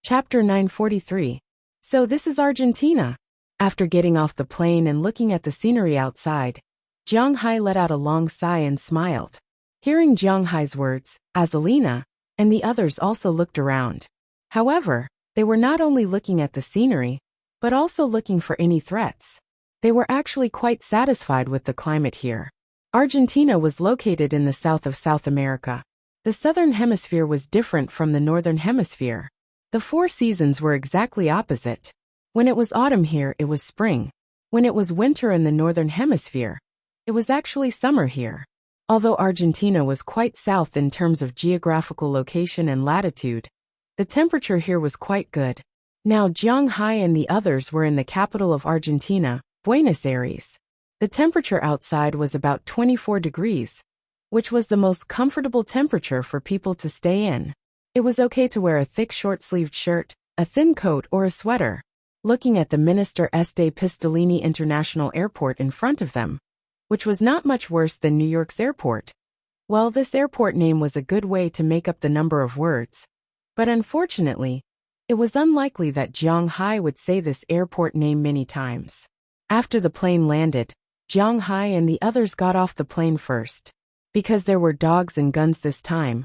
Chapter 943. So this is Argentina. After getting off the plane and looking at the scenery outside, Jiang Hai let out a long sigh and smiled. Hearing Jiang Hai's words, Azalina and the others also looked around. However, they were not only looking at the scenery, but also looking for any threats. They were actually quite satisfied with the climate here. Argentina was located in the south of South America. The southern hemisphere was different from the northern hemisphere. The 4 seasons were exactly opposite. When it was autumn here, it was spring. When it was winter in the northern hemisphere, it was actually summer here. Although Argentina was quite south in terms of geographical location and latitude, the temperature here was quite good. Now Jiang Hai and the others were in the capital of Argentina, Buenos Aires. The temperature outside was about 24 degrees, which was the most comfortable temperature for people to stay in. It was okay to wear a thick short-sleeved shirt, a thin coat or a sweater. Looking at the Minister Este Pistolini International Airport in front of them, which was not much worse than New York's airport. Well, this airport name was a good way to make up the number of words. But unfortunately, it was unlikely that Jiang Hai would say this airport name many times. After the plane landed, Jiang Hai and the others got off the plane first. Because there were dogs and guns this time,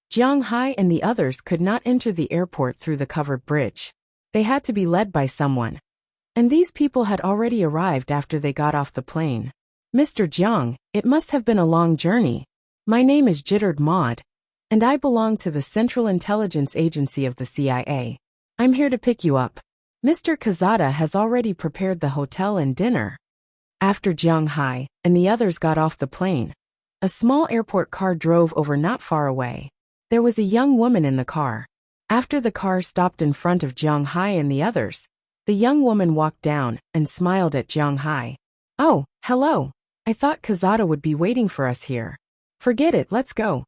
Jiang Hai and the others could not enter the airport through the covered bridge. They had to be led by someone. And these people had already arrived after they got off the plane. Mr. Jiang, it must have been a long journey. My name is Jittered Maud, and I belong to the Central Intelligence Agency of the CIA. I'm here to pick you up. Mr. Kazada has already prepared the hotel and dinner. After Jiang Hai and the others got off the plane, a small airport car drove over not far away. There was a young woman in the car. After the car stopped in front of Jiang Hai and the others, the young woman walked down and smiled at Jiang Hai. Oh, hello. I thought Kazada would be waiting for us here. Forget it, let's go.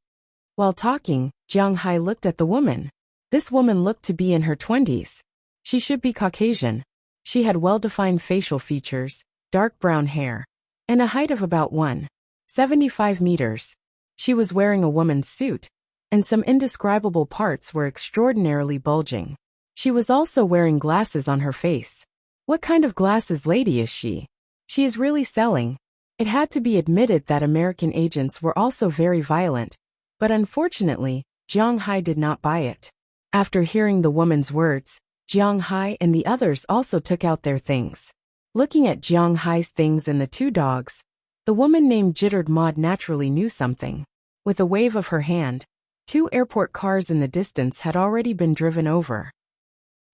While talking, Jiang Hai looked at the woman. This woman looked to be in her 20s. She should be Caucasian. She had well-defined facial features, dark brown hair, and a height of about 1.75 meters. She was wearing a woman's suit, and some indescribable parts were extraordinarily bulging. She was also wearing glasses on her face. What kind of glasses lady is she? She is really selling. It had to be admitted that American agents were also very violent, but unfortunately, Jiang Hai did not buy it. After hearing the woman's words, Jiang Hai and the others also took out their things. Looking at Jiang Hai's things and the 2 dogs, the woman named Jittered Maud naturally knew something. With a wave of her hand, 2 airport cars in the distance had already been driven over.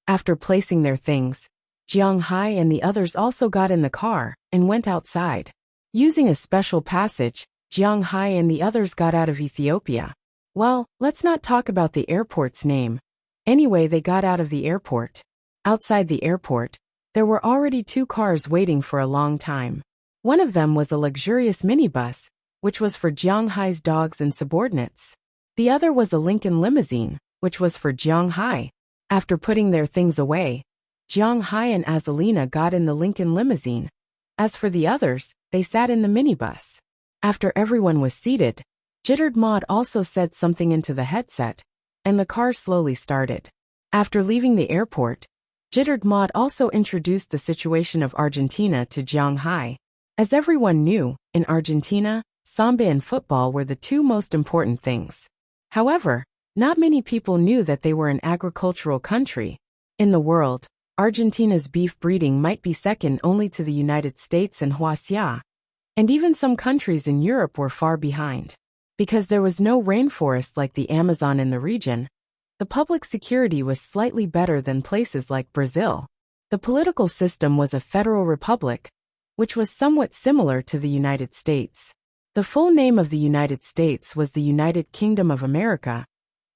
After placing their things, Jiang Hai and the others also got in the car and went outside. Using a special passage, Jiang Hai and the others got out of Ethiopia. Well, let's not talk about the airport's name. Anyway, they got out of the airport. Outside the airport, there were already 2 cars waiting for a long time. One of them was a luxurious minibus, which was for Jiang Hai's dogs and subordinates. The other was a Lincoln limousine, which was for Jiang Hai. After putting their things away, Jiang Hai and Azalina got in the Lincoln limousine. As for the others, they sat in the minibus. After everyone was seated, Jittered Maud also said something into the headset, and the car slowly started. After leaving the airport, Jittered Maud also introduced the situation of Argentina to Jiang Hai. As everyone knew, in Argentina, samba and football were the 2 most important things. However, not many people knew that they were an agricultural country. In the world, Argentina's beef breeding might be second only to the United States and Huaxia. And even some countries in Europe were far behind. Because there was no rainforest like the Amazon in the region, the public security was slightly better than places like Brazil. The political system was a federal republic, which was somewhat similar to the United States. The full name of the United States was the United Kingdom of America,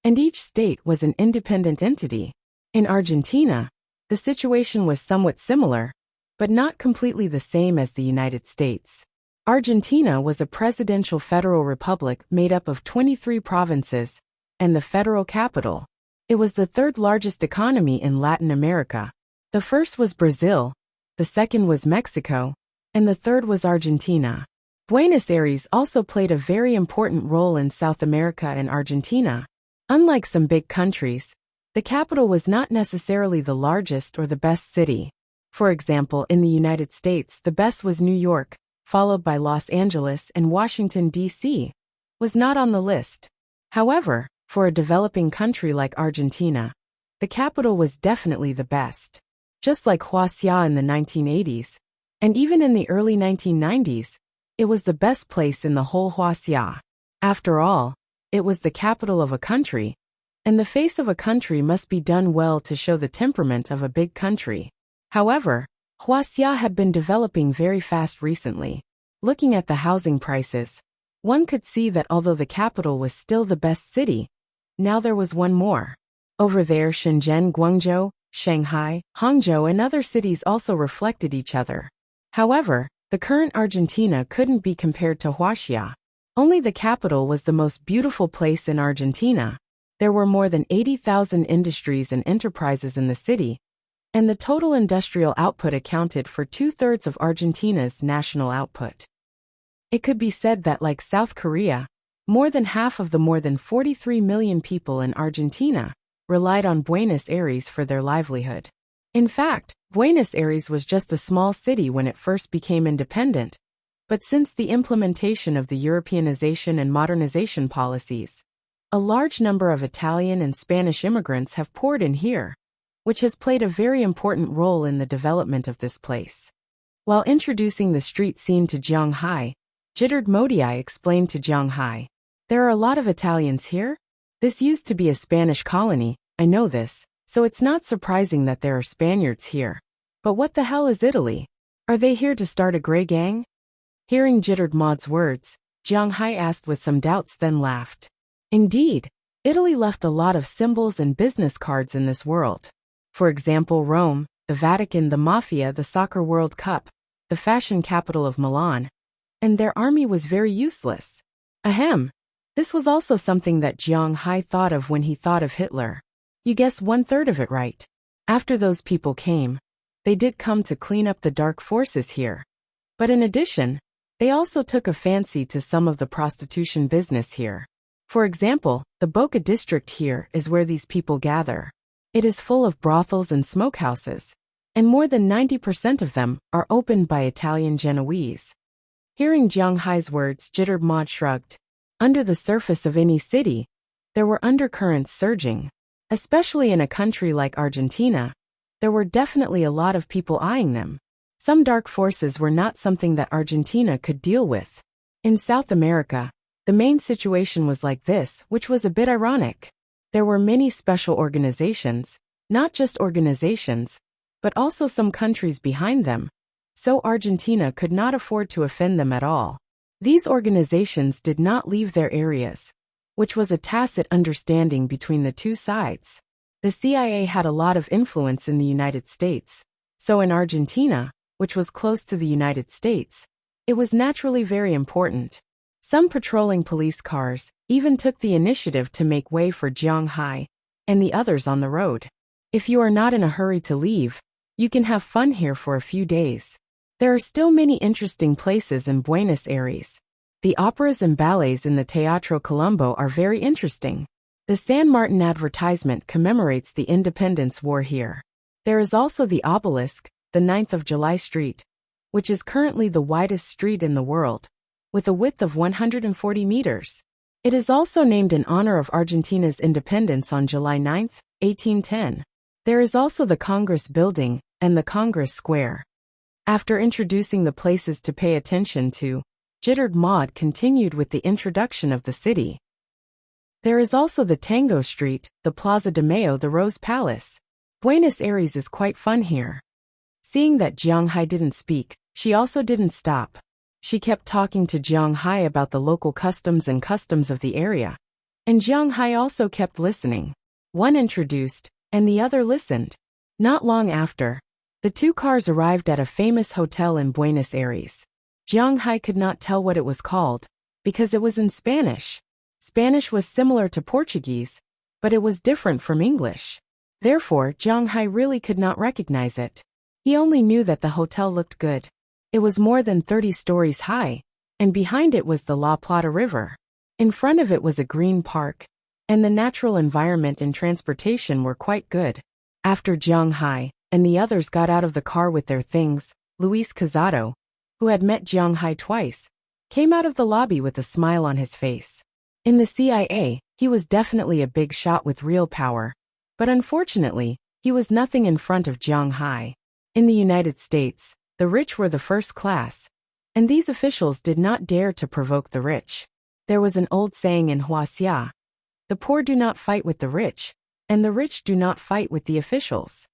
and each state was an independent entity. In Argentina, the situation was somewhat similar, but not completely the same as the United States. Argentina was a presidential federal republic made up of 23 provinces, and the federal capital. It was the 3rd largest economy in Latin America. The first was Brazil, the second was Mexico, and the third was Argentina. Buenos Aires also played a very important role in South America and Argentina. Unlike some big countries, The capital was not necessarily the largest or the best city. For example, in the United States, the best was New York, followed by Los Angeles, and Washington, D.C. was not on the list. However, for a developing country like Argentina, the capital was definitely the best. Just like Huaxia in the 1980s, and even in the early 1990s, it was the best place in the whole Huaxia. After all, it was the capital of a country, and the face of a country must be done well to show the temperament of a big country. However, Huaxia had been developing very fast recently. Looking at the housing prices, one could see that although the capital was still the best city, now there was one more. Over there, Shenzhen, Guangzhou, Shanghai, Hangzhou, and other cities also reflected each other. However, the current Argentina couldn't be compared to Huaxia. Only the capital was the most beautiful place in Argentina. There were more than 80,000 industries and enterprises in the city, and the total industrial output accounted for 2/3 of Argentina's national output. It could be said that, like South Korea, more than half of the more than 43 million people in Argentina relied on Buenos Aires for their livelihood. In fact, Buenos Aires was just a small city when it first became independent, but since the implementation of the Europeanization and modernization policies, a large number of Italian and Spanish immigrants have poured in here, which has played a very important role in the development of this place. While introducing the street scene to Jiang Hai, Jittered Modi explained to Jiang Hai, "There are a lot of Italians here? This used to be a Spanish colony, I know this, so it's not surprising that there are Spaniards here. But what the hell is Italy? Are they here to start a grey gang?" Hearing Jittered Mod's words, Jiang Hai asked with some doubts, then laughed. Indeed, Italy left a lot of symbols and business cards in this world. For example, Rome, the Vatican, the Mafia, the Soccer World Cup, the fashion capital of Milan. And their army was very useless. Ahem. This was also something that Jiang Hai thought of when he thought of Hitler. You guessed 1/3 of it right. After those people came, they did come to clean up the dark forces here. But in addition, they also took a fancy to some of the prostitution business here. For example, the Boca district here is where these people gather. It is full of brothels and smokehouses, and more than 90% of them are opened by Italian Genoese. Hearing Jiang Hai's words, Jittered Mod shrugged. Under the surface of any city, there were undercurrents surging. Especially in a country like Argentina, there were definitely a lot of people eyeing them. Some dark forces were not something that Argentina could deal with. In South America, the main situation was like this, which was a bit ironic. There were many special organizations, not just organizations, but also some countries behind them, so Argentina could not afford to offend them at all. These organizations did not leave their areas, which was a tacit understanding between the two sides. The CIA had a lot of influence in the United States, so in Argentina, which was close to the United States, it was naturally very important. Some patrolling police cars even took the initiative to make way for Jiang Hai and the others on the road. If you are not in a hurry to leave, you can have fun here for a few days. There are still many interesting places in Buenos Aires. The operas and ballets in the Teatro Colombo are very interesting. The San Martin advertisement commemorates the Independence War here. There is also the obelisk, the 9th of July Street, which is currently the widest street in the world, with a width of 140 meters. It is also named in honor of Argentina's independence on July 9, 1810. There is also the Congress Building and the Congress Square. After introducing the places to pay attention to, Jittered Mod continued with the introduction of the city. There is also the Tango Street, the Plaza de Mayo, the Rose Palace. Buenos Aires is quite fun here. Seeing that Jiang Hai didn't speak, she also didn't stop. She kept talking to Jiang Hai about the local customs and customs of the area. And Jiang Hai also kept listening. One introduced, and the other listened. Not long after, the two cars arrived at a famous hotel in Buenos Aires. Jiang Hai could not tell what it was called, because it was in Spanish. Spanish was similar to Portuguese, but it was different from English. Therefore, Jiang Hai really could not recognize it. He only knew that the hotel looked good. It was more than 30 stories high, and behind it was the La Plata River. In front of it was a green park, and the natural environment and transportation were quite good. After Jiang Hai and the others got out of the car with their things, Luis Casado, who had met Jiang Hai twice, came out of the lobby with a smile on his face. In the CIA, he was definitely a big shot with real power, but unfortunately, he was nothing in front of Jiang Hai. In the United States, the rich were the first class, and these officials did not dare to provoke the rich. There was an old saying in Huaxia: the poor do not fight with the rich, and the rich do not fight with the officials.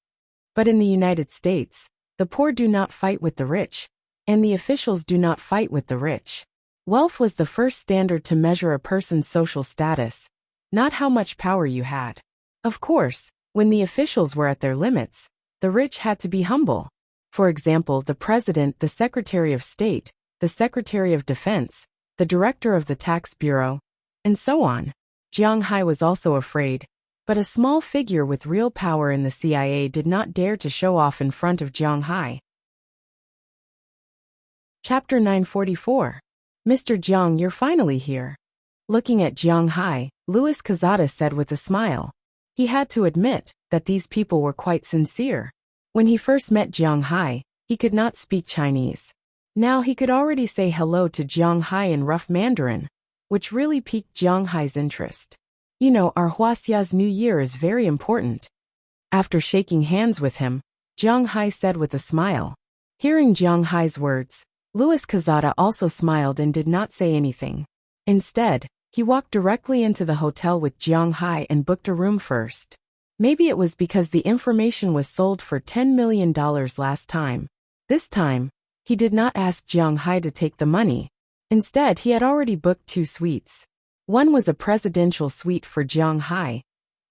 But in the United States, the poor do not fight with the rich, and the officials do not fight with the rich. Wealth was the first standard to measure a person's social status, not how much power you had. Of course, when the officials were at their limits, the rich had to be humble. For example, the president, the secretary of state, the secretary of defense, the director of the tax bureau, and so on. Jiang Hai was also afraid, but a small figure with real power in the CIA did not dare to show off in front of Jiang Hai. Chapter 944. Mr. Jiang, you're finally here. Looking at Jiang Hai, Luis Casada said with a smile. He had to admit that these people were quite sincere. When he first met Jiang Hai, he could not speak Chinese. Now he could already say hello to Jiang Hai in rough Mandarin, which really piqued Jiang Hai's interest. You know, our Huaxia's New Year is very important. After shaking hands with him, Jiang Hai said with a smile. Hearing Jiang Hai's words, Luis Casada also smiled and did not say anything. Instead, he walked directly into the hotel with Jiang Hai and booked a room first. Maybe it was because the information was sold for $10 million last time. This time, he did not ask Jiang Hai to take the money. Instead, he had already booked 2 suites. One was a presidential suite for Jiang Hai,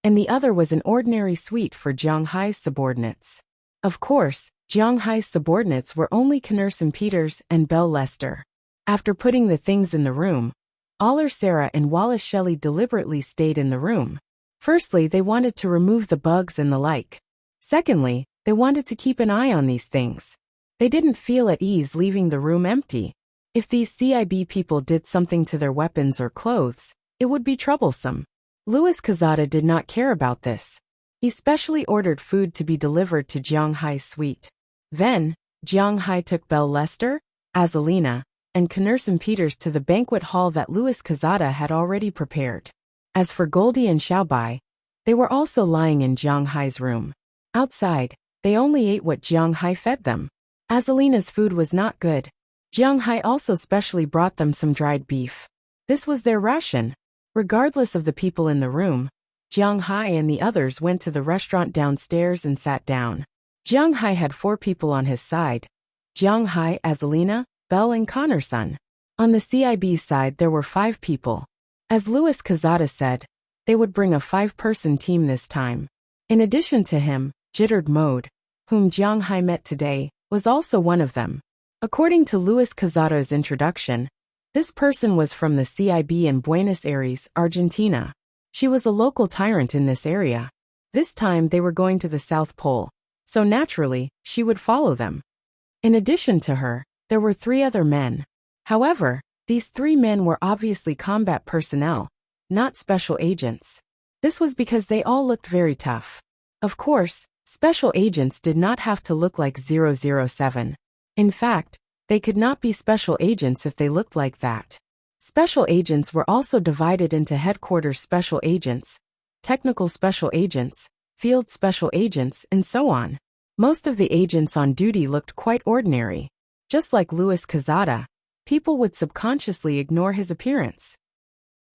and the other was an ordinary suite for Jiang Hai's subordinates. Of course, Jiang Hai's subordinates were only Knerson Peters and Belle Lester. After putting the things in the room, Aller Sarah and Wallace Shelley deliberately stayed in the room. Firstly, they wanted to remove the bugs and the like. Secondly, they wanted to keep an eye on these things. They didn't feel at ease leaving the room empty. If these CIB people did something to their weapons or clothes, it would be troublesome. Luis Casada did not care about this. He specially ordered food to be delivered to Jiang Hai's suite. Then, Jiang Hai took Belle Lester, Azalina, and Knerson Peters to the banquet hall that Luis Casada had already prepared. As for Goldie and Xiaobai, they were also lying in Jiang Hai's room. Outside, they only ate what Jiang Hai fed them. Azalina's food was not good. Jiang Hai also specially brought them some dried beef. This was their ration. Regardless of the people in the room, Jiang Hai and the others went to the restaurant downstairs and sat down. Jiang Hai had 4 people on his side: Jiang Hai, Azalina, Belle and Connor's son. On the CIB side there were 5 people. As Luis Casada said, they would bring a 5-person team this time. In addition to him, Jittered Mode, whom Jiang Hai met today, was also one of them. According to Luis Casada's introduction, this person was from the CIB in Buenos Aires, Argentina. She was a local tyrant in this area. This time they were going to the South Pole, so naturally, she would follow them. In addition to her, there were 3 other men. However, these 3 men were obviously combat personnel, not special agents. This was because they all looked very tough. Of course, special agents did not have to look like 007. In fact, they could not be special agents if they looked like that. Special agents were also divided into headquarters special agents, technical special agents, field special agents, and so on. Most of the agents on duty looked quite ordinary. Just like Luis Casada, people would subconsciously ignore his appearance.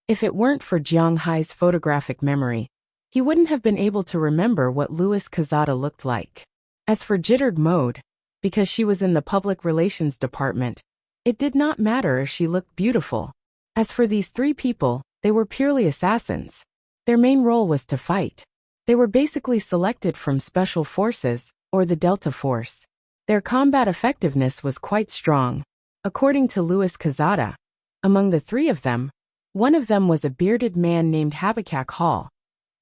If it weren't for Jiang Hai's photographic memory, he wouldn't have been able to remember what Luis Casada looked like. As for Jittered Mode, because she was in the public relations department, it did not matter if she looked beautiful. As for these 3 people, they were purely assassins. Their main role was to fight. They were basically selected from Special Forces, or the Delta Force. Their combat effectiveness was quite strong. According to Luis Casada, among the 3 of them, one of them was a bearded man named Habakkuk Hall,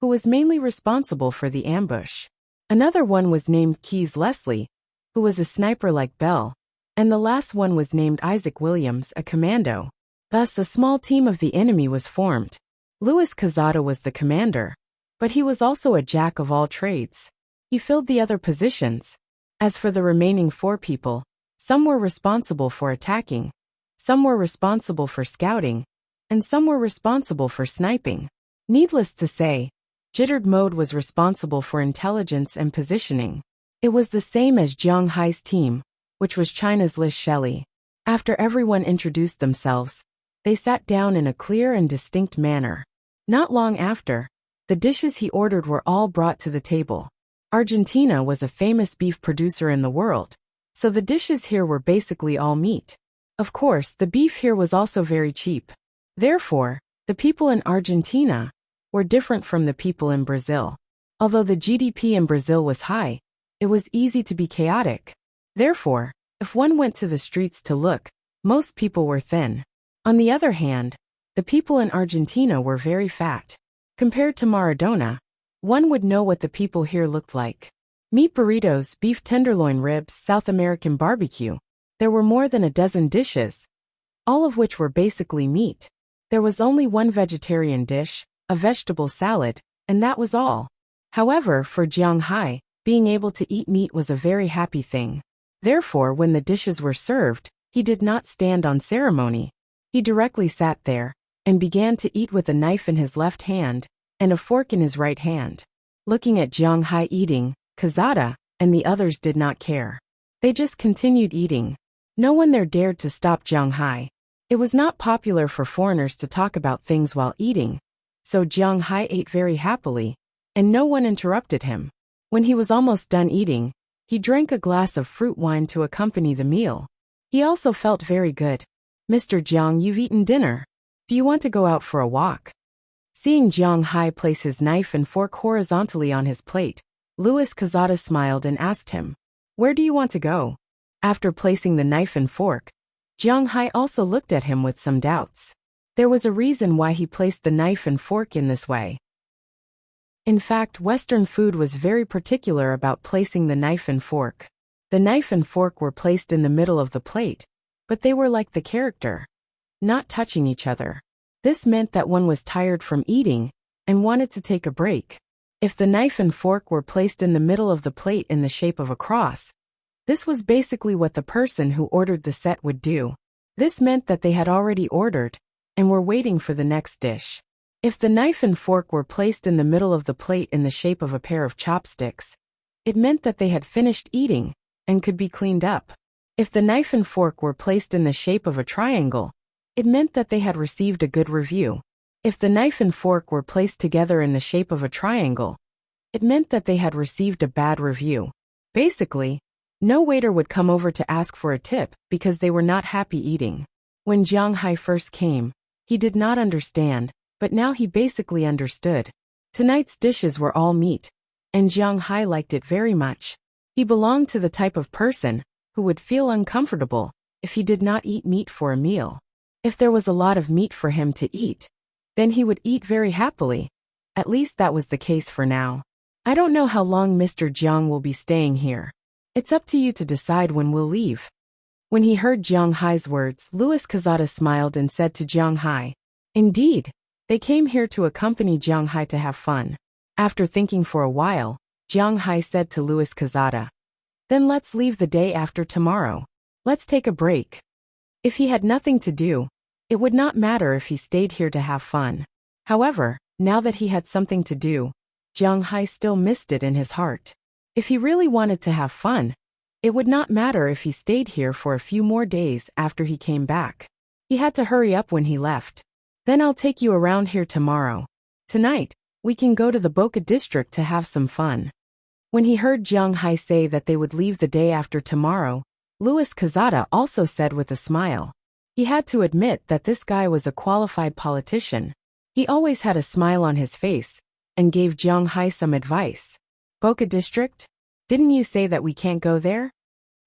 who was mainly responsible for the ambush. Another one was named Keys Leslie, who was a sniper like Bell, and the last one was named Isaac Williams, a commando. Thus, a small team of the enemy was formed. Louis Cazada was the commander, but he was also a jack of all trades. He filled the other positions. As for the remaining 4 people, some were responsible for attacking, some were responsible for scouting, and some were responsible for sniping. Needless to say, Jittered Mode was responsible for intelligence and positioning. It was the same as Jiang Hai's team, which was China's Liz Shelley. After everyone introduced themselves, they sat down in a clear and distinct manner. Not long after, the dishes he ordered were all brought to the table. Argentina was a famous beef producer in the world, so the dishes here were basically all meat. Of course, the beef here was also very cheap. Therefore, the people in Argentina were different from the people in Brazil. Although the GDP in Brazil was high, it was easy to be chaotic. Therefore, if one went to the streets to look, most people were thin. On the other hand, the people in Argentina were very fat. Compared to Maradona, one would know what the people here looked like. Meat burritos, beef tenderloin ribs, South American barbecue. There were more than a dozen dishes, all of which were basically meat. There was only one vegetarian dish, a vegetable salad, and that was all. However, for Jiang Hai, being able to eat meat was a very happy thing. Therefore, when the dishes were served, he did not stand on ceremony. He directly sat there and began to eat with a knife in his left hand and a fork in his right hand. Looking at Jiang Hai eating, Cazada and the others did not care. They just continued eating. No one there dared to stop Jiang Hai. It was not popular for foreigners to talk about things while eating, so Jiang Hai ate very happily, and no one interrupted him. When he was almost done eating, he drank a glass of fruit wine to accompany the meal. He also felt very good. "Mr. Jiang, you've eaten dinner. Do you want to go out for a walk?" Seeing Jiang Hai place his knife and fork horizontally on his plate, Louis Cazada smiled and asked him, "Where do you want to go?" After placing the knife and fork, Jiang Hai also looked at him with some doubts. There was a reason why he placed the knife and fork in this way. In fact, Western food was very particular about placing the knife and fork. The knife and fork were placed in the middle of the plate, but they were like the character, not touching each other. This meant that one was tired from eating and wanted to take a break. If the knife and fork were placed in the middle of the plate in the shape of a cross, this was basically what the person who ordered the set would do. This meant that they had already ordered and were waiting for the next dish. If the knife and fork were placed in the middle of the plate in the shape of a pair of chopsticks, it meant that they had finished eating and could be cleaned up. If the knife and fork were placed in the shape of a triangle, it meant that they had received a good review. If the knife and fork were placed together in the shape of a triangle, it meant that they had received a bad review. Basically, no waiter would come over to ask for a tip because they were not happy eating. When Jiang Hai first came, he did not understand, but now he basically understood. Tonight's dishes were all meat, and Jiang Hai liked it very much. He belonged to the type of person who would feel uncomfortable if he did not eat meat for a meal. If there was a lot of meat for him to eat, then he would eat very happily. At least that was the case for now. "I don't know how long Mr. Jiang will be staying here. It's up to you to decide when we'll leave." When he heard Jiang Hai's words, Louis Cazada smiled and said to Jiang Hai, "Indeed, they came here to accompany Jiang Hai to have fun." After thinking for a while, Jiang Hai said to Louis Cazada, "Then let's leave the day after tomorrow. Let's take a break." If he had nothing to do, it would not matter if he stayed here to have fun. However, now that he had something to do, Jiang Hai still missed it in his heart. If he really wanted to have fun, it would not matter if he stayed here for a few more days after he came back. He had to hurry up when he left. "Then I'll take you around here tomorrow. Tonight, we can go to the Boca district to have some fun." When he heard Jiang Hai say that they would leave the day after tomorrow, Louis Cazada also said with a smile. He had to admit that this guy was a qualified politician. He always had a smile on his face and gave Jiang Hai some advice. "Boca district? Didn't you say that we can't go there?"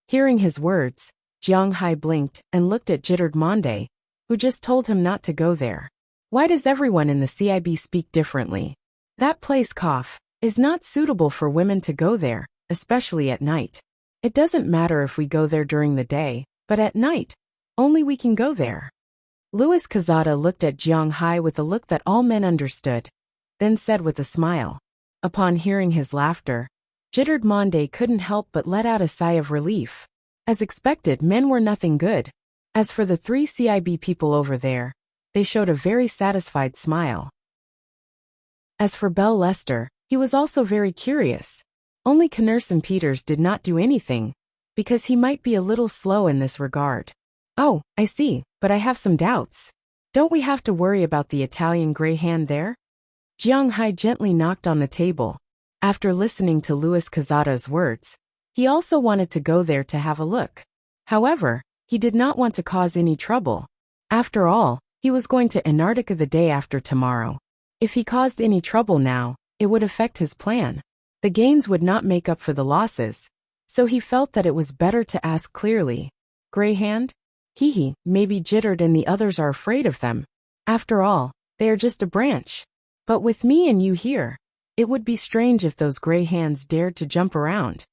Hearing his words, Jiang Hai blinked and looked at Jittered Monde, who just told him not to go there. Why does everyone in the CIB speak differently? That place, is not suitable for women to go there, especially at night. It doesn't matter if we go there during the day, but at night, only we can go there. Luis Quezada looked at Jiang Hai with a look that all men understood, then said with a smile. Upon hearing his laughter, Jittered Monde couldn't help but let out a sigh of relief. As expected, men were nothing good. As for the three CIB people over there, they showed a very satisfied smile. As for Bell Lester, he was also very curious. Only Knerson Peters did not do anything, because he might be a little slow in this regard. Oh, I see, but I have some doubts. Don't we have to worry about the Italian gray hand there? Jiang Hai gently knocked on the table. After listening to Luis Quezada's words, he also wanted to go there to have a look. However, he did not want to cause any trouble. After all, he was going to Antarctica the day after tomorrow. If he caused any trouble now, it would affect his plan. The gains would not make up for the losses, so he felt that it was better to ask clearly. Gray hand? Hee, maybe Jittered and the others are afraid of them. After all, they are just a branch. But with me and you here, it would be strange if those gray hands dared to jump around.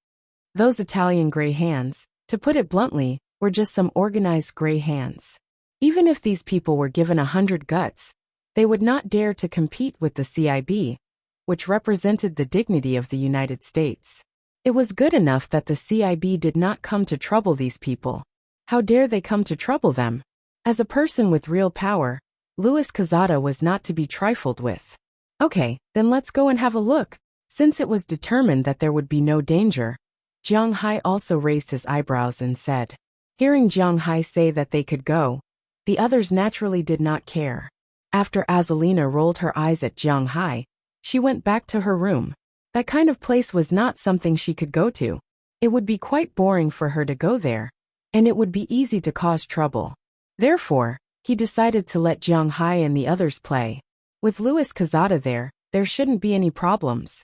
Those Italian gray hands, to put it bluntly, were just some organized gray hands. Even if these people were given 100 guts, they would not dare to compete with the CIB, which represented the dignity of the United States. It was good enough that the CIB did not come to trouble these people. How dare they come to trouble them? As a person with real power, Luis Quezada was not to be trifled with. Okay, then let's go and have a look. Since it was determined that there would be no danger, Jiang Hai also raised his eyebrows and said. Hearing Jiang Hai say that they could go, the others naturally did not care. After Azalina rolled her eyes at Jiang Hai, she went back to her room. That kind of place was not something she could go to. It would be quite boring for her to go there, and it would be easy to cause trouble. Therefore, he decided to let Jiang Hai and the others play. With Luis Quezada there shouldn't be any problems.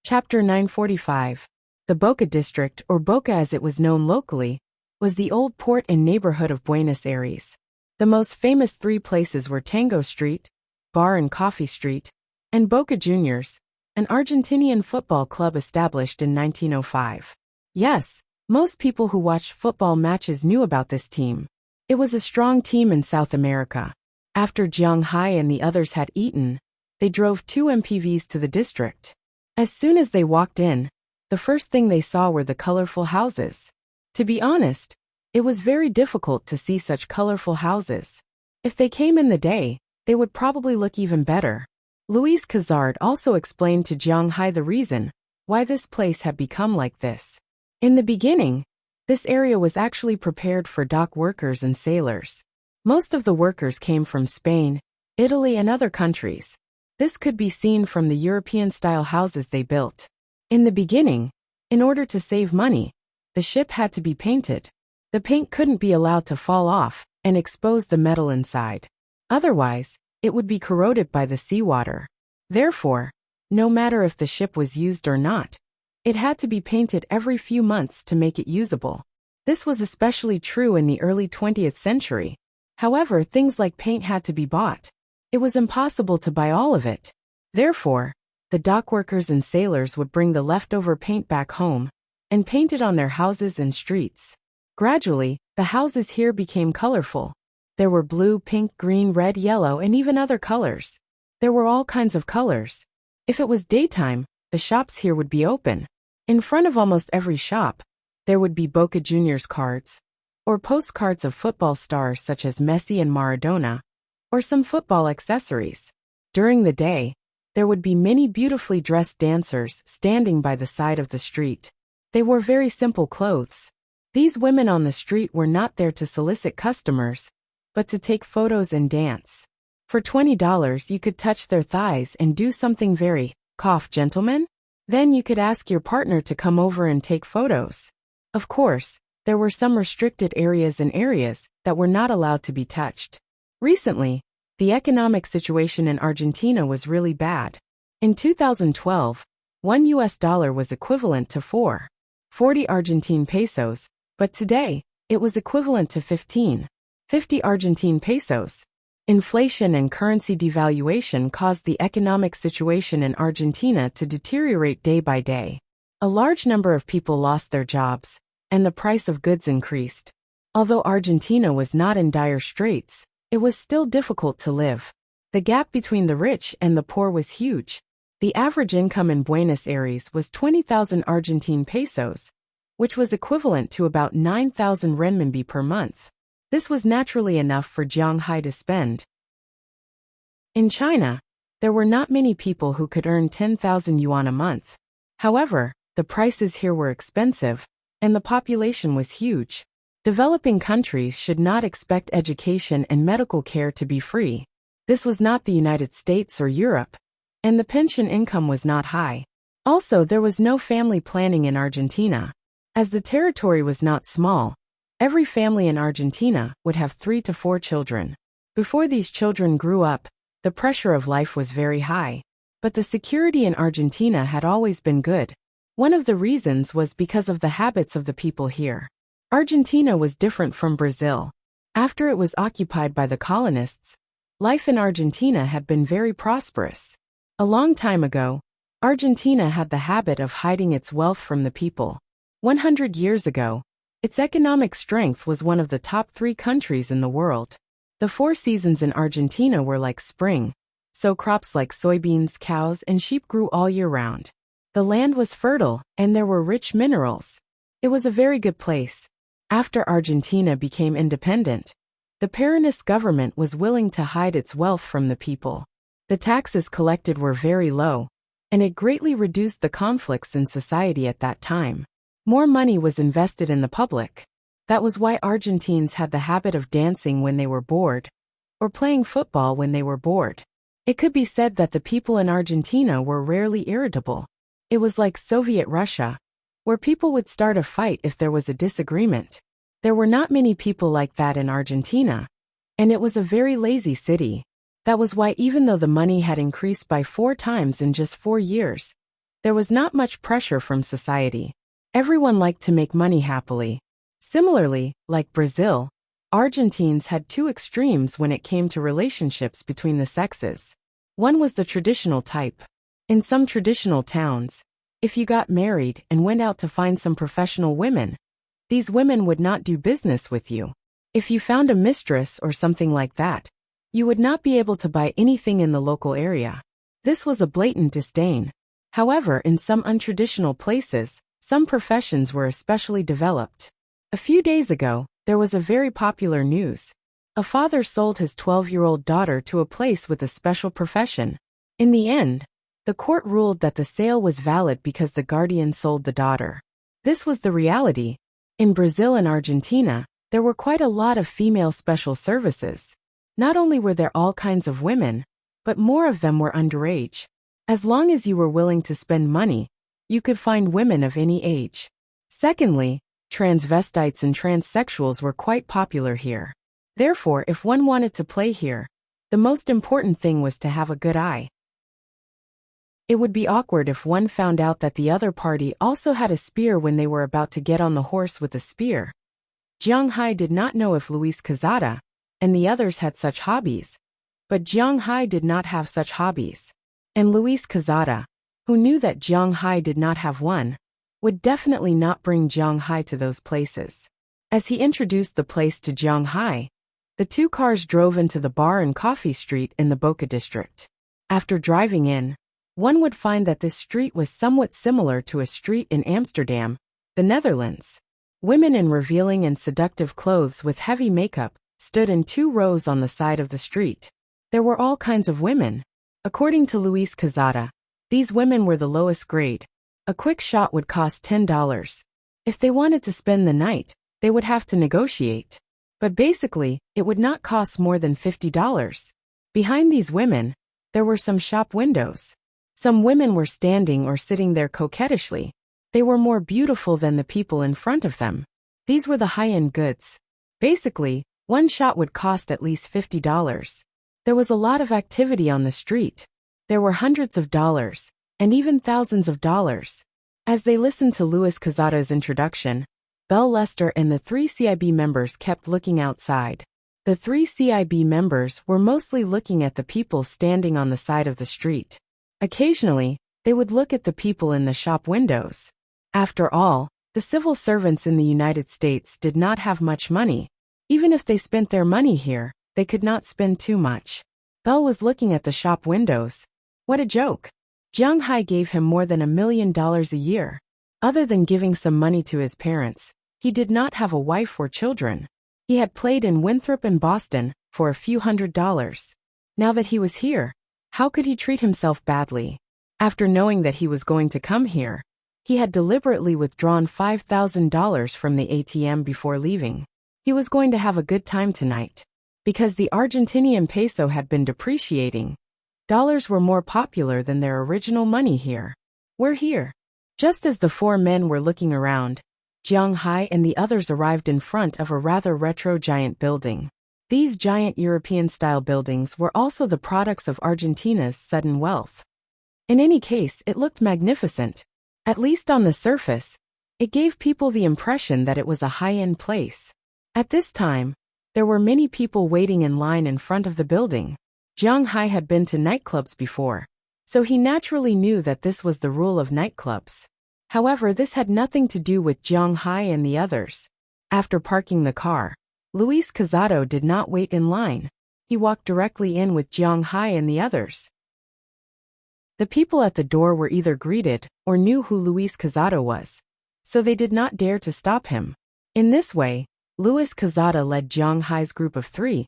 Chapter 945. The Boca district, or Boca as it was known locally, was the old port and neighborhood of Buenos Aires. The most famous three places were Tango Street, Bar and Coffee Street, and Boca Juniors, an Argentinian football club established in 1905. Yes, most people who watched football matches knew about this team. It was a strong team in South America. After Jiang Hai and the others had eaten, they drove 2 MPVs to the district. As soon as they walked in, the first thing they saw were the colorful houses. To be honest, it was very difficult to see such colorful houses. If they came in the day, they would probably look even better. Luis Quezada also explained to Jiang Hai the reason why this place had become like this. In the beginning, this area was actually prepared for dock workers and sailors. Most of the workers came from Spain, Italy and other countries. This could be seen from the European-style houses they built. In the beginning, in order to save money, the ship had to be painted. The paint couldn't be allowed to fall off and expose the metal inside. Otherwise, it would be corroded by the seawater. Therefore, no matter if the ship was used or not, it had to be painted every few months to make it usable. This was especially true in the early 20th century. However, things like paint had to be bought. It was impossible to buy all of it. Therefore, the dock workers and sailors would bring the leftover paint back home and paint it on their houses and streets. Gradually, the houses here became colorful. There were blue, pink, green, red, yellow, and even other colors. There were all kinds of colors. If it was daytime, the shops here would be open. In front of almost every shop, there would be Boca Juniors cards, or postcards of football stars such as Messi and Maradona, or some football accessories. During the day, there would be many beautifully dressed dancers standing by the side of the street. They wore very simple clothes. These women on the street were not there to solicit customers, but to take photos and dance. For $20 you could touch their thighs and do something very, gentleman? Then you could ask your partner to come over and take photos. Of course, there were some restricted areas and areas that were not allowed to be touched. Recently, the economic situation in Argentina was really bad. In 2012, $1 was equivalent to 4.40 Argentine pesos, but today, it was equivalent to 15.50 Argentine pesos. Inflation and currency devaluation caused the economic situation in Argentina to deteriorate day by day. A large number of people lost their jobs, and the price of goods increased. Although Argentina was not in dire straits, it was still difficult to live. The gap between the rich and the poor was huge. The average income in Buenos Aires was 20,000 Argentine pesos, which was equivalent to about 9,000 renminbi per month. This was naturally enough for Jiang Hai to spend. In China, there were not many people who could earn 10,000 yuan a month. However, the prices here were expensive, and the population was huge. Developing countries should not expect education and medical care to be free. This was not the United States or Europe, and the pension income was not high. Also, there was no family planning in Argentina. As the territory was not small, every family in Argentina would have 3 to 4 children. Before these children grew up, the pressure of life was very high. But the security in Argentina had always been good. One of the reasons was because of the habits of the people here. Argentina was different from Brazil. After it was occupied by the colonists, life in Argentina had been very prosperous. A long time ago, Argentina had the habit of hiding its wealth from the people. 100 years ago, its economic strength was one of the top 3 countries in the world. The 4 seasons in Argentina were like spring, so crops like soybeans, cows, and sheep grew all year round. The land was fertile, and there were rich minerals. It was a very good place. After Argentina became independent, the Peronist government was willing to hide its wealth from the people. The taxes collected were very low, and it greatly reduced the conflicts in society at that time. More money was invested in the public. That was why Argentines had the habit of dancing when they were bored, or playing football when they were bored. It could be said that the people in Argentina were rarely irritable. It was like Soviet Russia, where people would start a fight if there was a disagreement. There were not many people like that in Argentina, and it was a very lazy city. That was why even though the money had increased by 4 times in just 4 years, there was not much pressure from society. Everyone liked to make money happily. Similarly, like Brazil, Argentines had 2 extremes when it came to relationships between the sexes. One was the traditional type. In some traditional towns, if you got married and went out to find some professional women, these women would not do business with you. If you found a mistress or something like that, you would not be able to buy anything in the local area. This was a blatant disdain. However, in some untraditional places, some professions were especially developed. A few days ago, there was a very popular news. A father sold his 12-year-old daughter to a place with a special profession. In the end, the court ruled that the sale was valid because the guardian sold the daughter. This was the reality. In Brazil and Argentina, there were quite a lot of female special services. Not only were there all kinds of women, but more of them were underage. As long as you were willing to spend money, you could find women of any age. Secondly, transvestites and transsexuals were quite popular here. Therefore, if one wanted to play here, the most important thing was to have a good eye. It would be awkward if one found out that the other party also had a spear when they were about to get on the horse with a spear. Jiang Hai did not know if Luis Quezada and the others had such hobbies, but Jiang Hai did not have such hobbies. And Luis Quezada, who knew that Jiang Hai did not have one, would definitely not bring Jiang Hai to those places. As he introduced the place to Jiang Hai, the 2 cars drove into the bar and coffee street in the Boca district. After driving in, one would find that this street was somewhat similar to a street in Amsterdam, the Netherlands. Women in revealing and seductive clothes with heavy makeup stood in 2 rows on the side of the street. There were all kinds of women. According to Luis Quezada, these women were the lowest grade. A quick shot would cost $10. If they wanted to spend the night, they would have to negotiate. But basically, it would not cost more than $50. Behind these women, there were some shop windows. Some women were standing or sitting there coquettishly. They were more beautiful than the people in front of them. These were the high-end goods. Basically, one shot would cost at least $50. There was a lot of activity on the street. There were hundreds of dollars, and even thousands of dollars. As they listened to Luis Quezada's introduction, Bell Lester and the 3 CIB members kept looking outside. The 3 CIB members were mostly looking at the people standing on the side of the street. Occasionally, they would look at the people in the shop windows. After all, The civil servants in the United States did not have much money. Even if they spent their money here, they could not spend too much. Belle was looking at the shop windows. What a joke. Jiang Hai gave him more than $1 million a year. Other than giving some money to his parents, he did not have a wife or children. He had played in Winthrop and Boston for a few $100s. Now that he was here, how could he treat himself badly? After knowing that he was going to come here, he had deliberately withdrawn $5,000 from the ATM before leaving. He was going to have a good time tonight. Because the Argentinian peso had been depreciating, dollars were more popular than their original money here. We're here. Just as the four men were looking around, Jiang Hai and the others arrived in front of a rather retro giant building. These giant European-style buildings were also the products of Argentina's sudden wealth. In any case, it looked magnificent. At least on the surface, it gave people the impression that it was a high-end place. At this time, there were many people waiting in line in front of the building. Jiang Hai had been to nightclubs before, so he naturally knew that this was the rule of nightclubs. However, this had nothing to do with Jiang Hai and the others. After parking the car, Luis Casado did not wait in line. He walked directly in with Jiang Hai and the others. The people at the door were either greeted or knew who Luis Casado was, so they did not dare to stop him. In this way, Luis Casado led Jiang Hai's group of 3.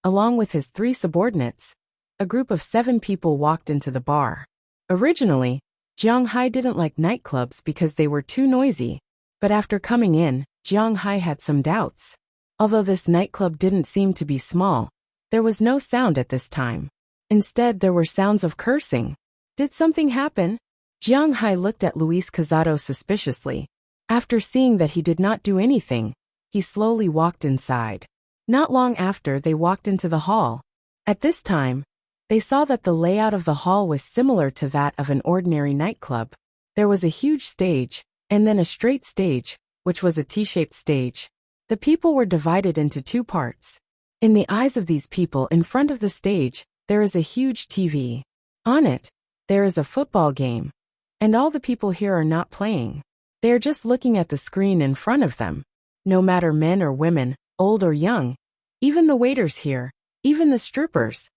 Along with his 3 subordinates, a group of 7 people walked into the bar. Originally, Jiang Hai didn't like nightclubs because they were too noisy, but after coming in, Jiang Hai had some doubts. Although this nightclub didn't seem to be small, there was no sound at this time. Instead, there were sounds of cursing. Did something happen? Jiang Hai looked at Luis Casado suspiciously. After seeing that he did not do anything, he slowly walked inside. Not long after, they walked into the hall. At this time, they saw that the layout of the hall was similar to that of an ordinary nightclub. There was a huge stage, and then a straight stage, which was a T-shaped stage. The people were divided into 2 parts. In the eyes of these people in front of the stage, there is a huge TV. On it, there is a football game. And all the people here are not playing. They are just looking at the screen in front of them. No matter men or women, old or young, even the waiters here, even the strippers,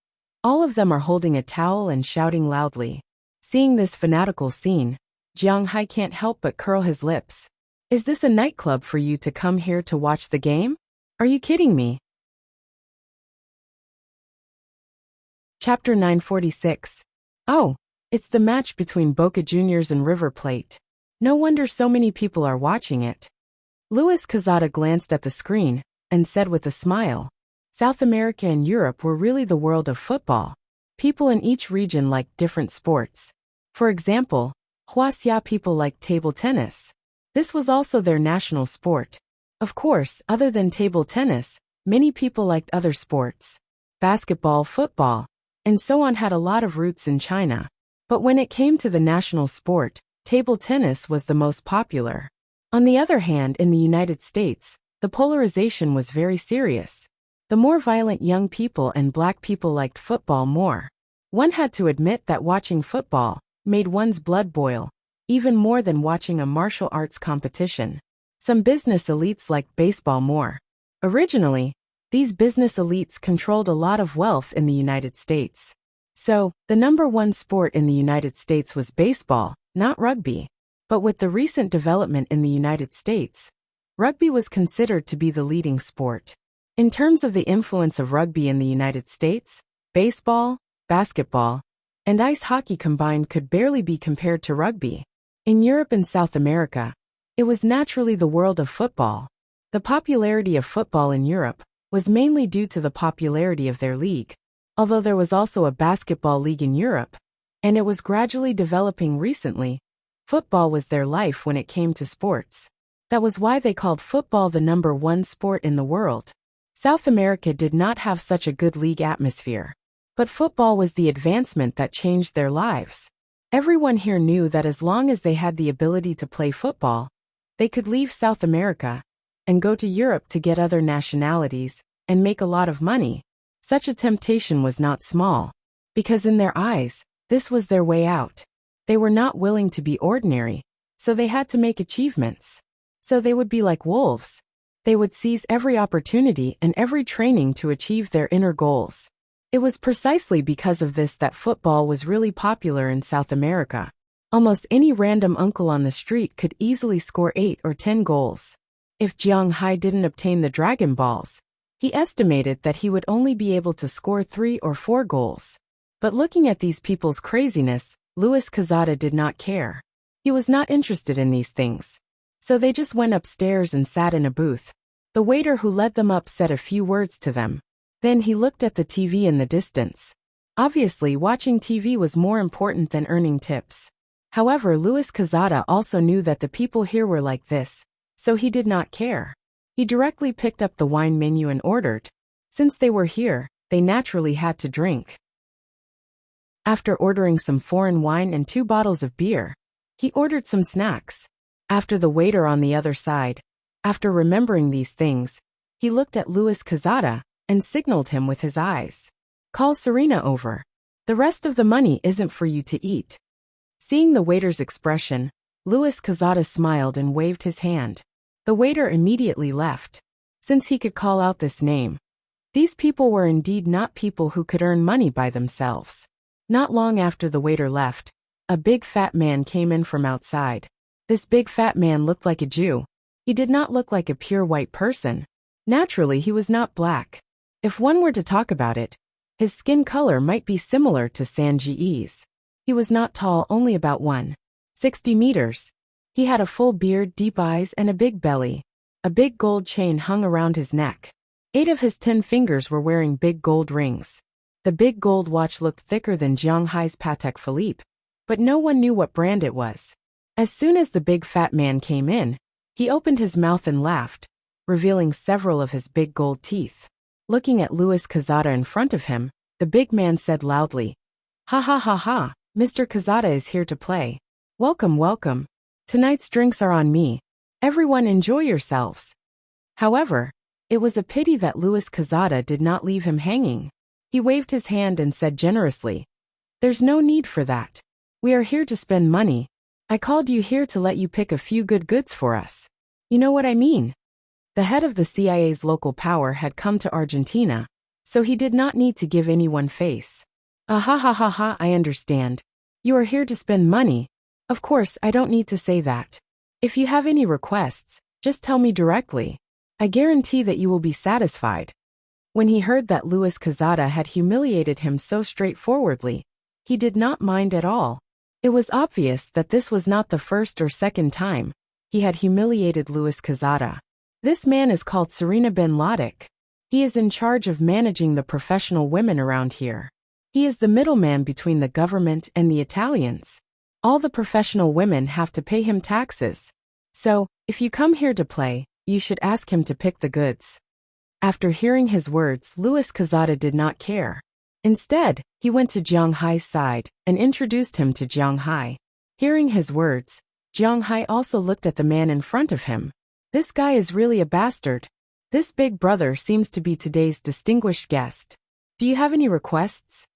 all of them are holding a towel and shouting loudly. Seeing this fanatical scene, Jiang Hai can't help but curl his lips. Is this a nightclub for you to come here to watch the game? Are you kidding me? Chapter 946. Oh, it's the match between Boca Juniors and River Plate. No wonder so many people are watching it. Luis Casado glanced at the screen and said with a smile, South America and Europe were really the world of football. People in each region liked different sports. For example, Huaxia people liked table tennis. This was also their national sport. Of course, other than table tennis, many people liked other sports. Basketball, football, and so on had a lot of roots in China. But when it came to the national sport, table tennis was the most popular. On the other hand, in the United States, the polarization was very serious. The more violent young people and black people liked football more. One had to admit that watching football made one's blood boil, even more than watching a martial arts competition. Some business elites liked baseball more. Originally, these business elites controlled a lot of wealth in the United States. So, the number 1 sport in the United States was baseball, not rugby. But with the recent development in the United States, rugby was considered to be the leading sport. In terms of the influence of rugby in the United States, baseball, basketball, and ice hockey combined could barely be compared to rugby. In Europe and South America, it was naturally the world of football. The popularity of football in Europe was mainly due to the popularity of their league. Although there was also a basketball league in Europe, and it was gradually developing recently, football was their life when it came to sports. That was why they called football the number 1 sport in the world. South America did not have such a good league atmosphere. But football was the advancement that changed their lives. Everyone here knew that as long as they had the ability to play football, they could leave South America and go to Europe to get other nationalities and make a lot of money. Such a temptation was not small, because in their eyes, this was their way out. They were not willing to be ordinary, so they had to make achievements. So they would be like wolves. They would seize every opportunity and every training to achieve their inner goals. It was precisely because of this that football was really popular in South America. Almost any random uncle on the street could easily score 8 or 10 goals. If Jiang Hai didn't obtain the Dragon Balls, he estimated that he would only be able to score 3 or 4 goals. But looking at these people's craziness, Luis Quezada did not care. He was not interested in these things. So they just went upstairs and sat in a booth. The waiter who led them up said a few words to them. Then he looked at the TV in the distance. Obviously, watching TV was more important than earning tips. However, Luis Quezada also knew that the people here were like this, so he did not care. He directly picked up the wine menu and ordered. Since they were here, they naturally had to drink. After ordering some foreign wine and 2 bottles of beer, he ordered some snacks. After the waiter on the other side, after remembering these things, he looked at Luis Quezada and signaled him with his eyes. Call Serena over. The rest of the money isn't for you to eat. Seeing the waiter's expression, Luis Quezada smiled and waved his hand. The waiter immediately left. Since he could call out this name, these people were indeed not people who could earn money by themselves. Not long after the waiter left, a big fat man came in from outside. This big fat man looked like a Jew. He did not look like a pure white person. Naturally, he was not black. If one were to talk about it, his skin color might be similar to Sanji's. He was not tall, only about 160 meters. He had a full beard, deep eyes, and a big belly. A big gold chain hung around his neck. 8 of his 10 fingers were wearing big gold rings. The big gold watch looked thicker than Jiang Hai's Patek Philippe, but no one knew what brand it was. As soon as the big fat man came in, he opened his mouth and laughed, revealing several of his big gold teeth. Looking at Luis Quezada in front of him, the big man said loudly, "Ha ha ha ha, Mr. Quezada is here to play. Welcome, welcome. Tonight's drinks are on me. Everyone enjoy yourselves." However, it was a pity that Luis Quezada did not leave him hanging. He waved his hand and said generously, "There's no need for that. We are here to spend money. I called you here to let you pick a few good goods for us. You know what I mean?" The head of the CIA's local power had come to Argentina, so he did not need to give anyone face. "Ah ha ha ha ha, I understand. You are here to spend money. Of course, I don't need to say that. If you have any requests, just tell me directly. I guarantee that you will be satisfied." When he heard that Luis Quezada had humiliated him so straightforwardly, he did not mind at all. It was obvious that this was not the first or second time he had humiliated Luis Quezada. This man is called Serena Ben Ladik. He is in charge of managing the professional women around here. He is the middleman between the government and the Italians. All the professional women have to pay him taxes. So, if you come here to play, you should ask him to pick the goods. After hearing his words, Luis Quezada did not care. Instead, he went to Jiang Hai's side and introduced him to Jiang Hai. Hearing his words, Jiang Hai also looked at the man in front of him. This guy is really a bastard. This big brother seems to be today's distinguished guest. Do you have any requests?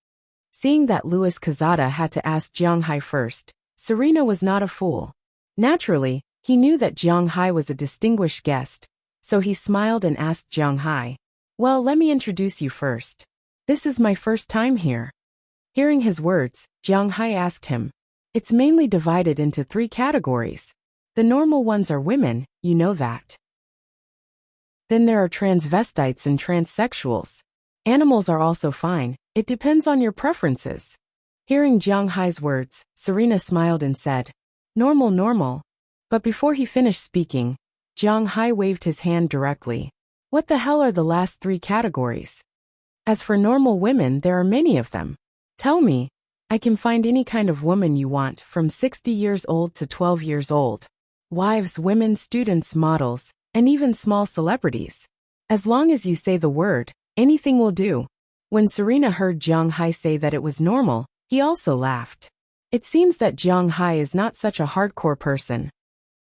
Seeing that Luis Quezada had to ask Jiang Hai first, Serena was not a fool. Naturally, he knew that Jiang Hai was a distinguished guest, so he smiled and asked Jiang Hai, "Well, let me introduce you first. This is my first time here." Hearing his words, Jiang Hai asked him, "It's mainly divided into 3 categories. The normal ones are women, you know that. Then there are transvestites and transsexuals. Animals are also fine, it depends on your preferences." Hearing Jiang Hai's words, Serena smiled and said, "Normal, normal." But before he finished speaking, Jiang Hai waved his hand directly. "What the hell are the last 3 categories? As for normal women, there are many of them. Tell me, I can find any kind of woman you want from 60 years old to 12 years old. Wives, women, students, models, and even small celebrities. As long as you say the word, anything will do." When Serena heard Jiang Hai say that it was normal, he also laughed. It seems that Jiang Hai is not such a hardcore person.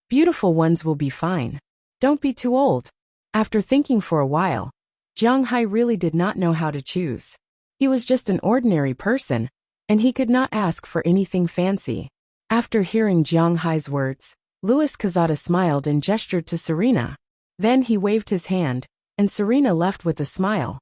Beautiful ones will be fine. Don't be too old. After thinking for a while, Jiang Hai really did not know how to choose. He was just an ordinary person, and he could not ask for anything fancy. After hearing Jiang Hai's words, Louis Quezada smiled and gestured to Serena. Then he waved his hand, and Serena left with a smile.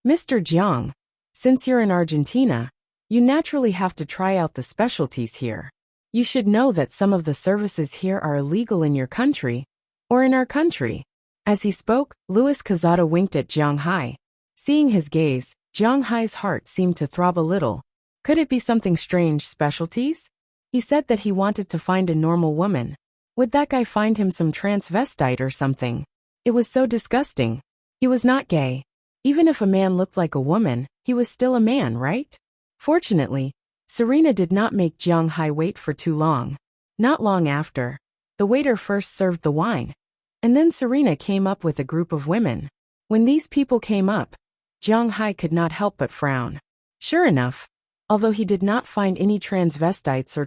Mr. Jiang, since you're in Argentina, you naturally have to try out the specialties here. You should know that some of the services here are illegal in your country, or in our country. As he spoke, Louis Quezada winked at Jiang Hai. Seeing his gaze, Jiang Hai's heart seemed to throb a little. Could it be something strange specialties? He said that he wanted to find a normal woman. Would that guy find him some transvestite or something? It was so disgusting. He was not gay. Even if a man looked like a woman, he was still a man, right? Fortunately, Serena did not make Jiang Hai wait for too long. Not long after, the waiter first served the wine, and then Serena came up with a group of women. When these people came up, Jiang Hai could not help but frown. Sure enough, although he did not find any transvestites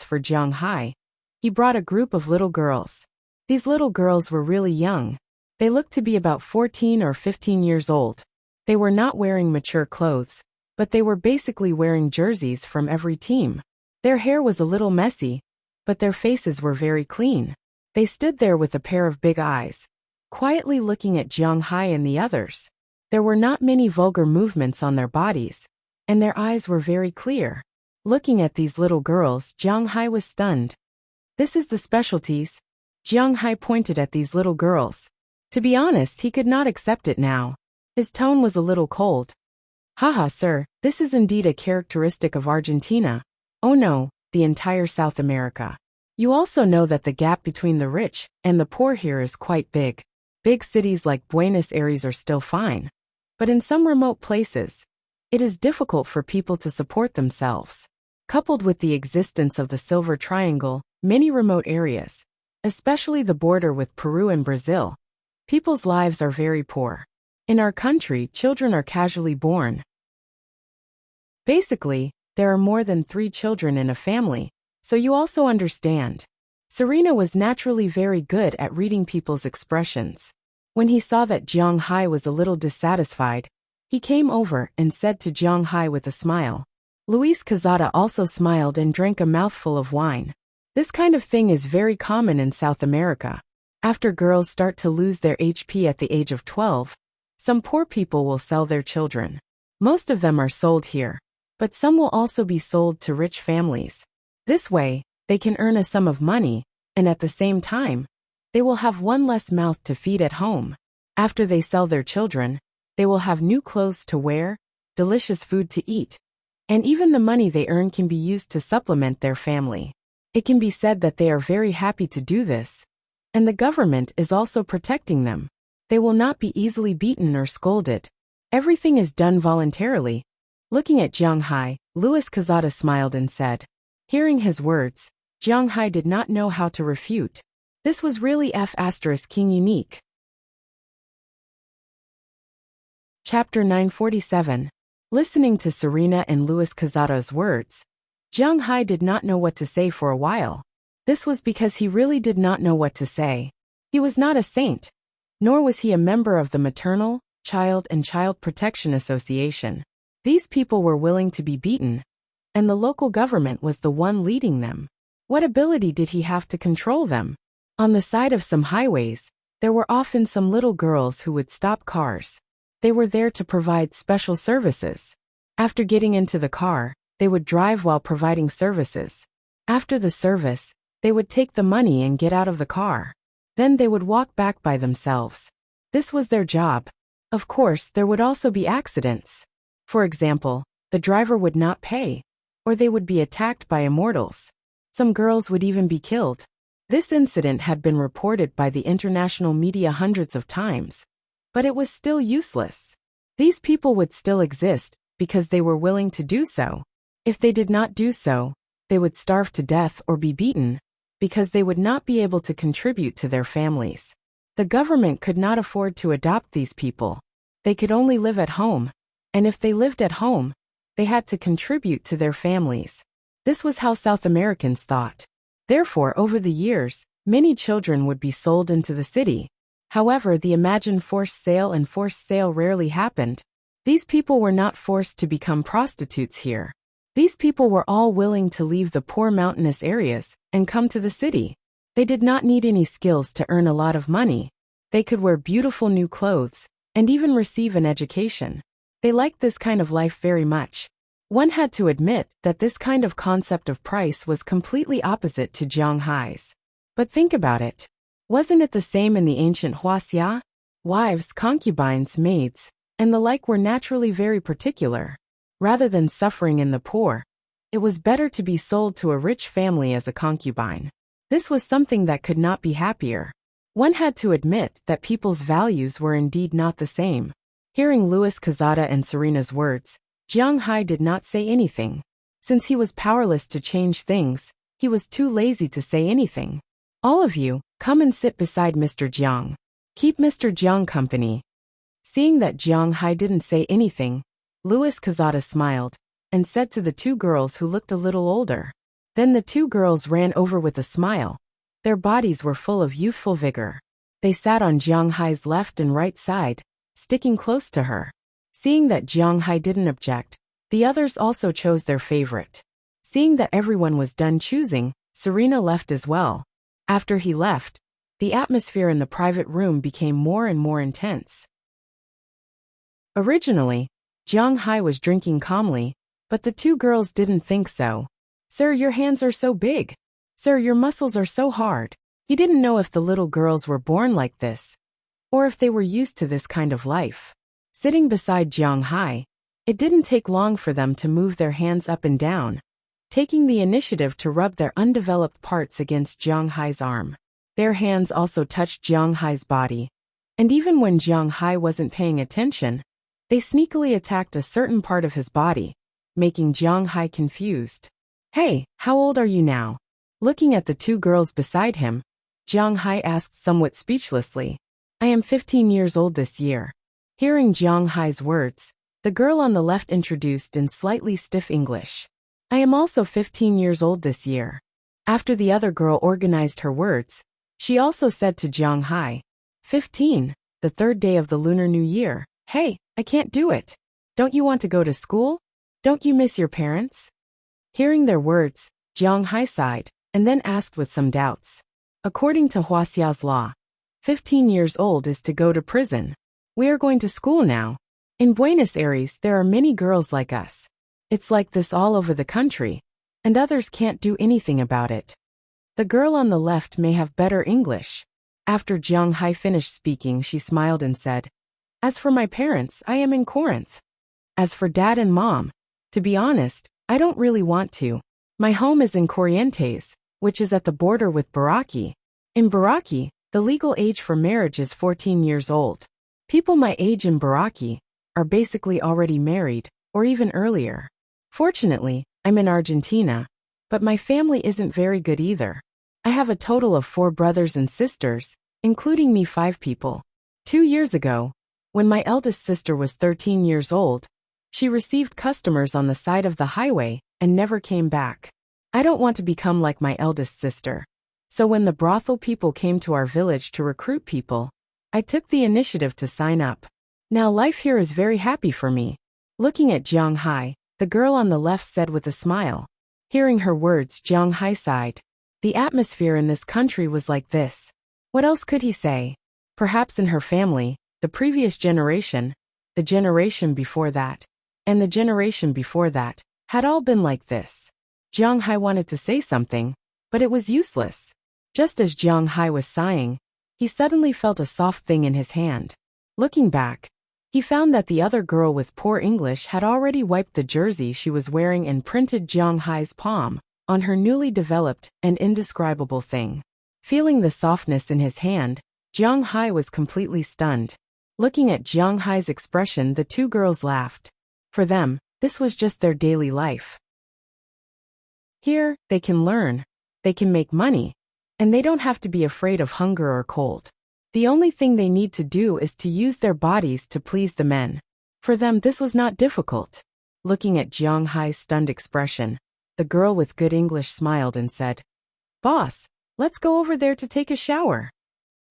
for Jiang Hai, he brought a group of little girls. These little girls were really young. They looked to be about 14 or 15 years old. They were not wearing mature clothes, but they were basically wearing jerseys from every team. Their hair was a little messy, but their faces were very clean. They stood there with a pair of big eyes, quietly looking at Jiang Hai and the others. There were not many vulgar movements on their bodies, and their eyes were very clear. Looking at these little girls, Jiang Hai was stunned. This is the specialties. Jiang Hai pointed at these little girls. To be honest, he could not accept it now. His tone was a little cold. Haha, sir, this is indeed a characteristic of Argentina. Oh no, the entire South America. You also know that the gap between the rich and the poor here is quite big. Big cities like Buenos Aires are still fine. But in some remote places, it is difficult for people to support themselves. Coupled with the existence of the Silver Triangle, many remote areas, especially the border with Peru and Brazil, people's lives are very poor. In our country, children are casually born. Basically, there are more than 3 children in a family, so you also understand. Serena was naturally very good at reading people's expressions. When he saw that Jiang Hai was a little dissatisfied, he came over and said to Jiang Hai with a smile. Louis Quezada also smiled and drank a mouthful of wine. This kind of thing is very common in South America. After girls start to lose their HP at the age of 12, some poor people will sell their children. Most of them are sold here, but some will also be sold to rich families. This way, they can earn a sum of money, and at the same time, they will have one less mouth to feed at home. After they sell their children, they will have new clothes to wear, delicious food to eat, and even the money they earn can be used to supplement their family. It can be said that they are very happy to do this, and the government is also protecting them. They will not be easily beaten or scolded. Everything is done voluntarily. Looking at Jiang Hai, Louis Quezada smiled and said. Hearing his words, Jiang Hai did not know how to refute. This was really King unique. Chapter 947. Listening to Serena and Louis Quezada's words, Jiang Hai did not know what to say for a while. This was because he really did not know what to say. He was not a saint, nor was he a member of the Maternal, Child and Child Protection Association. These people were willing to be beaten, and the local government was the one leading them. What ability did he have to control them? On the side of some highways, there were often some little girls who would stop cars. They were there to provide special services. After getting into the car, they would drive while providing services. After the service, they would take the money and get out of the car. Then they would walk back by themselves. This was their job. Of course, there would also be accidents. For example, the driver would not pay, or they would be attacked by immortals. Some girls would even be killed. This incident had been reported by the international media hundreds of times, but it was still useless. These people would still exist because they were willing to do so. If they did not do so, they would starve to death or be beaten, because they would not be able to contribute to their families. The government could not afford to adopt these people. They could only live at home, and if they lived at home, they had to contribute to their families. This was how South Americans thought. Therefore, over the years, many children would be sold into the city. However, the imagined forced sale rarely happened. These people were not forced to become prostitutes here. These people were all willing to leave the poor mountainous areas and come to the city. They did not need any skills to earn a lot of money. They could wear beautiful new clothes and even receive an education. They liked this kind of life very much. One had to admit that this kind of concept of price was completely opposite to Jiang Hai's. But think about it. Wasn't it the same in the ancient Huaxia? Wives, concubines, maids, and the like were naturally very particular. Rather than suffering in the poor, it was better to be sold to a rich family as a concubine. This was something that could not be happier. One had to admit that people's values were indeed not the same. Hearing Louis Quezada and Serena's words, Jiang Hai did not say anything. Since he was powerless to change things, he was too lazy to say anything. All of you, come and sit beside Mr. Jiang. Keep Mr. Jiang company. Seeing that Jiang Hai didn't say anything, Louis Quezada smiled and said to the two girls who looked a little older. Then the two girls ran over with a smile. Their bodies were full of youthful vigor. They sat on Jiang Hai's left and right side, sticking close to her. Seeing that Jiang Hai didn't object, the others also chose their favorite. Seeing that everyone was done choosing, Serena left as well. After he left, the atmosphere in the private room became more and more intense. Originally, Jiang Hai was drinking calmly, but the two girls didn't think so. Sir, your hands are so big. Sir, your muscles are so hard. He didn't know if the little girls were born like this, or if they were used to this kind of life. Sitting beside Jiang Hai, it didn't take long for them to move their hands up and down, taking the initiative to rub their undeveloped parts against Jiang Hai's arm. Their hands also touched Jiang Hai's body, and even when Jiang Hai wasn't paying attention, they sneakily attacked a certain part of his body, making Jiang Hai confused. Hey, how old are you now? Looking at the two girls beside him, Jiang Hai asked somewhat speechlessly. I am 15 years old this year. Hearing Jiang Hai's words, the girl on the left introduced in slightly stiff English. I am also 15 years old this year. After the other girl organized her words, she also said to Jiang Hai, 15, the third day of the Lunar New Year. Hey, I can't do it. Don't you want to go to school? Don't you miss your parents? Hearing their words, Jiang Hai sighed, and then asked with some doubts. According to Huaxia's law, 15 years old is to go to prison. We are going to school now. In Buenos Aires there are many girls like us. It's like this all over the country, and others can't do anything about it. The girl on the left may have better English. After Jiang Hai finished speaking, she smiled and said, As for my parents, I am in Corinth. As for Dad and Mom, to be honest, I don't really want to. My home is in Corrientes, which is at the border with Baraki. In Baraki, the legal age for marriage is 14 years old. People my age in Baraki are basically already married, or even earlier. Fortunately, I'm in Argentina, but my family isn't very good either. I have a total of 4 brothers and sisters, including me 5 people. 2 years ago, when my eldest sister was 13 years old, she received customers on the side of the highway and never came back. I don't want to become like my eldest sister. So when the brothel people came to our village to recruit people, I took the initiative to sign up. Now life here is very happy for me. Looking at Jiang Hai, the girl on the left said with a smile. Hearing her words, Jiang Hai sighed. The atmosphere in this country was like this. What else could he say? Perhaps in her family, the previous generation, the generation before that, and the generation before that, had all been like this. Jiang Hai wanted to say something, but it was useless. Just as Jiang Hai was sighing, he suddenly felt a soft thing in his hand. Looking back, he found that the other girl with poor English had already wiped the jersey she was wearing and printed Jiang Hai's palm on her newly developed and indescribable thing. Feeling the softness in his hand, Jiang Hai was completely stunned. Looking at Jiang Hai's expression, the two girls laughed. For them, this was just their daily life. Here, they can learn, they can make money, and they don't have to be afraid of hunger or cold. The only thing they need to do is to use their bodies to please the men. For them, this was not difficult. Looking at Jiang Hai's stunned expression, the girl with good English smiled and said, Boss, let's go over there to take a shower.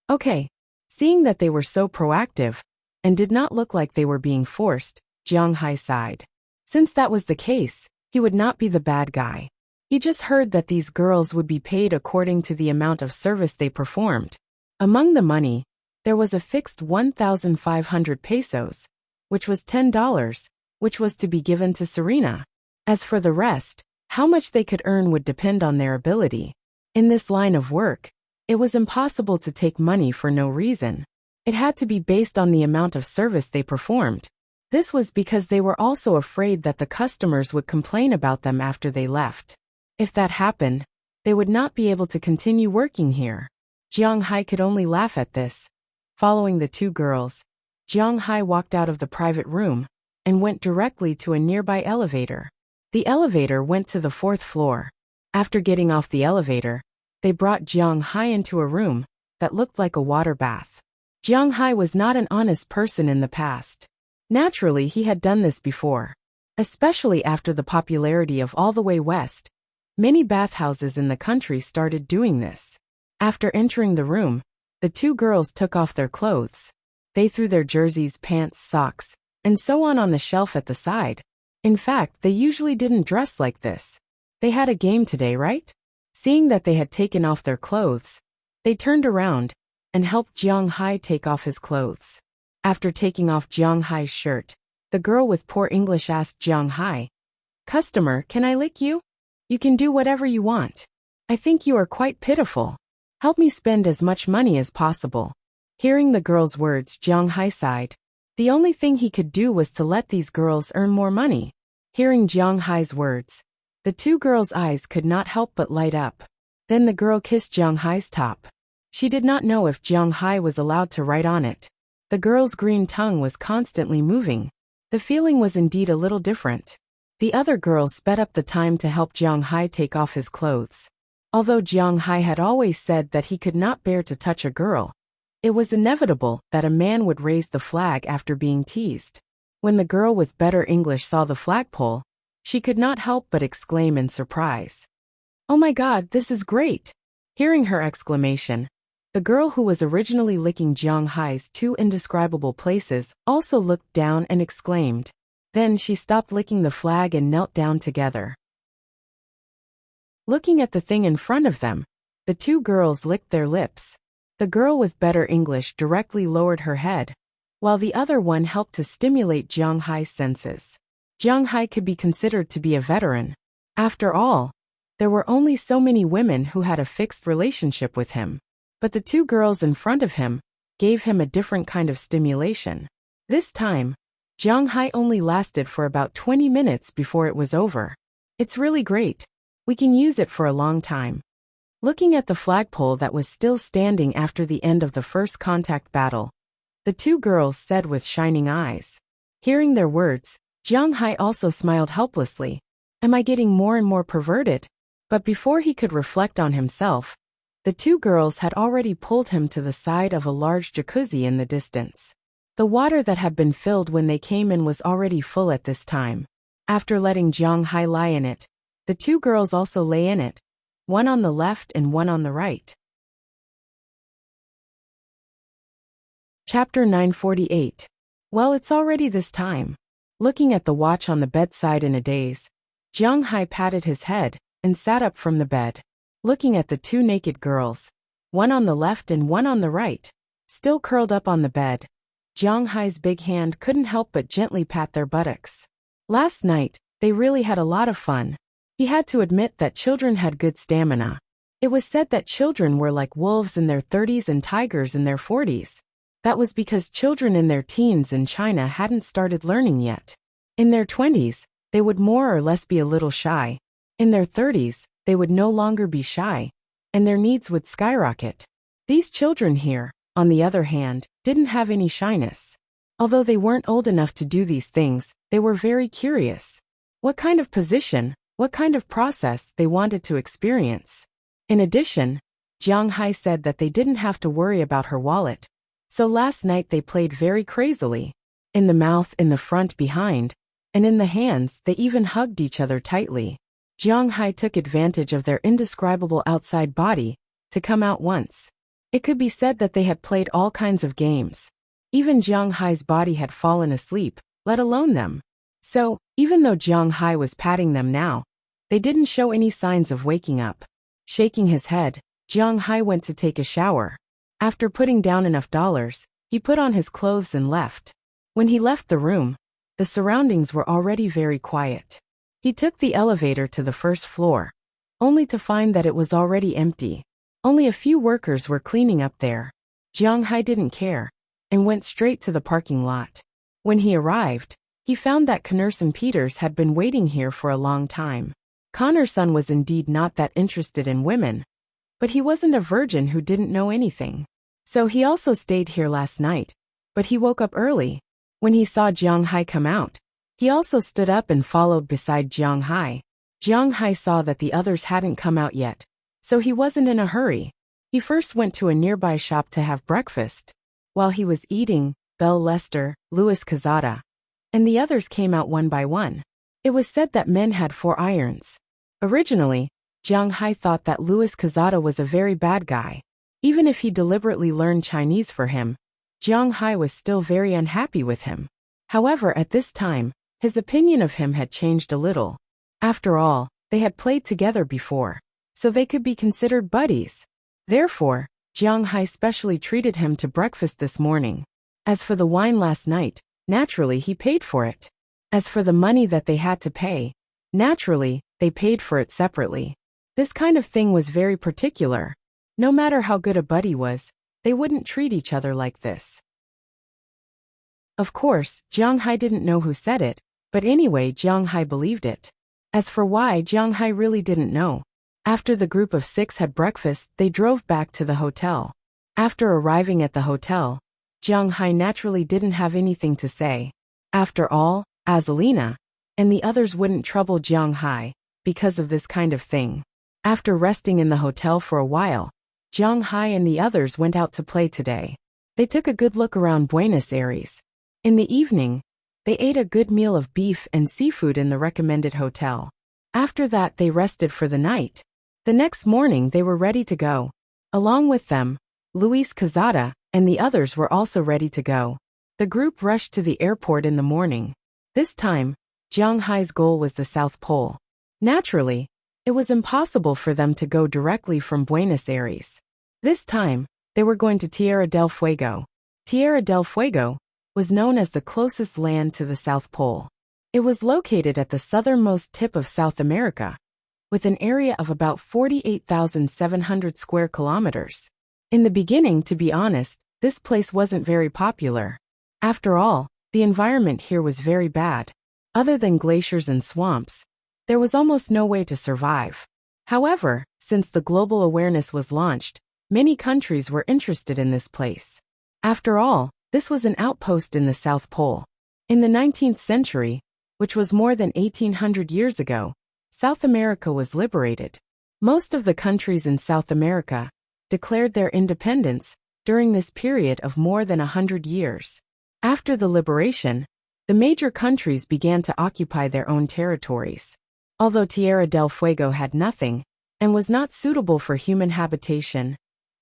Okay. Seeing that they were so proactive, and did not look like they were being forced, Jiang Hai sighed. Since that was the case, he would not be the bad guy. He just heard that these girls would be paid according to the amount of service they performed. Among the money, there was a fixed 1,500 pesos, which was $10, which was to be given to Serena. As for the rest, how much they could earn would depend on their ability. In this line of work, it was impossible to take money for no reason. It had to be based on the amount of service they performed. This was because they were also afraid that the customers would complain about them after they left. If that happened, they would not be able to continue working here. Jiang Hai could only laugh at this. Following the two girls, Jiang Hai walked out of the private room and went directly to a nearby elevator. The elevator went to the 4th floor. After getting off the elevator, they brought Jiang Hai into a room that looked like a water bath. Jiang Hai was not an honest person in the past. Naturally, he had done this before. Especially after the popularity of All the Way West, many bathhouses in the country started doing this. After entering the room, the two girls took off their clothes. They threw their jerseys, pants, socks, and so on the shelf at the side. In fact, they usually didn't dress like this. They had a game today, right? Seeing that they had taken off their clothes, they turned around and helped Jiang Hai take off his clothes. After taking off Jiang Hai's shirt, the girl with poor English asked Jiang Hai, "Customer, can I lick you? You can do whatever you want. I think you are quite pitiful. Help me spend as much money as possible." Hearing the girl's words, Jiang Hai sighed. The only thing he could do was to let these girls earn more money. Hearing Jiang Hai's words, the two girls' eyes could not help but light up. Then the girl kissed Jiang Hai's top. She did not know if Jiang Hai was allowed to write on it. The girl's green tongue was constantly moving. The feeling was indeed a little different. The other girls sped up the time to help Jiang Hai take off his clothes. Although Jiang Hai had always said that he could not bear to touch a girl, it was inevitable that a man would raise the flag after being teased. When the girl with better English saw the flagpole, she could not help but exclaim in surprise, "Oh my God, this is great!" Hearing her exclamation, the girl who was originally licking Jiang Hai's two indescribable places also looked down and exclaimed. Then she stopped licking the flag and knelt down together. Looking at the thing in front of them, the two girls licked their lips. The girl with better English directly lowered her head, while the other one helped to stimulate Jiang Hai's senses. Jiang Hai could be considered to be a veteran. After all, there were only so many women who had a fixed relationship with him. But the two girls in front of him gave him a different kind of stimulation. This time, Jiang Hai only lasted for about 20 minutes before it was over. It's really great. We can use it for a long time. Looking at the flagpole that was still standing after the end of the first contact battle, the two girls said with shining eyes. Hearing their words, Jiang Hai also smiled helplessly. Am I getting more and more perverted? But before he could reflect on himself, the two girls had already pulled him to the side of a large jacuzzi in the distance. The water that had been filled when they came in was already full at this time. After letting Jiang Hai lie in it, the two girls also lay in it, one on the left and one on the right. Chapter 948. Well, it's already this time. Looking at the watch on the bedside in a daze, Jiang Hai patted his head and sat up from the bed. Looking at the two naked girls, one on the left and one on the right, still curled up on the bed, Jiang Hai's big hand couldn't help but gently pat their buttocks. Last night, they really had a lot of fun. He had to admit that children had good stamina. It was said that children were like wolves in their 30s and tigers in their 40s. That was because children in their teens in China hadn't started learning yet. In their 20s, they would more or less be a little shy. In their 30s, they would no longer be shy, and their needs would skyrocket. These children here, on the other hand, didn't have any shyness. Although they weren't old enough to do these things, they were very curious. What kind of position, what kind of process they wanted to experience. In addition, Jiang Hai said that they didn't have to worry about her wallet. So last night they played very crazily. In the mouth, in the front, behind, and in the hands, they even hugged each other tightly. Jiang Hai took advantage of their indescribable outside body to come out once. It could be said that they had played all kinds of games. Even Jiang Hai's body had fallen asleep, let alone them. So, even though Jiang Hai was patting them now, They didn't show any signs of waking up. Shaking his head, Jiang Hai went to take a shower. After putting down enough dollars, he put on his clothes and left. When he left the room, the surroundings were already very quiet. He took the elevator to the first floor, only to find that it was already empty. Only a few workers were cleaning up there. Jiang Hai didn't care, and went straight to the parking lot. When he arrived, he found that Connorson Peters had been waiting here for a long time. Connorson was indeed not that interested in women, but he wasn't a virgin who didn't know anything. So he also stayed here last night, but he woke up early. When he saw Jiang Hai come out, he also stood up and followed beside Jiang Hai. Jiang Hai saw that the others hadn't come out yet, so he wasn't in a hurry. He first went to a nearby shop to have breakfast. While he was eating, Belle Lester, Louis Cazada, and the others came out one by one. It was said that men had 4 irons. Originally, Jiang Hai thought that Louis Cazada was a very bad guy. Even if he deliberately learned Chinese for him, Jiang Hai was still very unhappy with him. However, at this time, his opinion of him had changed a little. After all, they had played together before, so they could be considered buddies. Therefore, Jiang Hai specially treated him to breakfast this morning. As for the wine last night, naturally he paid for it. As for the money that they had to pay, naturally, they paid for it separately. This kind of thing was very particular. No matter how good a buddy was, they wouldn't treat each other like this. Of course, Jiang Hai didn't know who said it, but anyway Jiang Hai believed it. As for why, Jiang Hai really didn't know. After the group of 6 had breakfast, they drove back to the hotel. After arriving at the hotel, Jiang Hai naturally didn't have anything to say. After all, Azalina and the others wouldn't trouble Jiang Hai because of this kind of thing. After resting in the hotel for a while, Jiang Hai and the others went out to play today. They took a good look around Buenos Aires. In the evening, they ate a good meal of beef and seafood in the recommended hotel. After that they rested for the night. The next morning they were ready to go. Along with them, Luis Cazada and the others were also ready to go. The group rushed to the airport in the morning. This time, Jiang Hai's goal was the South Pole. Naturally, it was impossible for them to go directly from Buenos Aires. This time, they were going to Tierra del Fuego. Tierra del Fuego was known as the closest land to the South Pole. It was located at the southernmost tip of South America, with an area of about 48,700 square kilometers. In the beginning, to be honest, this place wasn't very popular. After all, the environment here was very bad. Other than glaciers and swamps, there was almost no way to survive. However, since the global awareness was launched, many countries were interested in this place. After all, this was an outpost in the South Pole. In the 19th century, which was more than 1800 years ago, South America was liberated. Most of the countries in South America declared their independence during this period of more than 100 years. After the liberation, the major countries began to occupy their own territories. Although Tierra del Fuego had nothing and was not suitable for human habitation,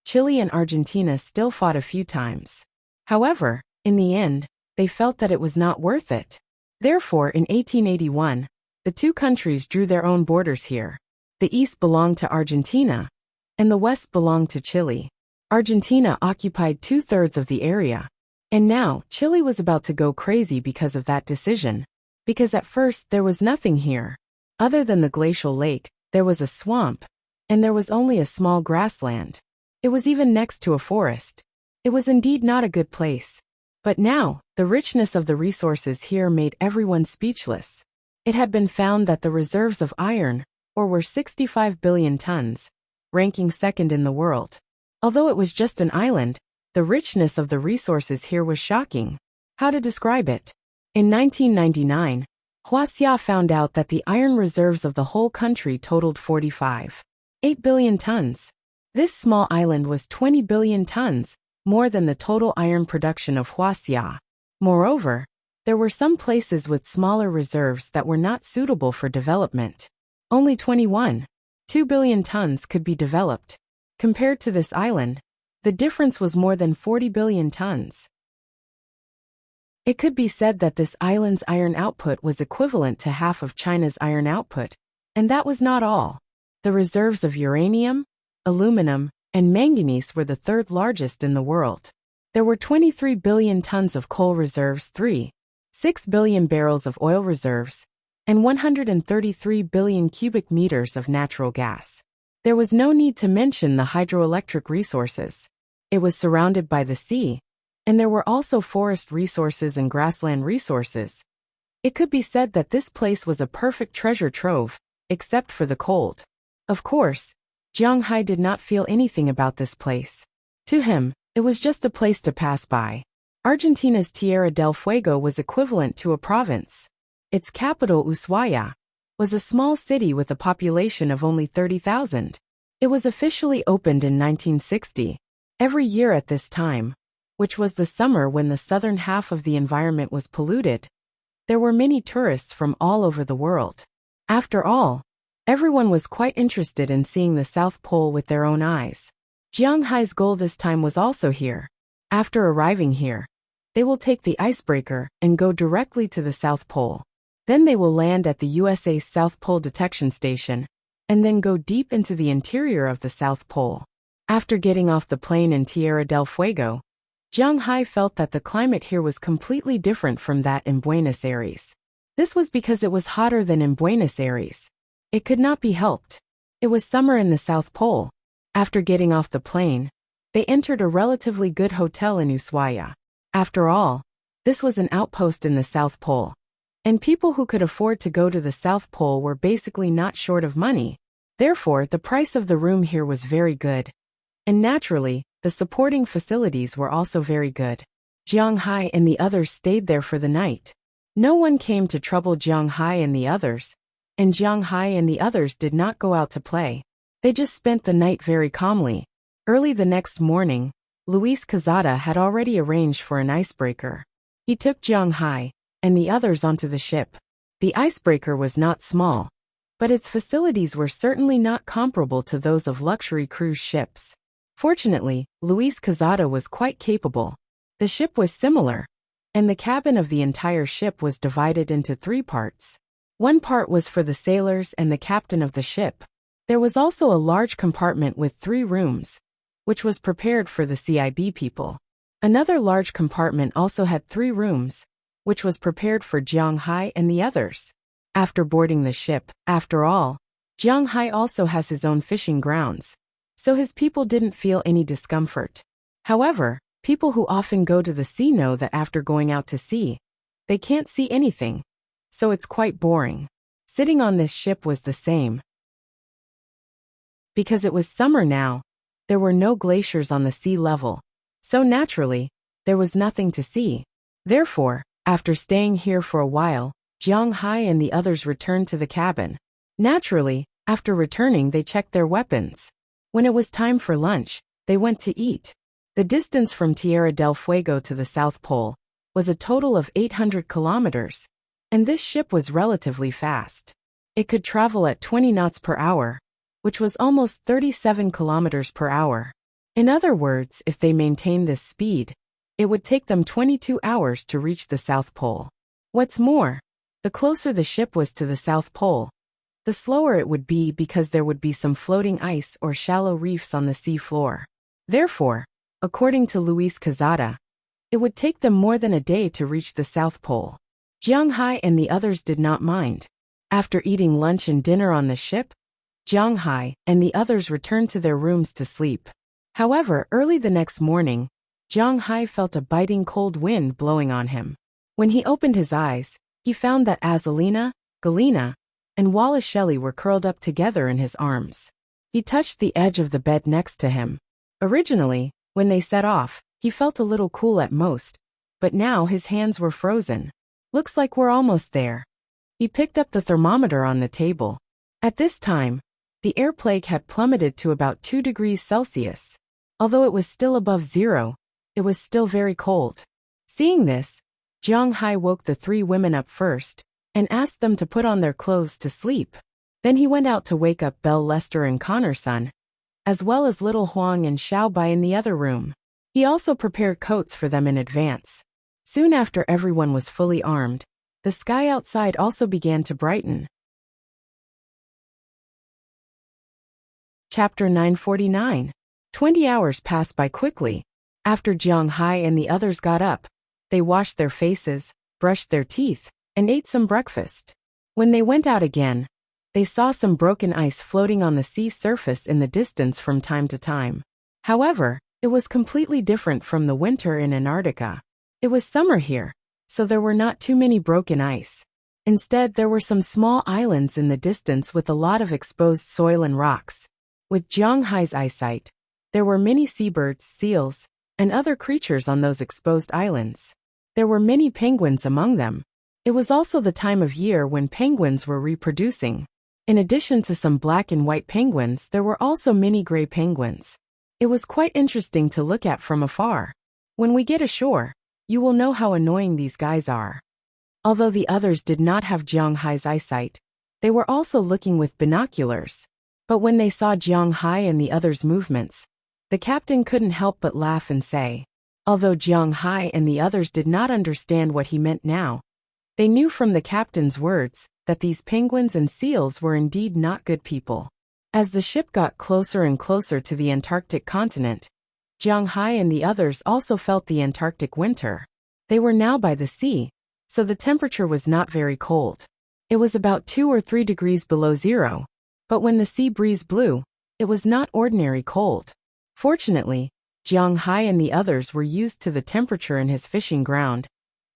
Chile and Argentina still fought a few times. However, in the end, they felt that it was not worth it. Therefore, in 1881, the two countries drew their own borders here. The east belonged to Argentina, and the west belonged to Chile. Argentina occupied 2/3 of the area. And now, Chile was about to go crazy because of that decision. Because at first there was nothing here. Other than the glacial lake, there was a swamp, and there was only a small grassland. It was even next to a forest. It was indeed not a good place. But now, the richness of the resources here made everyone speechless. It had been found that the reserves of iron ore were 65 billion tons, ranking second in the world. Although it was just an island, the richness of the resources here was shocking. How to describe it? In 1999, Huaxia found out that the iron reserves of the whole country totaled 45.8 billion tons. This small island was 20 billion tons, more than the total iron production of Huaxia. Moreover, there were some places with smaller reserves that were not suitable for development. Only 21.2 billion tons could be developed. Compared to this island, the difference was more than 40 billion tons. It could be said that this island's iron output was equivalent to half of China's iron output, And that was not all. The reserves of uranium, aluminum, and manganese were the third largest in the world. There were 23 billion tons of coal reserves, 6 billion barrels of oil reserves, and 133 billion cubic meters of natural gas. There was no need to mention the hydroelectric resources. It was surrounded by the sea, and there were also forest resources and grassland resources. It could be said that this place was a perfect treasure trove, except for the cold. Of course, Jiang Hai did not feel anything about this place. To him, it was just a place to pass by. Argentina's Tierra del Fuego was equivalent to a province. Its capital, Ushuaia, was a small city with a population of only 30,000. It was officially opened in 1960. Every year at this time, which was the summer when the southern half of the environment was polluted, there were many tourists from all over the world. After all, everyone was quite interested in seeing the South Pole with their own eyes. Jiang Hai's goal this time was also here. After arriving here, they will take the icebreaker and go directly to the South Pole. Then they will land at the USA's South Pole Detection Station, and then go deep into the interior of the South Pole. After getting off the plane in Tierra del Fuego, Jiang Hai felt that the climate here was completely different from that in Buenos Aires. This was because it was hotter than in Buenos Aires. It could not be helped. It was summer in the South Pole. After getting off the plane, they entered a relatively good hotel in Ushuaia. After all, this was an outpost in the South Pole, and people who could afford to go to the South Pole were basically not short of money. Therefore, the price of the room here was very good. And naturally, the supporting facilities were also very good. Jiang Hai and the others stayed there for the night. No one came to trouble Jiang Hai and the others, and Jiang Hai and the others did not go out to play. They just spent the night very calmly. Early the next morning, Luis Quezada had already arranged for an icebreaker. He took Jiang Hai and the others onto the ship. The icebreaker was not small, but its facilities were certainly not comparable to those of luxury cruise ships. Fortunately, Luis Quezada was quite capable. The ship was similar, and the cabin of the entire ship was divided into 3 parts. One part was for the sailors and the captain of the ship. There was also a large compartment with 3 rooms, which was prepared for the CIB people. Another large compartment also had 3 rooms, which was prepared for Jiang Hai and the others. After boarding the ship, after all, Jiang Hai also has his own fishing grounds, so his people didn't feel any discomfort. However, people who often go to the sea know that after going out to sea, they can't see anything, so it's quite boring. Sitting on this ship was the same. Because it was summer now, there were no glaciers on the sea level, so naturally, there was nothing to see. Therefore, after staying here for a while, Jiang Hai and the others returned to the cabin. Naturally, after returning they checked their weapons. When it was time for lunch, they went to eat. The distance from Tierra del Fuego to the South Pole was a total of 800 kilometers, and this ship was relatively fast. It could travel at 20 knots per hour, which was almost 37 kilometers per hour. In other words, if they maintained this speed, it would take them 22 hours to reach the South Pole. What's more, the closer the ship was to the South Pole, the slower it would be because there would be some floating ice or shallow reefs on the sea floor. Therefore, according to Luis Quezada, it would take them more than a day to reach the South Pole. Jiang Hai and the others did not mind. After eating lunch and dinner on the ship, Jiang Hai and the others returned to their rooms to sleep. However, early the next morning, Jiang Hai felt a biting cold wind blowing on him. When he opened his eyes, he found that Azalina, Galina, and Wallace Shelley were curled up together in his arms. He touched the edge of the bed next to him. Originally, when they set off, he felt a little cool at most, but now his hands were frozen. Looks like we're almost there. He picked up the thermometer on the table. At this time, the air plague had plummeted to about 2 degrees Celsius. Although it was still above 0, it was still very cold. Seeing this, Jiang Hai woke the 3 women up first, and asked them to put on their clothes to sleep. Then he went out to wake up Belle, Lester and Connor's son, as well as little Huang and Xiao Bai in the other room. He also prepared coats for them in advance. Soon after everyone was fully armed, the sky outside also began to brighten. Chapter 949. 20 hours passed by quickly. After Jiang Hai and the others got up, they washed their faces, brushed their teeth, and ate some breakfast. When they went out again, they saw some broken ice floating on the sea surface in the distance from time to time. However, it was completely different from the winter in Antarctica. It was summer here, so there were not too many broken ice. Instead, there were some small islands in the distance with a lot of exposed soil and rocks. With Jiang Hai's eyesight, there were many seabirds, seals, and other creatures on those exposed islands. There were many penguins among them. It was also the time of year when penguins were reproducing. In addition to some black and white penguins, there were also many gray penguins. It was quite interesting to look at from afar. When we get ashore, you will know how annoying these guys are. Although the others did not have Jiang Hai's eyesight, they were also looking with binoculars. But when they saw Jiang Hai and the others' movements, the captain couldn't help but laugh and say, although Jiang Hai and the others did not understand what he meant now, they knew from the captain's words that these penguins and seals were indeed not good people. As the ship got closer and closer to the Antarctic continent, Jiang Hai and the others also felt the Antarctic winter. They were now by the sea, so the temperature was not very cold. It was about 2 or 3 degrees below zero, but when the sea breeze blew, it was not ordinary cold. Fortunately, Jiang Hai and the others were used to the temperature in his fishing ground,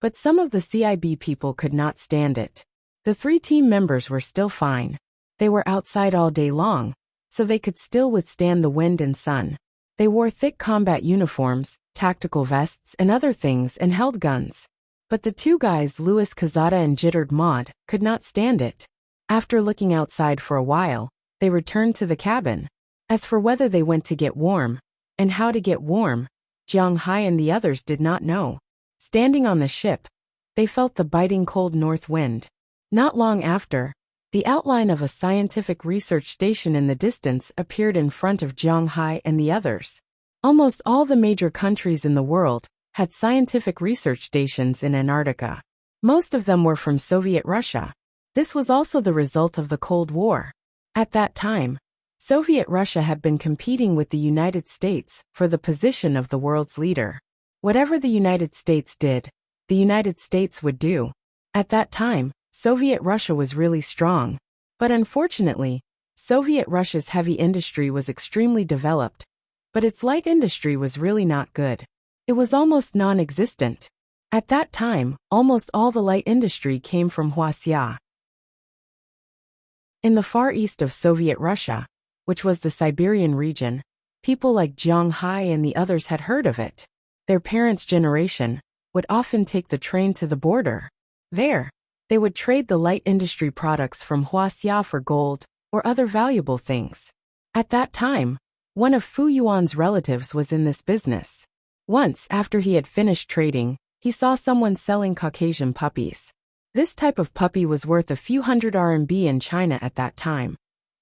but some of the CIB people could not stand it. The 3 team members were still fine. They were outside all day long, so they could still withstand the wind and sun. They wore thick combat uniforms, tactical vests and other things and held guns. But the 2 guys, Louis Kazada and Jittered Maud, could not stand it. After looking outside for a while, they returned to the cabin. As for whether they went to get warm, and how to get warm, Jiang Hai and the others did not know. Standing on the ship, they felt the biting cold north wind. Not long after, the outline of a scientific research station in the distance appeared in front of Jiang Hai and the others. Almost all the major countries in the world had scientific research stations in Antarctica. Most of them were from Soviet Russia. This was also the result of the Cold War. At that time, Soviet Russia had been competing with the United States for the position of the world's leader. Whatever the United States did, the United States would do. At that time, Soviet Russia was really strong. But unfortunately, Soviet Russia's heavy industry was extremely developed, but its light industry was really not good. It was almost non-existent. At that time, almost all the light industry came from Huaxia. In the far east of Soviet Russia, which was the Siberian region, people like Jiang Hai and the others had heard of it. Their parents' generation would often take the train to the border. There, they would trade the light industry products from Huaxia for gold or other valuable things. At that time, one of Fu Yuan's relatives was in this business. Once, after he had finished trading, he saw someone selling Caucasian puppies. This type of puppy was worth a few hundred RMB in China at that time.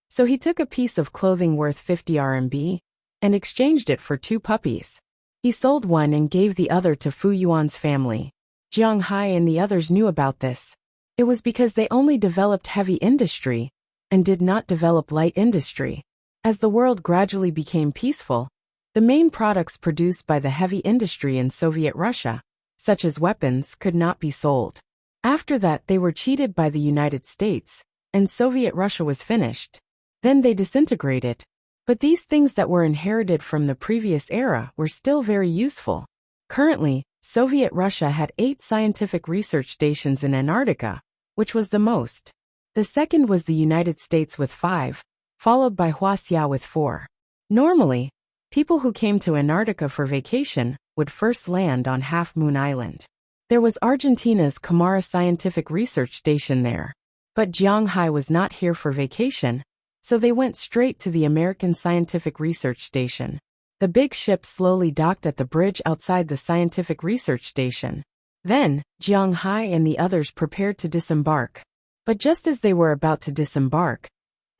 So he took a piece of clothing worth 50 RMB and exchanged it for 2 puppies. He sold one and gave the other to Fu Yuan's family. Jiang Hai and the others knew about this. It was because they only developed heavy industry and did not develop light industry. As the world gradually became peaceful, the main products produced by the heavy industry in Soviet Russia, such as weapons, could not be sold. After that, they were cheated by the United States, and Soviet Russia was finished. Then they disintegrated. But these things that were inherited from the previous era were still very useful. Currently, Soviet Russia had 8 scientific research stations in Antarctica, which was the most. The second was the United States with 5, followed by Huaxia with 4. Normally, people who came to Antarctica for vacation would first land on Half Moon Island. There was Argentina's Camara Scientific Research Station there. But Jiang Hai was not here for vacation, so they went straight to the American Scientific Research Station. The big ship slowly docked at the bridge outside the Scientific Research Station. Then, Jiang Hai and the others prepared to disembark. But just as they were about to disembark,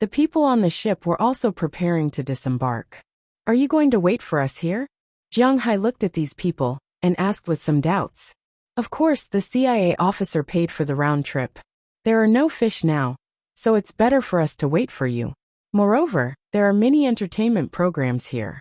the people on the ship were also preparing to disembark. "Are you going to wait for us here?" Jiang Hai looked at these people and asked with some doubts. Of course, the CIA officer paid for the round trip. "There are no fish now, so it's better for us to wait for you." Moreover, there are many entertainment programs here.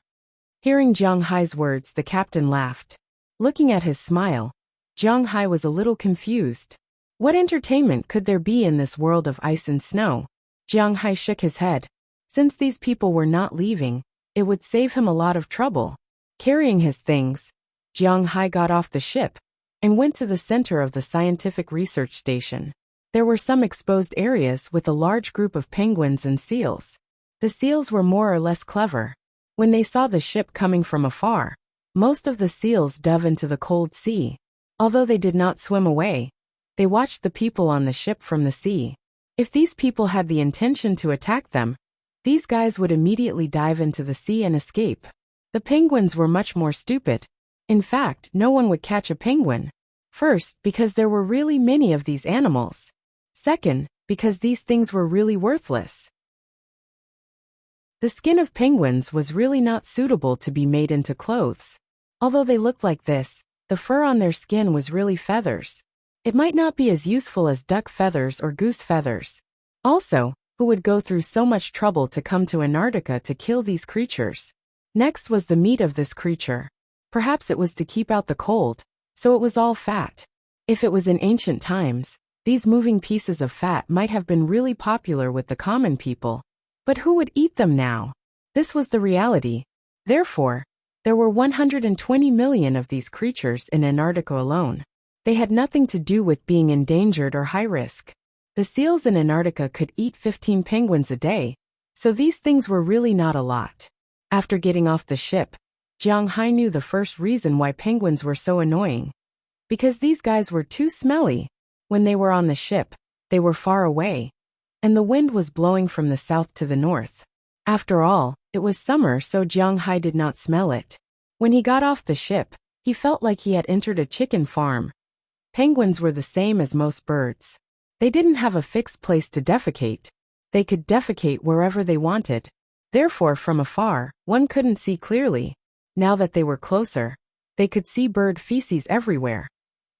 Hearing Jiang Hai's words, the captain laughed. Looking at his smile, Jiang Hai was a little confused. What entertainment could there be in this world of ice and snow? Jiang Hai shook his head. Since these people were not leaving, it would save him a lot of trouble. Carrying his things, Jiang Hai got off the ship and went to the center of the scientific research station. There were some exposed areas with a large group of penguins and seals. The seals were more or less clever. When they saw the ship coming from afar, most of the seals dove into the cold sea. Although they did not swim away, they watched the people on the ship from the sea. If these people had the intention to attack them, these guys would immediately dive into the sea and escape. The penguins were much more stupid. In fact, no one would catch a penguin. First, because there were really many of these animals. Second, because these things were really worthless. The skin of penguins was really not suitable to be made into clothes. Although they looked like this, the fur on their skin was really feathers. It might not be as useful as duck feathers or goose feathers. Also, who would go through so much trouble to come to Antarctica to kill these creatures? Next was the meat of this creature. Perhaps it was to keep out the cold, so it was all fat. If it was in ancient times, these moving pieces of fat might have been really popular with the common people. But who would eat them now? This was the reality. Therefore, there were 120 million of these creatures in Antarctica alone. They had nothing to do with being endangered or high risk. The seals in Antarctica could eat 15 penguins a day, so these things were really not a lot. After getting off the ship, Jiang Hai knew the first reason why penguins were so annoying. Because these guys were too smelly. When they were on the ship, they were far away, and the wind was blowing from the south to the north. After all, it was summer, so Jiang Hai did not smell it. When he got off the ship, he felt like he had entered a chicken farm. Penguins were the same as most birds. They didn't have a fixed place to defecate. They could defecate wherever they wanted. Therefore, from afar, one couldn't see clearly. Now that they were closer, they could see bird feces everywhere.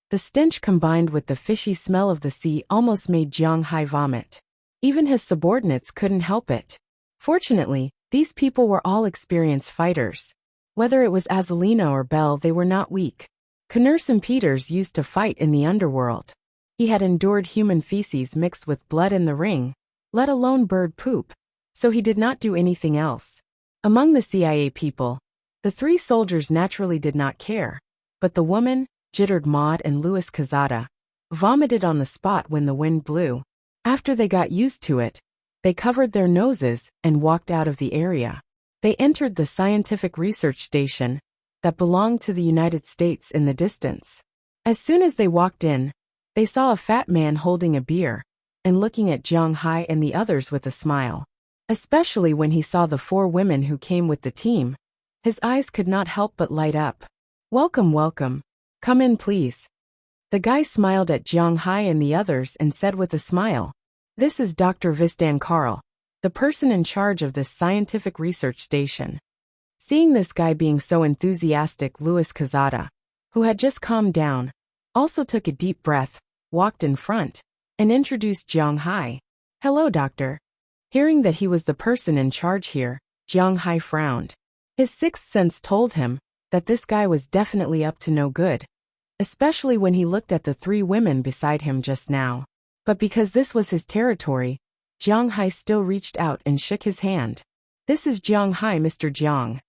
The stench combined with the fishy smell of the sea almost made Jiang Hai vomit. Even his subordinates couldn't help it. Fortunately, these people were all experienced fighters. Whether it was Azalina or Belle, they were not weak. Knursen Peters used to fight in the underworld. He had endured human feces mixed with blood in the ring, let alone bird poop, so he did not do anything else. Among the CIA people, the three soldiers naturally did not care, but the woman, jittered Maud and Louis Cazada, vomited on the spot when the wind blew. After they got used to it, they covered their noses and walked out of the area. They entered the scientific research station that belonged to the United States in the distance. As soon as they walked in, they saw a fat man holding a beer and looking at Jiang Hai and the others with a smile. Especially when he saw the 4 women who came with the team, his eyes could not help but light up. "Welcome, welcome. Come in, please." The guy smiled at Jiang Hai and the others and said with a smile, "This is Dr. Vistan Karl, the person in charge of this scientific research station." Seeing this guy being so enthusiastic, Louis Cazada, who had just calmed down, also took a deep breath, walked in front, and introduced Jiang Hai. "Hello, doctor." Hearing that he was the person in charge here, Jiang Hai frowned. His sixth sense told him that this guy was definitely up to no good, especially when he looked at the 3 women beside him just now. But because this was his territory, Jiang Hai still reached out and shook his hand. "This is Jiang Hai, Mr. Jiang.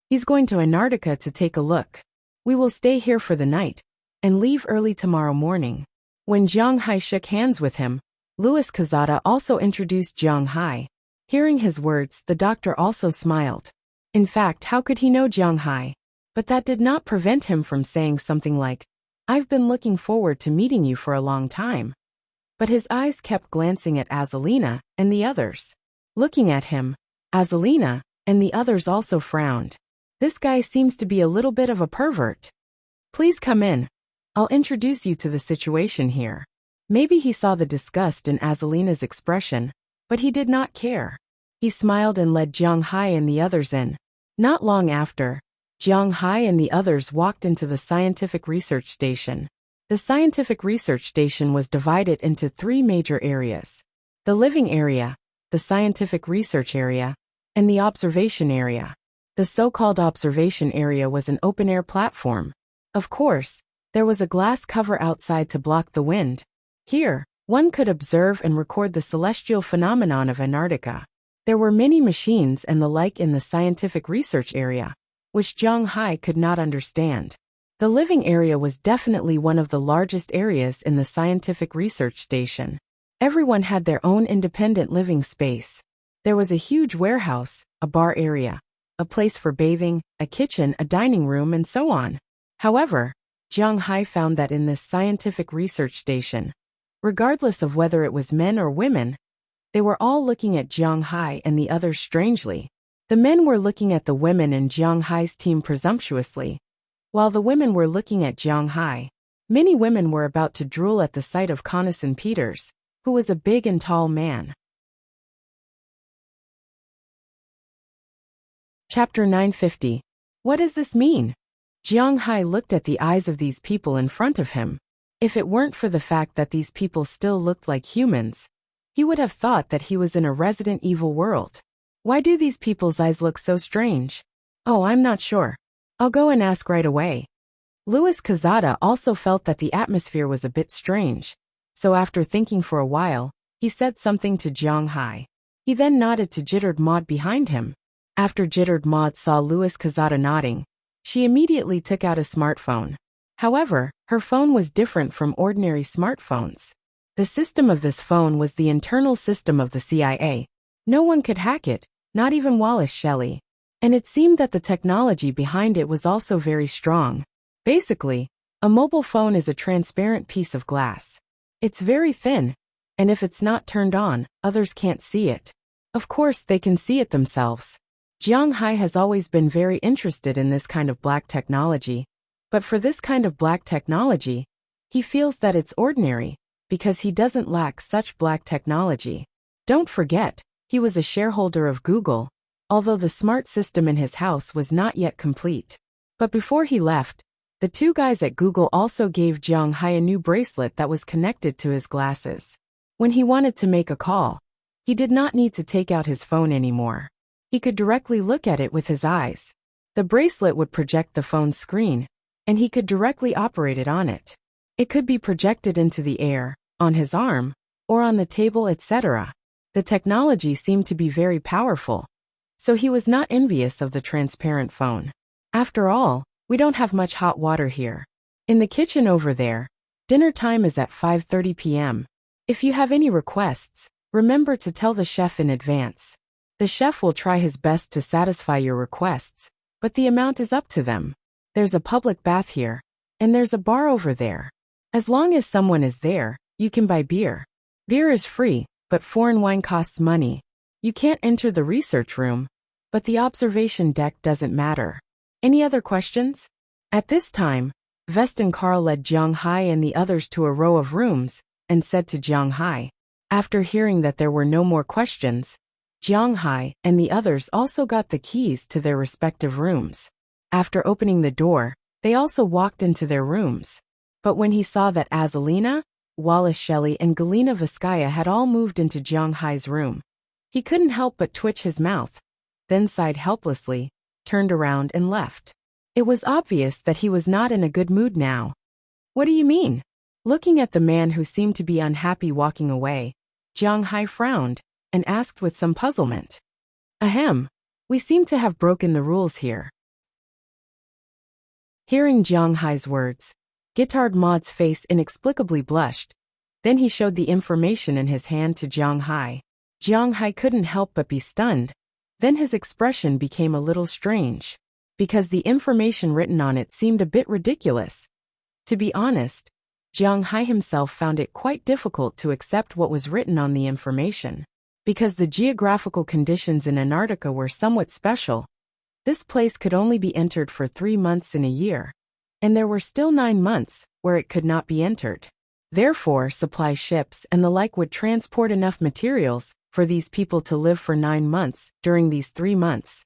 He's going to Antarctica to take a look. We will stay here for the night and leave early tomorrow morning." When Jiang Hai shook hands with him, Louis Cazada also introduced Jiang Hai. Hearing his words, the doctor also smiled. In fact, how could he know Jiang Hai? But that did not prevent him from saying something like, "I've been looking forward to meeting you for a long time." But his eyes kept glancing at Azalina and the others. Looking at him, Azalina and the others also frowned. This guy seems to be a little bit of a pervert. "Please come in. I'll introduce you to the situation here." Maybe he saw the disgust in Azalina's expression, but he did not care. He smiled and led Jiang Hai and the others in. Not long after, Jiang Hai and the others walked into the scientific research station. The scientific research station was divided into 3 major areas. The living area, the scientific research area, and the observation area. The so-called observation area was an open-air platform. Of course, there was a glass cover outside to block the wind. Here, one could observe and record the celestial phenomenon of Antarctica. There were many machines and the like in the scientific research area, which Zhang Hai could not understand. The living area was definitely one of the largest areas in the scientific research station. Everyone had their own independent living space. There was a huge warehouse, a bar area, a place for bathing, a kitchen, a dining room, and so on. However, Zhang Hai found that in this scientific research station, regardless of whether it was men or women, they were all looking at Zhang Hai and the others strangely. The men were looking at the women and Zhang Hai's team presumptuously, while the women were looking at Zhang Hai. Many women were about to drool at the sight of Coniston Peters, who was a big and tall man. Chapter 950. What does this mean? Zhang Hai looked at the eyes of these people in front of him. If it weren't for the fact that these people still looked like humans, he would have thought that he was in a Resident Evil world. Why do these people's eyes look so strange? Oh, I'm not sure. I'll go and ask right away. Louis Quezada also felt that the atmosphere was a bit strange, so after thinking for a while, he said something to Zhang Hai. He then nodded to Jittered Maud behind him. After Jittered Maud saw Louis Quezada nodding, she immediately took out a smartphone. However, her phone was different from ordinary smartphones. The system of this phone was the internal system of the CIA. No one could hack it, not even Wallace Shelley. And it seemed that the technology behind it was also very strong. Basically, a mobile phone is a transparent piece of glass. It's very thin, and if it's not turned on, others can't see it. Of course, they can see it themselves. Zhang Hai has always been very interested in this kind of black technology, but for this kind of black technology, he feels that it's ordinary, because he doesn't lack such black technology. Don't forget, he was a shareholder of Google, although the smart system in his house was not yet complete. But before he left, the two guys at Google also gave Zhang Hai a new bracelet that was connected to his glasses. When he wanted to make a call, he did not need to take out his phone anymore. He could directly look at it with his eyes. The bracelet would project the phone's screen, and he could directly operate it on it. It could be projected into the air, on his arm, or on the table, etc. The technology seemed to be very powerful, so he was not envious of the transparent phone. After all, we don't have much hot water here. In the kitchen over there, dinner time is at 5:30 p.m. If you have any requests, remember to tell the chef in advance. The chef will try his best to satisfy your requests, but the amount is up to them. There's a public bath here, and there's a bar over there. As long as someone is there, you can buy beer. Beer is free, but foreign wine costs money. You can't enter the research room, but the observation deck doesn't matter. Any other questions? At this time, Veston Carl led Zhang Hai and the others to a row of rooms, and said to Zhang Hai. After hearing that there were no more questions, Zhang Hai and the others also got the keys to their respective rooms. After opening the door, they also walked into their rooms. But when he saw that Azalina, Wallace Shelley and Galina Vizcaya had all moved into Zhang Hai's room, he couldn't help but twitch his mouth, then sighed helplessly, turned around and left. It was obvious that he was not in a good mood now. What do you mean? Looking at the man who seemed to be unhappy walking away, Zhang Hai frowned, and asked with some puzzlement. Ahem, we seem to have broken the rules here. Hearing Zhang Hai's words, Guitard Maud's face inexplicably blushed. Then he showed the information in his hand to Zhang Hai. Zhang Hai couldn't help but be stunned. Then his expression became a little strange, because the information written on it seemed a bit ridiculous. To be honest, Zhang Hai himself found it quite difficult to accept what was written on the information. Because the geographical conditions in Antarctica were somewhat special, this place could only be entered for 3 months in a year, and there were still 9 months where it could not be entered. Therefore, supply ships and the like would transport enough materials for these people to live for 9 months during these 3 months.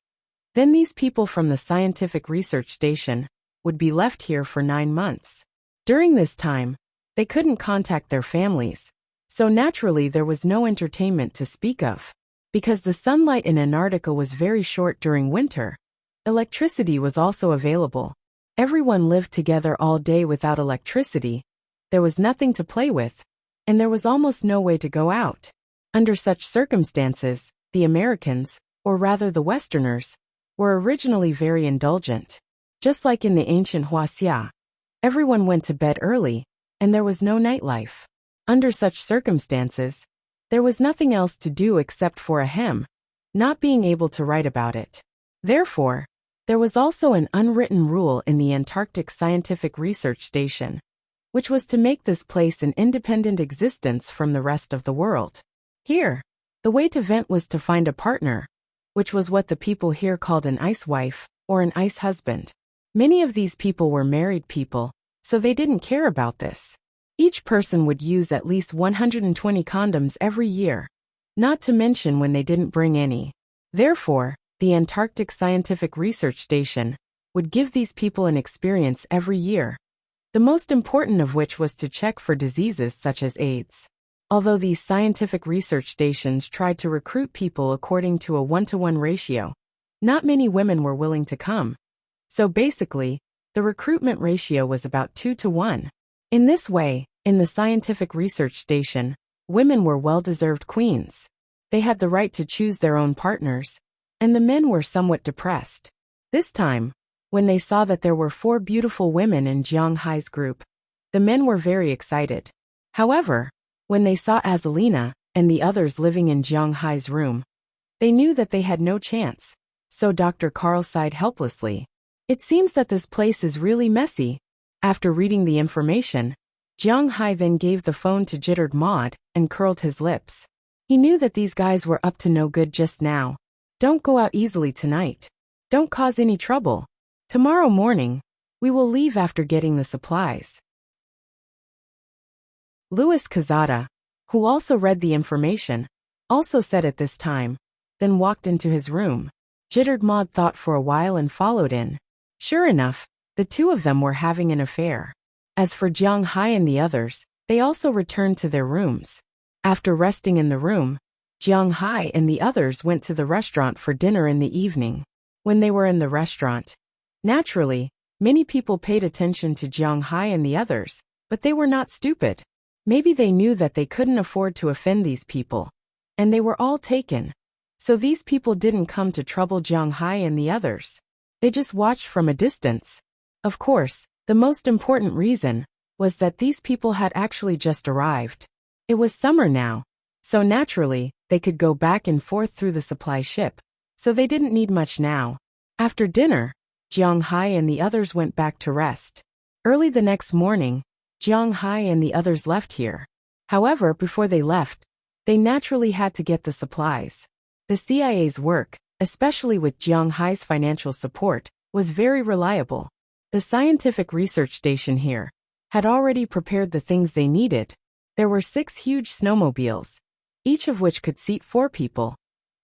Then these people from the scientific research station would be left here for 9 months. During this time, they couldn't contact their families, so naturally there was no entertainment to speak of. Because the sunlight in Antarctica was very short during winter, electricity was also available. Everyone lived together all day without electricity. There was nothing to play with, and there was almost no way to go out. Under such circumstances, the Americans, or rather the Westerners, were originally very indulgent. Just like in the ancient Huaxia, everyone went to bed early, and there was no nightlife. Under such circumstances, there was nothing else to do except for a hem, not being able to write about it. Therefore, there was also an unwritten rule in the Antarctic Scientific Research Station, which was to make this place an independent existence from the rest of the world. Here, the way to vent was to find a partner, which was what the people here called an ice wife or an ice husband. Many of these people were married people, so they didn't care about this. Each person would use at least 120 condoms every year, not to mention when they didn't bring any. Therefore, the Antarctic Scientific Research Station would give these people an experience every year, the most important of which was to check for diseases such as AIDS. Although these scientific research stations tried to recruit people according to a 1-to-1 ratio, not many women were willing to come. So basically, the recruitment ratio was about 2-to-1. In this way, in the scientific research station, women were well-deserved queens. They had the right to choose their own partners, and the men were somewhat depressed. This time, when they saw that there were 4 beautiful women in Jiang Hai's group, the men were very excited. However, when they saw Azalina and the others living in Jiang Hai's room, they knew that they had no chance, so Dr. Carl sighed helplessly. It seems that this place is really messy. After reading the information, Jiang Hai then gave the phone to jittered Maud and curled his lips. He knew that these guys were up to no good just now. Don't go out easily tonight. Don't cause any trouble. Tomorrow morning, we will leave after getting the supplies. Louis Cazada, who also read the information, also said at this time, then walked into his room. Jittered Maud thought for a while and followed in. Sure enough, the two of them were having an affair. As for Jiang Hai and the others, they also returned to their rooms. After resting in the room, Jiang Hai and the others went to the restaurant for dinner in the evening. When they were in the restaurant, naturally, many people paid attention to Jiang Hai and the others, but they were not stupid. Maybe they knew that they couldn't afford to offend these people, and they were all taken. So these people didn't come to trouble Jiang Hai and the others. They just watched from a distance. Of course, the most important reason was that these people had actually just arrived. It was summer now, so naturally, they could go back and forth through the supply ship, so they didn't need much now. After dinner, Jiang Hai and the others went back to rest. Early the next morning, Jiang Hai and the others left here. However, before they left, they naturally had to get the supplies. The CIA's work, especially with Jiang Hai's financial support, was very reliable. The scientific research station here had already prepared the things they needed. There were 6 huge snowmobiles, each of which could seat 4 people.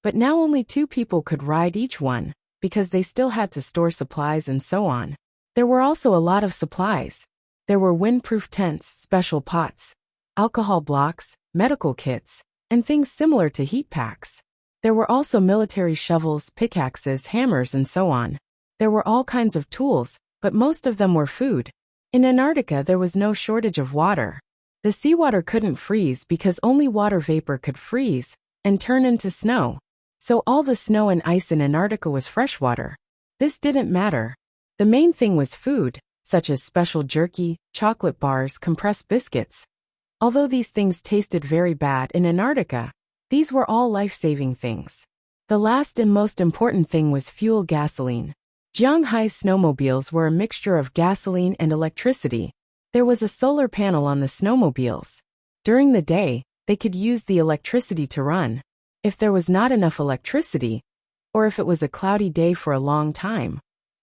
But now only 2 people could ride each one, because they still had to store supplies and so on. There were also a lot of supplies. There were windproof tents, special pots, alcohol blocks, medical kits, and things similar to heat packs. There were also military shovels, pickaxes, hammers, and so on. There were all kinds of tools, but most of them were food. In Antarctica there was no shortage of water. The seawater couldn't freeze because only water vapor could freeze and turn into snow. So all the snow and ice in Antarctica was freshwater. This didn't matter. The main thing was food, such as special jerky, chocolate bars, compressed biscuits. Although these things tasted very bad in Antarctica, these were all life-saving things. The last and most important thing was fuel, gasoline. Jiang Hai's snowmobiles were a mixture of gasoline and electricity. There was a solar panel on the snowmobiles. During the day, they could use the electricity to run. If there was not enough electricity, or if it was a cloudy day for a long time,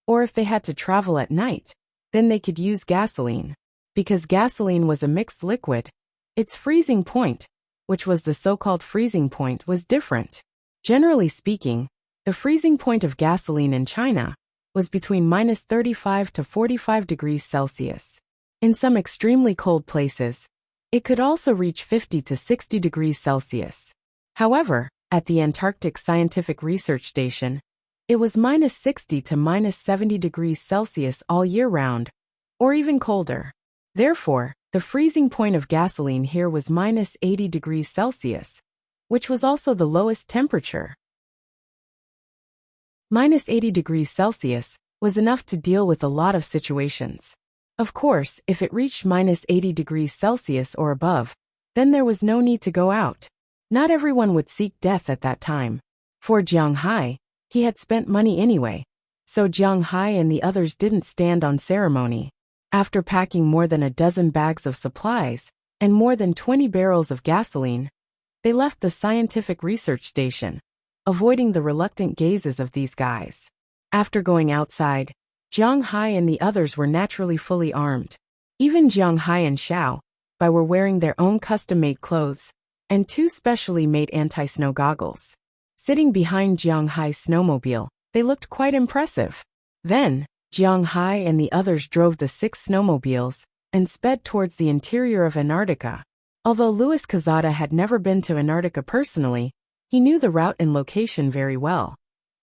or if they had to travel at night, then they could use gasoline. Because gasoline was a mixed liquid, its freezing point, which was the so-called freezing point, was different. Generally speaking, the freezing point of gasoline in China was between -35 to 45 degrees Celsius. In some extremely cold places, it could also reach 50 to 60 degrees Celsius. However, At the Antarctic Scientific Research Station, it was -60 to -70 degrees Celsius all year round, or even colder. Therefore, the freezing point of gasoline here was -80 degrees Celsius, which was also the lowest temperature. -80 degrees Celsius was enough to deal with a lot of situations. Of course, if it reached -80 degrees Celsius or above, then there was no need to go out. Not everyone would seek death at that time. For Jiang Hai, he had spent money anyway, so Jiang Hai and the others didn't stand on ceremony. After packing more than a dozen bags of supplies and more than 20 barrels of gasoline, they left the scientific research station, avoiding the reluctant gazes of these guys. After going outside, Jiang Hai and the others were naturally fully armed. Even Jiang Hai and Xiao Bai were wearing their own custom-made clothes and 2 specially made anti-snow goggles. Sitting behind Jiang Hai's snowmobile, they looked quite impressive. Then, Jiang Hai and the others drove the 6 snowmobiles and sped towards the interior of Antarctica. Although Louis Quezada had never been to Antarctica personally, he knew the route and location very well.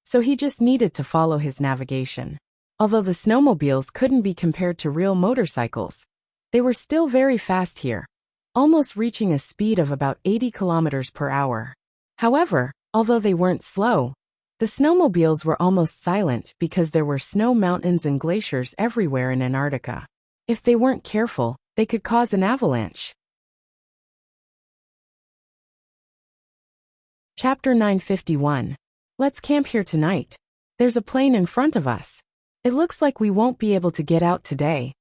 So he just needed to follow his navigation. Although the snowmobiles couldn't be compared to real motorcycles, they were still very fast here, almost reaching a speed of about 80 kilometers per hour. However, although they weren't slow, the snowmobiles were almost silent because there were snow mountains and glaciers everywhere in Antarctica. If they weren't careful, they could cause an avalanche. Chapter 951. Let's camp here tonight. There's a plane in front of us. It looks like we won't be able to get out today.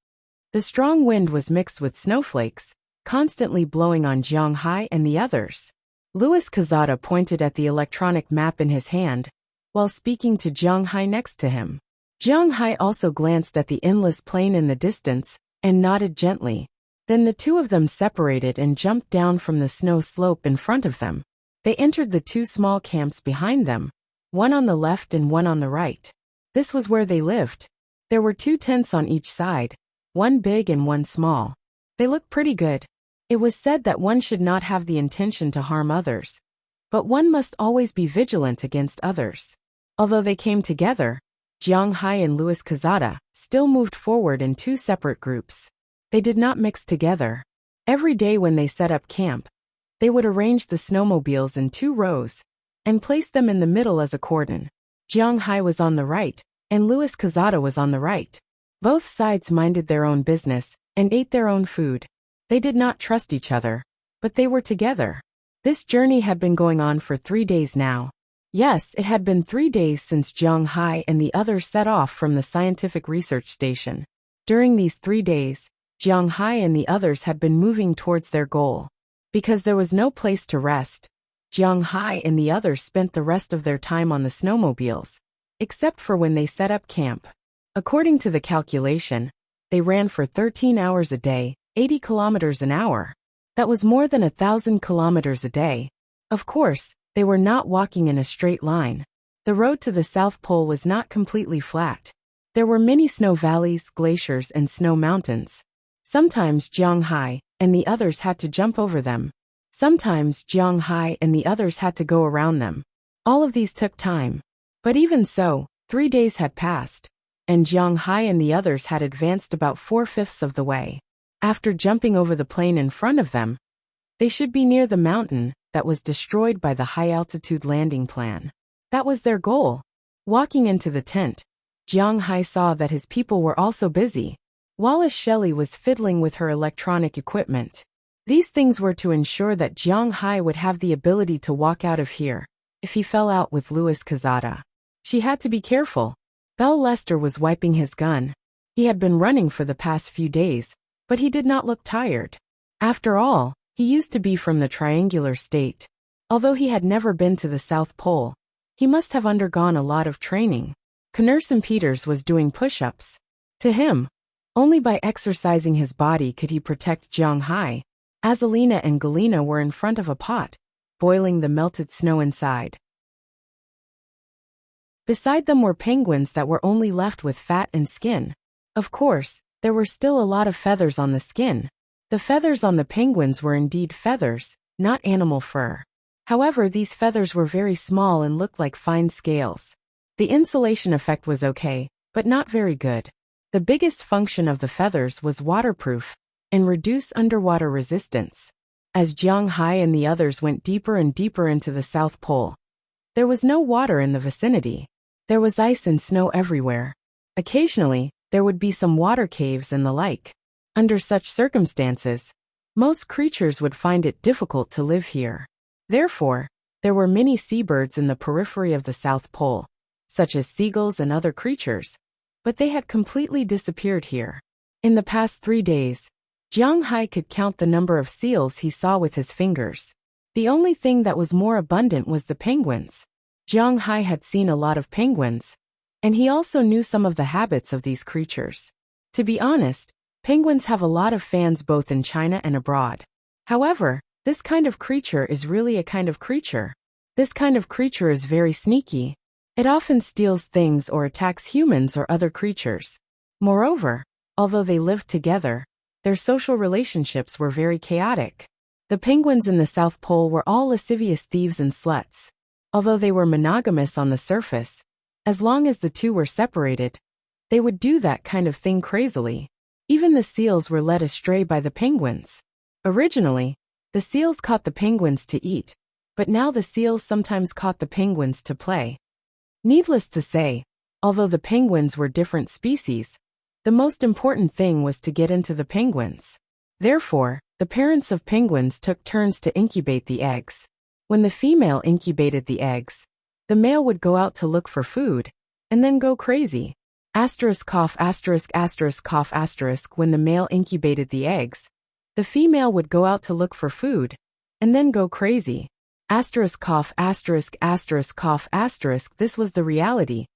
The strong wind was mixed with snowflakes, constantly blowing on Jiang Hai and the others. Louis Quezada pointed at the electronic map in his hand, while speaking to Jiang Hai next to him. Jiang Hai also glanced at the endless plain in the distance, and nodded gently. Then the 2 of them separated and jumped down from the snow slope in front of them. They entered the 2 small camps behind them, one on the left and one on the right. This was where they lived. There were 2 tents on each side, one big and one small. They looked pretty good. It was said that one should not have the intention to harm others, but one must always be vigilant against others. Although they came together, Jiang Hai and Louis Quezada still moved forward in 2 separate groups. They did not mix together. Every day when they set up camp, they would arrange the snowmobiles in 2 rows and place them in the middle as a cordon. Jiang Hai was on the right, and Louis Quezada was on the right. Both sides minded their own business and ate their own food. They did not trust each other, but they were together. This journey had been going on for 3 days now. Yes, it had been 3 days since Jiang Hai and the others set off from the scientific research station. During these 3 days, Jiang Hai and the others had been moving towards their goal. Because there was no place to rest, Jiang Hai and the others spent the rest of their time on the snowmobiles, except for when they set up camp. According to the calculation, they ran for 13 hours a day, 80 kilometers an hour. That was more than 1,000 kilometers a day. Of course, they were not walking in a straight line. The road to the South Pole was not completely flat. There were many snow valleys, glaciers, and snow mountains. Sometimes Jiang Hai and the others had to jump over them. Sometimes Jiang Hai and the others had to go around them. All of these took time. But even so, 3 days had passed, and Jiang Hai and the others had advanced about 4/5 of the way. After jumping over the plain in front of them, they should be near the mountain that was destroyed by the high-altitude landing plan. That was their goal. Walking into the tent, Jiang Hai saw that his people were also busy. Wallace Shelley was fiddling with her electronic equipment. These things were to ensure that Jiang Hai would have the ability to walk out of here if he fell out with Louis Quezada. She had to be careful. Bell Lester was wiping his gun. He had been running for the past few days, but he did not look tired. After all, he used to be from the triangular state. Although he had never been to the South Pole, he must have undergone a lot of training. Knerson Peters was doing push-ups. To him, only by exercising his body could he protect Jiang Hai. Azalina and Galena were in front of a pot, boiling the melted snow inside. Beside them were penguins that were only left with fat and skin. Of course, there were still a lot of feathers on the skin. The feathers on the penguins were indeed feathers, not animal fur. However, these feathers were very small and looked like fine scales. The insulation effect was okay, but not very good. The biggest function of the feathers was waterproof and reduce underwater resistance. As Jiang Hai and the others went deeper and deeper into the South Pole, there was no water in the vicinity. There was ice and snow everywhere. Occasionally, there would be some water caves and the like. Under such circumstances, most creatures would find it difficult to live here. Therefore, there were many seabirds in the periphery of the South Pole, such as seagulls and other creatures, but they had completely disappeared here. In the past 3 days, Jiang Hai could count the number of seals he saw with his fingers. The only thing that was more abundant was the penguins. Jiang Hai had seen a lot of penguins, and he also knew some of the habits of these creatures. To be honest, penguins have a lot of fans both in China and abroad. However, this kind of creature is really a kind of creature. This kind of creature is very sneaky. It often steals things or attacks humans or other creatures. Moreover, although they lived together, their social relationships were very chaotic. The penguins in the South Pole were all lascivious thieves and sluts. Although they were monogamous on the surface, as long as the two were separated, they would do that kind of thing crazily. Even the seals were led astray by the penguins. Originally, the seals caught the penguins to eat, but now the seals sometimes caught the penguins to play. Needless to say, although the penguins were different species, the most important thing was to get into the penguins. Therefore, the parents of penguins took turns to incubate the eggs. When the female incubated the eggs, the male would go out to look for food, and then go crazy. Asterisk cough asterisk asterisk cough asterisk. When the male incubated the eggs, the female would go out to look for food, and then go crazy. Asterisk cough asterisk asterisk cough asterisk. This was the reality.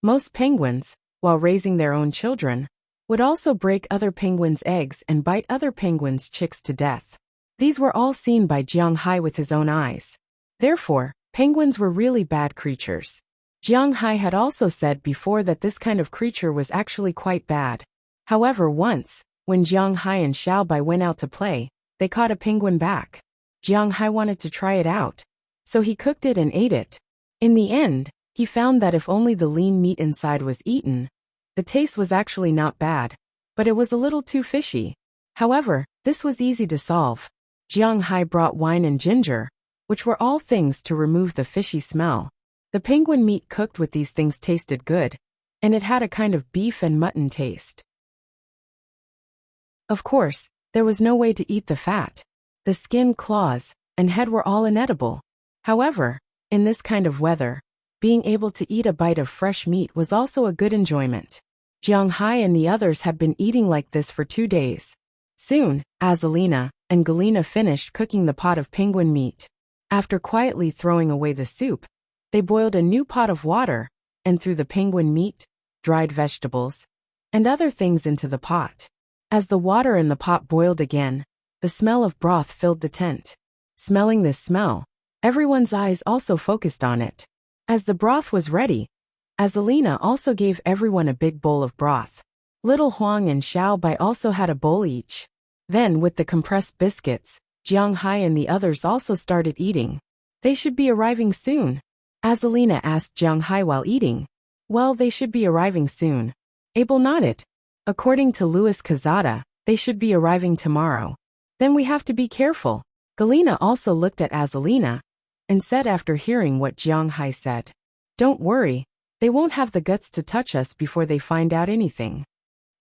Most penguins, while raising their own children, would also break other penguins' eggs and bite other penguins' chicks to death. These were all seen by Jiang Hai with his own eyes. Therefore, penguins were really bad creatures. Jiang Hai had also said before that this kind of creature was actually quite bad. However, once, when Jiang Hai and Xiao Bai went out to play, they caught a penguin back. Jiang Hai wanted to try it out, so he cooked it and ate it. In the end, he found that if only the lean meat inside was eaten, the taste was actually not bad, but it was a little too fishy. However, this was easy to solve. Jiang Hai brought wine and ginger, which were all things to remove the fishy smell. The penguin meat cooked with these things tasted good, and it had a kind of beef and mutton taste. Of course, there was no way to eat the fat. The skin, claws, and head were all inedible. However, in this kind of weather, being able to eat a bite of fresh meat was also a good enjoyment. Jiang Hai and the others had been eating like this for 2 days. Soon, Azalina and Galina finished cooking the pot of penguin meat. After quietly throwing away the soup, they boiled a new pot of water, and threw the penguin meat, dried vegetables, and other things into the pot. As the water in the pot boiled again, the smell of broth filled the tent. Smelling this smell, everyone's eyes also focused on it. As the broth was ready, Azalina also gave everyone a big bowl of broth. Little Huang and Xiao Bai also had a bowl each. Then, with the compressed biscuits, Jiang Hai and the others also started eating. They should be arriving soon. Azalina asked Jiang Hai while eating. Well, they should be arriving soon. Abel nodded. According to Louis Cazada, they should be arriving tomorrow. Then we have to be careful. Galina also looked at Azalina and said after hearing what Jiang Hai said, "Don't worry, they won't have the guts to touch us before they find out anything."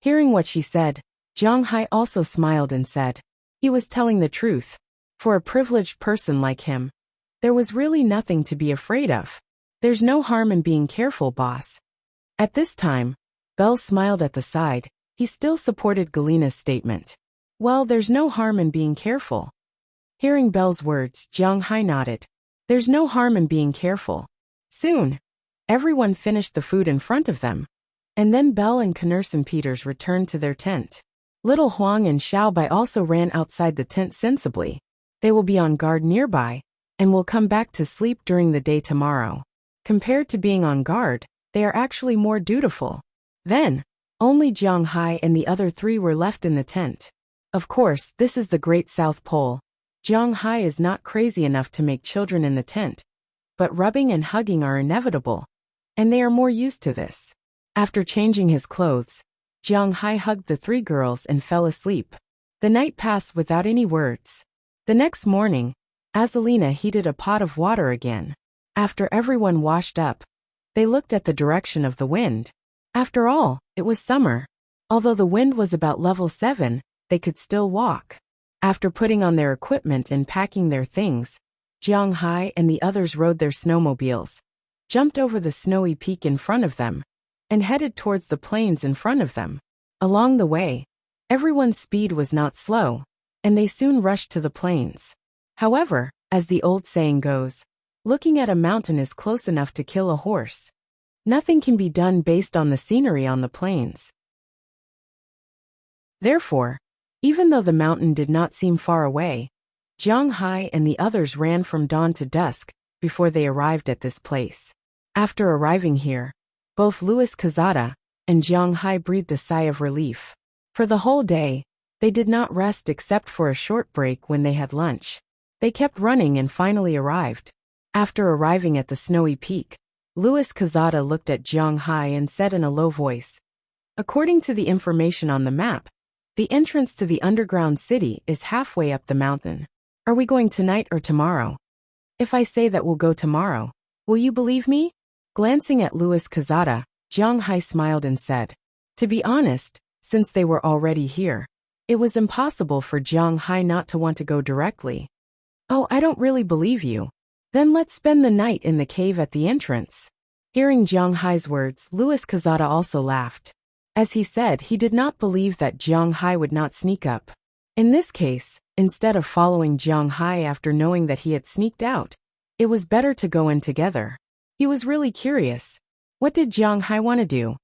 Hearing what she said, Jiang Hai also smiled and said, he was telling the truth. For a privileged person like him, there was really nothing to be afraid of. There's no harm in being careful, boss. At this time, Bell smiled at the side. He still supported Galina's statement. Well, there's no harm in being careful. Hearing Bell's words, Jiang Hai nodded. There's no harm in being careful. Soon, everyone finished the food in front of them, and then Bell and Knursen Peters returned to their tent. Little Huang and Xiao Bai also ran outside the tent sensibly. They will be on guard nearby, and will come back to sleep during the day tomorrow. Compared to being on guard, they are actually more dutiful. Then, only Jiang Hai and the other 3 were left in the tent. Of course, this is the Great South Pole, Jiang Hai is not crazy enough to make children in the tent, but rubbing and hugging are inevitable, and they are more used to this. After changing his clothes, Jiang Hai hugged the three girls and fell asleep. The night passed without any words. The next morning, Azalina heated a pot of water again. After everyone washed up, they looked at the direction of the wind. After all, it was summer. Although the wind was about level 7, they could still walk. After putting on their equipment and packing their things, Jiang Hai and the others rode their snowmobiles, jumped over the snowy peak in front of them, and headed towards the plains in front of them. Along the way, everyone's speed was not slow, and they soon rushed to the plains. However, as the old saying goes, looking at a mountain is close enough to kill a horse. Nothing can be done based on the scenery on the plains. Therefore, even though the mountain did not seem far away, Jiang Hai and the others ran from dawn to dusk before they arrived at this place. After arriving here, both Louis Kazada and Jiang Hai breathed a sigh of relief. For the whole day, they did not rest except for a short break when they had lunch. They kept running and finally arrived. After arriving at the snowy peak, Louis Kazada looked at Jiang Hai and said in a low voice, "According to the information on the map, the entrance to the underground city is halfway up the mountain. Are we going tonight or tomorrow? If I say that we'll go tomorrow, will you believe me?" Glancing at Louis Kazada, Jiang Hai smiled and said, to be honest, since they were already here, it was impossible for Jiang Hai not to want to go directly. "Oh, I don't really believe you. Then let's spend the night in the cave at the entrance." Hearing Jiang Hai's words, Louis Kazada also laughed. As he said, he did not believe that Jiang Hai would not sneak up. In this case, instead of following Jiang Hai after knowing that he had sneaked out, it was better to go in together. He was really curious. What did Jiang Hai want to do?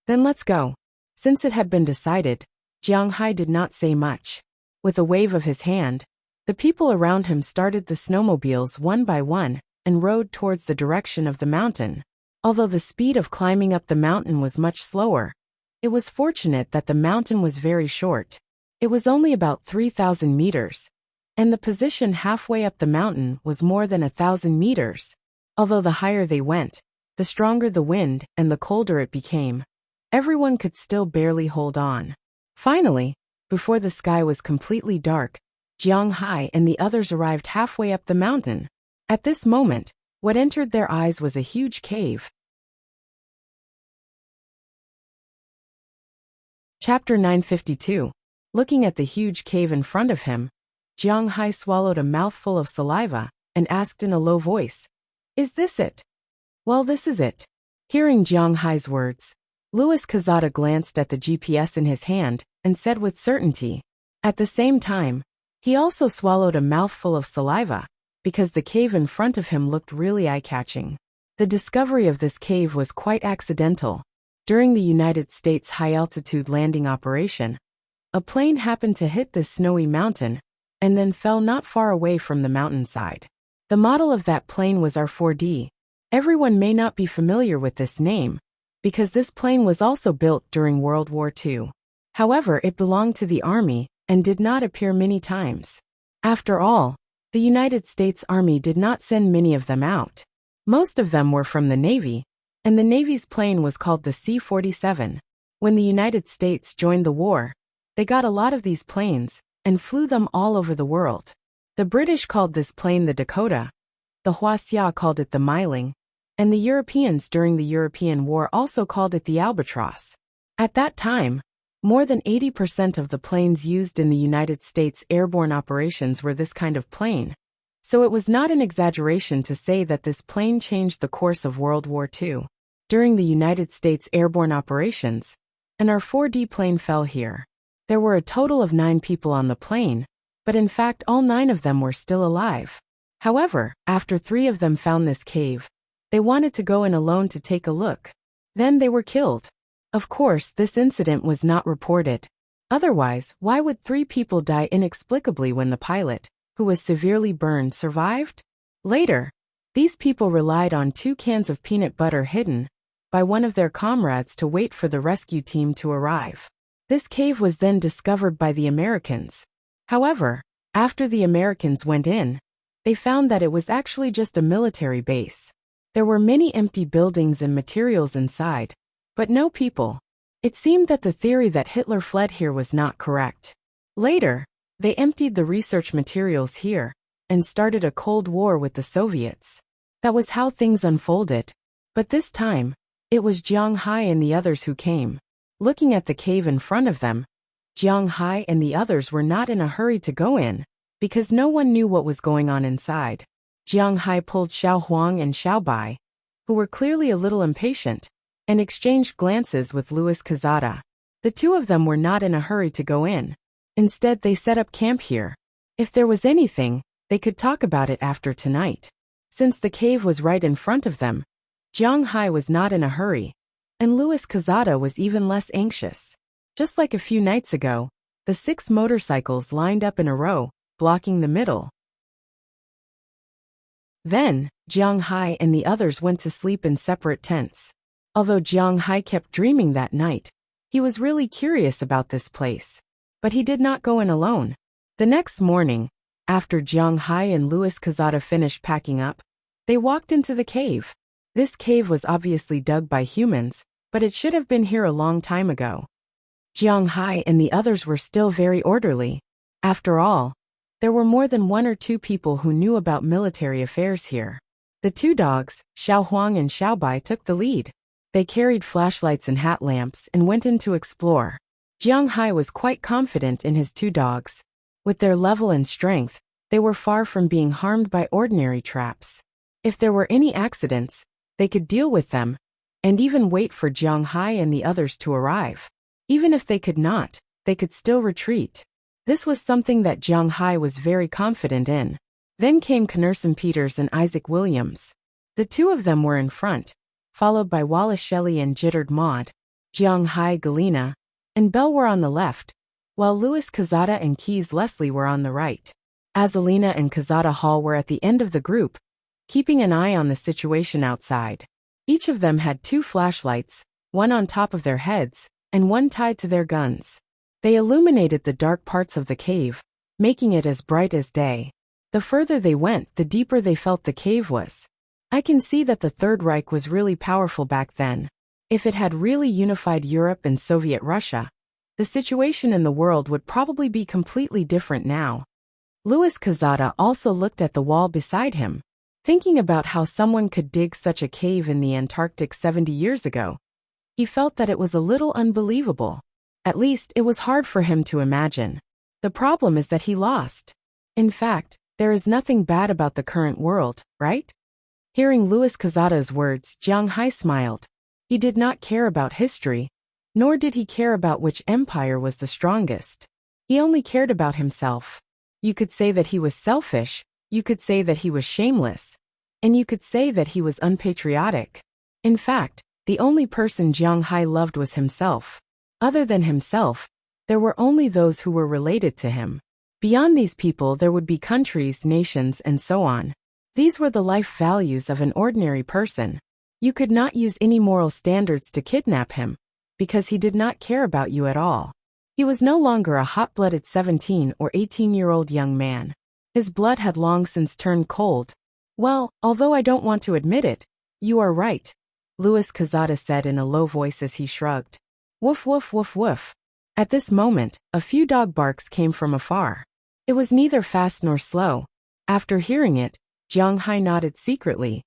"Then let's go." Since it had been decided, Jiang Hai did not say much. With a wave of his hand, the people around him started the snowmobiles one by one and rode towards the direction of the mountain. Although the speed of climbing up the mountain was much slower, it was fortunate that the mountain was very short. It was only about 3,000 meters, and the position halfway up the mountain was more than 1,000 meters. Although the higher they went, the stronger the wind and the colder it became. Everyone could still barely hold on. Finally, before the sky was completely dark, Jiang Hai and the others arrived halfway up the mountain. At this moment, what entered their eyes was a huge cave. Chapter 952. Looking at the huge cave in front of him, Jiang Hai swallowed a mouthful of saliva and asked in a low voice, "Is this it?" "Well, this is it." Hearing Jiang Hai's words, Louis Kazada glanced at the GPS in his hand and said with certainty. At the same time, he also swallowed a mouthful of saliva, because the cave in front of him looked really eye-catching. The discovery of this cave was quite accidental. During the United States high-altitude landing operation, a plane happened to hit this snowy mountain and then fell not far away from the mountainside. The model of that plane was R-4D. Everyone may not be familiar with this name, because this plane was also built during World War II. However, it belonged to the Army and did not appear many times. After all, the United States Army did not send many of them out. Most of them were from the Navy, and the Navy's plane was called the C-47. When the United States joined the war, they got a lot of these planes and flew them all over the world. The British called this plane the Dakota, the Huaxia called it the Myling, and the Europeans during the European War also called it the Albatross. At that time, more than 80% of the planes used in the United States airborne operations were this kind of plane, so it was not an exaggeration to say that this plane changed the course of World War II. During the United States airborne operations, an R-4D plane fell here. There were a total of 9 people on the plane, but in fact all 9 of them were still alive. However, after 3 of them found this cave, they wanted to go in alone to take a look. Then they were killed. Of course, this incident was not reported. Otherwise, why would 3 people die inexplicably when the pilot, who was severely burned, survived? Later, these people relied on 2 cans of peanut butter hidden by one of their comrades to wait for the rescue team to arrive. This cave was then discovered by the Americans. However, After the Americans went in, they found that it was actually just a military base. There were many empty buildings and materials inside, but no people. It seemed that the theory that Hitler fled here was not correct. Later, they emptied the research materials here and started a Cold War with the Soviets. That was how things unfolded. But this time, it was Jiang Hai and the others who came. Looking at the cave in front of them, Jiang Hai and the others were not in a hurry to go in, because no one knew what was going on inside. Jiang Hai pulled Xiao Huang and Xiao Bai, who were clearly a little impatient, and exchanged glances with Louis Quezada. The two of them were not in a hurry to go in. Instead, they set up camp here. If there was anything, they could talk about it after tonight. Since the cave was right in front of them, Jiang Hai was not in a hurry, and Louis Quezada was even less anxious. Just like a few nights ago, the 6 motorcycles lined up in a row, blocking the middle. Then, Jiang Hai and the others went to sleep in separate tents. Although Jiang Hai kept dreaming that night, he was really curious about this place. But he did not go in alone. The next morning, after Jiang Hai and Louis Quezada finished packing up, they walked into the cave. This cave was obviously dug by humans, but it should have been here a long time ago. Jiang Hai and the others were still very orderly. After all, there were more than 1 or 2 people who knew about military affairs here. The 2 dogs, Xiao Huang and Xiao Bai, took the lead. They carried flashlights and hat lamps and went in to explore. Jiang Hai was quite confident in his 2 dogs. With their level and strength, they were far from being harmed by ordinary traps. If there were any accidents, they could deal with them, and even wait for Jiang Hai and the others to arrive. Even if they could not, they could still retreat. This was something that Jiang Hai was very confident in. Then came Knerson Peters and Isaac Williams. The 2 of them were in front, followed by Wallace Shelley and Jittered Maud. Jiang Hai, Galena, and Bell were on the left, while Louis Quezada and Keys Leslie were on the right. Azalina and Quezada Hall were at the end of the group, keeping an eye on the situation outside. Each of them had 2 flashlights, one on top of their heads, and one tied to their guns. They illuminated the dark parts of the cave, making it as bright as day. The further they went, the deeper they felt the cave was. I can see that the Third Reich was really powerful back then. If it had really unified Europe and Soviet Russia, the situation in the world would probably be completely different now. Louis Quezada also looked at the wall beside him, thinking about how someone could dig such a cave in the Antarctic 70 years ago. He felt that it was a little unbelievable. At least, it was hard for him to imagine. The problem is that he lost. In fact, there is nothing bad about the current world, right? Hearing Louis Quezada's words, Jiang Hai smiled. He did not care about history, nor did he care about which empire was the strongest. He only cared about himself. You could say that he was selfish, you could say that he was shameless, and you could say that he was unpatriotic. In fact, the only person Jiang Hai loved was himself. Other than himself, there were only those who were related to him. Beyond these people, there would be countries, nations, and so on. These were the life values of an ordinary person. You could not use any moral standards to kidnap him, because he did not care about you at all. He was no longer a hot-blooded 17 or 18-year-old young man. His blood had long since turned cold. Well, although I don't want to admit it, you are right, Louis Quezada said in a low voice as he shrugged. Woof woof woof woof. At this moment, a few dog barks came from afar. It was neither fast nor slow. After hearing it, Jiang Hai nodded secretly.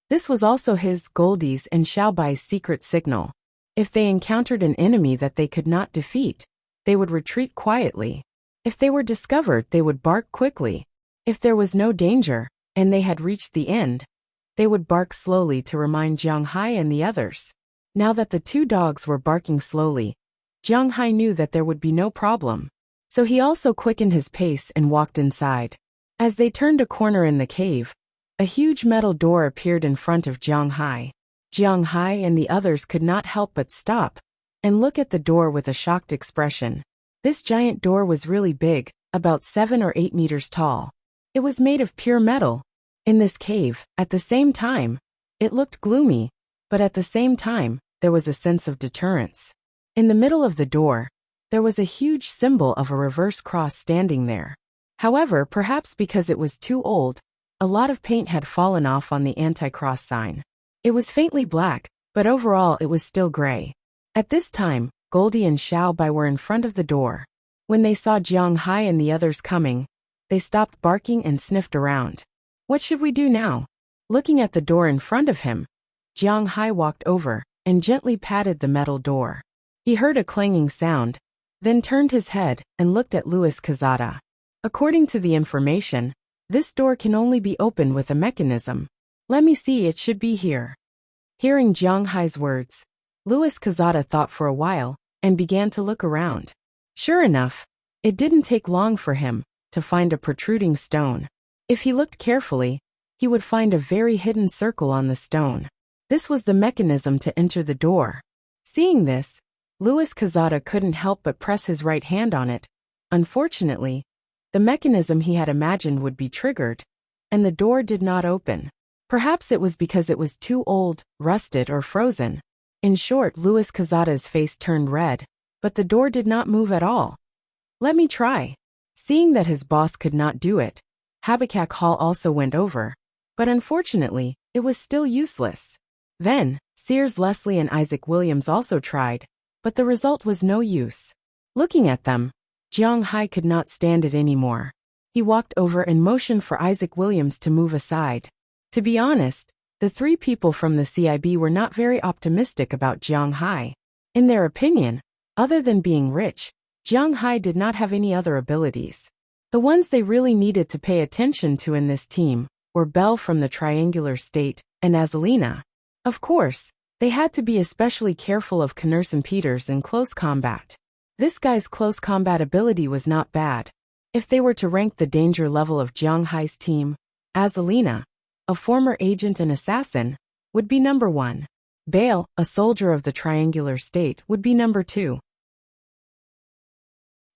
This was also his, Goldie's, and Xiao Bai's secret signal. If they encountered an enemy that they could not defeat, they would retreat quietly. If they were discovered, they would bark quickly. If there was no danger, and they had reached the end, they would bark slowly to remind Jiang Hai and the others. Now that the 2 dogs were barking slowly, Jiang Hai knew that there would be no problem. So he also quickened his pace and walked inside. As they turned a corner in the cave, a huge metal door appeared in front of Jiang Hai. Jiang Hai and the others could not help but stop and look at the door with a shocked expression. This giant door was really big, about 7 or 8 meters tall. It was made of pure metal. In this cave, at the same time, it looked gloomy, but at the same time, there was a sense of deterrence. In the middle of the door, there was a huge symbol of a reverse cross standing there. However, perhaps because it was too old, a lot of paint had fallen off on the anti-cross sign. It was faintly black, but overall it was still gray. At this time, Goldie and Xiao Bai were in front of the door. When they saw Jiang Hai and the others coming, they stopped barking and sniffed around. What should we do now? Looking at the door in front of him, Jiang Hai walked over and gently patted the metal door. He heard a clanging sound, then turned his head and looked at Luis Quezada. According to the information, this door can only be opened with a mechanism. Let me see, it should be here. Hearing Jiang Hai's words, Luis Quezada thought for a while and began to look around. Sure enough, it didn't take long for him to find a protruding stone. If he looked carefully, he would find a very hidden circle on the stone. This was the mechanism to enter the door. Seeing this, Luis Quezada couldn't help but press his right hand on it. Unfortunately, the mechanism he had imagined would be triggered, and the door did not open. Perhaps it was because it was too old, rusted, or frozen. In short, Luis Quezada's face turned red, but the door did not move at all. Let me try. Seeing that his boss could not do it, Habakkuk Hall also went over, but unfortunately, it was still useless. Then, Sears Leslie and Isaac Williams also tried, but the result was no use. Looking at them, Jiang Hai could not stand it anymore. He walked over and motioned for Isaac Williams to move aside. To be honest, the three people from the CIB were not very optimistic about Jiang Hai. In their opinion, other than being rich, Jiang Hai did not have any other abilities. The ones they really needed to pay attention to in this team were Belle from the Triangular State and Azalina. Of course, they had to be especially careful of Knerson Peters in close combat. This guy's close combat ability was not bad. If they were to rank the danger level of Jiang Hai's team, Azalina, a former agent and assassin, would be number 1. Bale, a soldier of the Triangular State, would be number 2.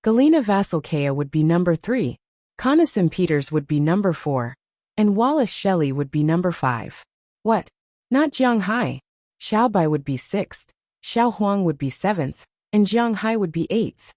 Galina Vasilkaya would be number 3, Knerson Peters would be number 4, and Wallace Shelley would be number 5. What? Not Jiang Hai. Xiao Bai would be 6th, Xiao Huang would be 7th, and Jiang Hai would be 8th.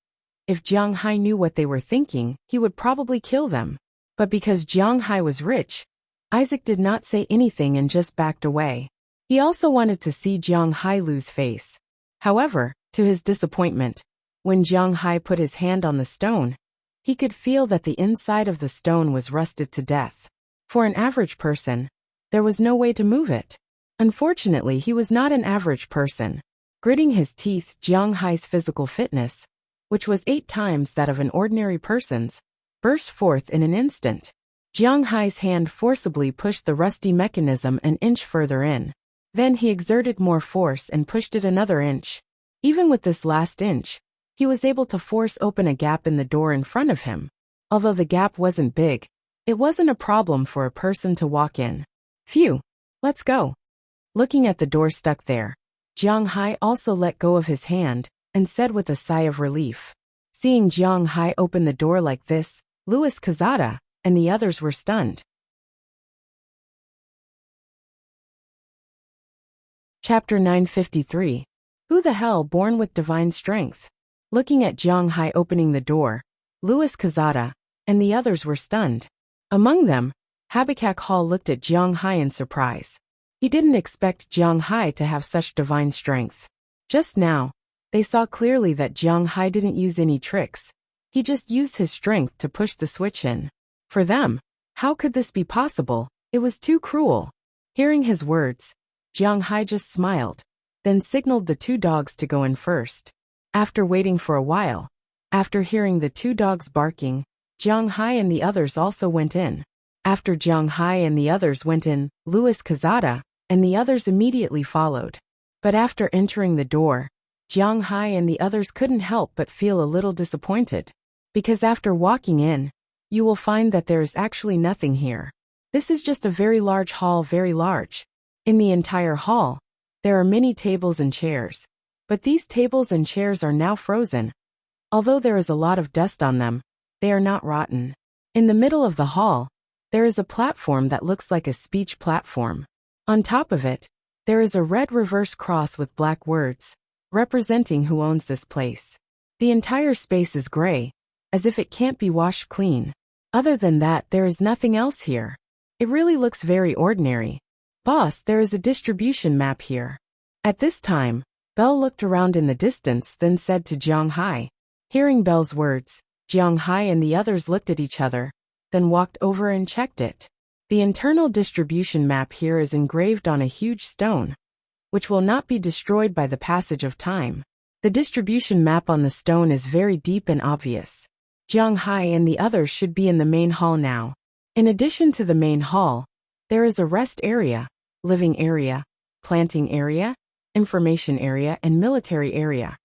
If Jiang Hai knew what they were thinking, he would probably kill them. But because Jiang Hai was rich, Isaac did not say anything and just backed away. He also wanted to see Jiang Hai lose face. However, to his disappointment, when Jiang Hai put his hand on the stone, he could feel that the inside of the stone was rusted to death. For an average person, there was no way to move it. Unfortunately, he was not an average person. Gritting his teeth, Jiang Hai's physical fitness, which was 8 times that of an ordinary person's, burst forth in an instant. Jiang Hai's hand forcibly pushed the rusty mechanism an inch further in. Then he exerted more force and pushed it another inch. Even with this last inch, he was able to force open a gap in the door in front of him. Although the gap wasn't big, it wasn't a problem for a person to walk in. Phew! Let's go. Looking at the door stuck there, Jiang Hai also let go of his hand and said with a sigh of relief. Seeing Jiang Hai open the door like this, Luis Quezada and the others were stunned. Chapter 953. Who the hell born with divine strength? Looking at Jiang Hai opening the door, Luis Quezada and the others were stunned. Among them, Habakkuk Hall looked at Jiang Hai in surprise. He didn't expect Jiang Hai to have such divine strength. Just now, they saw clearly that Jiang Hai didn't use any tricks. He just used his strength to push the switch in. For them, how could this be possible? It was too cruel. Hearing his words, Jiang Hai just smiled, then signaled the 2 dogs to go in first. After waiting for a while, after hearing the 2 dogs barking, Jiang Hai and the others also went in. After Jiang Hai and the others went in, Luis Quezada and the others immediately followed. But after entering the door, Jiang Hai and the others couldn't help but feel a little disappointed. Because after walking in, you will find that there is actually nothing here. This is just a very large hall, very large. In the entire hall, there are many tables and chairs. But these tables and chairs are now frozen. Although there is a lot of dust on them, they are not rotten. In the middle of the hall, there is a platform that looks like a speech platform. On top of it, there is a red reverse cross with black words, representing who owns this place. The entire space is gray, as if it can't be washed clean. Other than that, there is nothing else here. It really looks very ordinary. Boss, there is a distribution map here. At this time, Belle looked around in the distance, then said to Jiang Hai. Hearing Belle's words, Jiang Hai and the others looked at each other, then walked over and checked it. The internal distribution map here is engraved on a huge stone, which will not be destroyed by the passage of time. The distribution map on the stone is very deep and obvious. Jiang Hai and the others should be in the main hall now. In addition to the main hall, there is a rest area, living area, planting area, information area, and military area.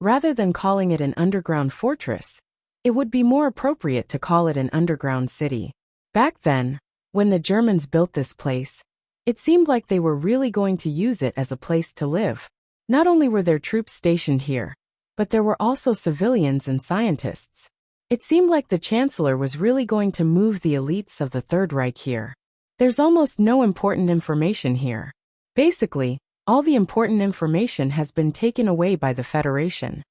Rather than calling it an underground fortress, it would be more appropriate to call it an underground city. Back then, when the Germans built this place, it seemed like they were really going to use it as a place to live. Not only were there troops stationed here, but there were also civilians and scientists. It seemed like the Chancellor was really going to move the elites of the Third Reich here. There's almost no important information here. Basically, all the important information has been taken away by the Federation.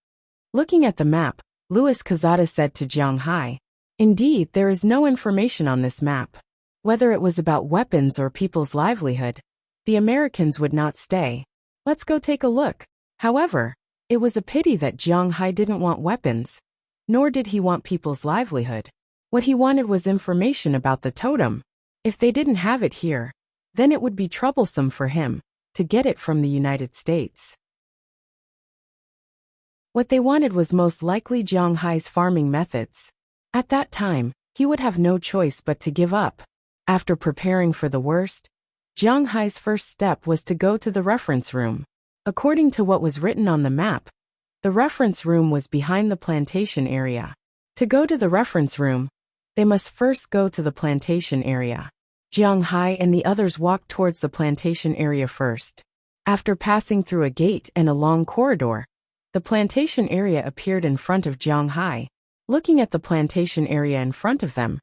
Looking at the map, Louis Cazada said to Jiang Hai, Indeed, there is no information on this map. Whether it was about weapons or people's livelihood, the Americans would not stay. Let's go take a look. However, it was a pity that Jiang Hai didn't want weapons, nor did he want people's livelihood. What he wanted was information about the totem. If they didn't have it here, then it would be troublesome for him to get it from the United States. What they wanted was most likely Jiang Hai's farming methods. At that time, he would have no choice but to give up. After preparing for the worst, Jiang Hai's first step was to go to the reference room. According to what was written on the map, the reference room was behind the plantation area. To go to the reference room, they must first go to the plantation area. Jiang Hai and the others walked towards the plantation area first. After passing through a gate and a long corridor, the plantation area appeared in front of Jiang Hai. Looking at the plantation area in front of them,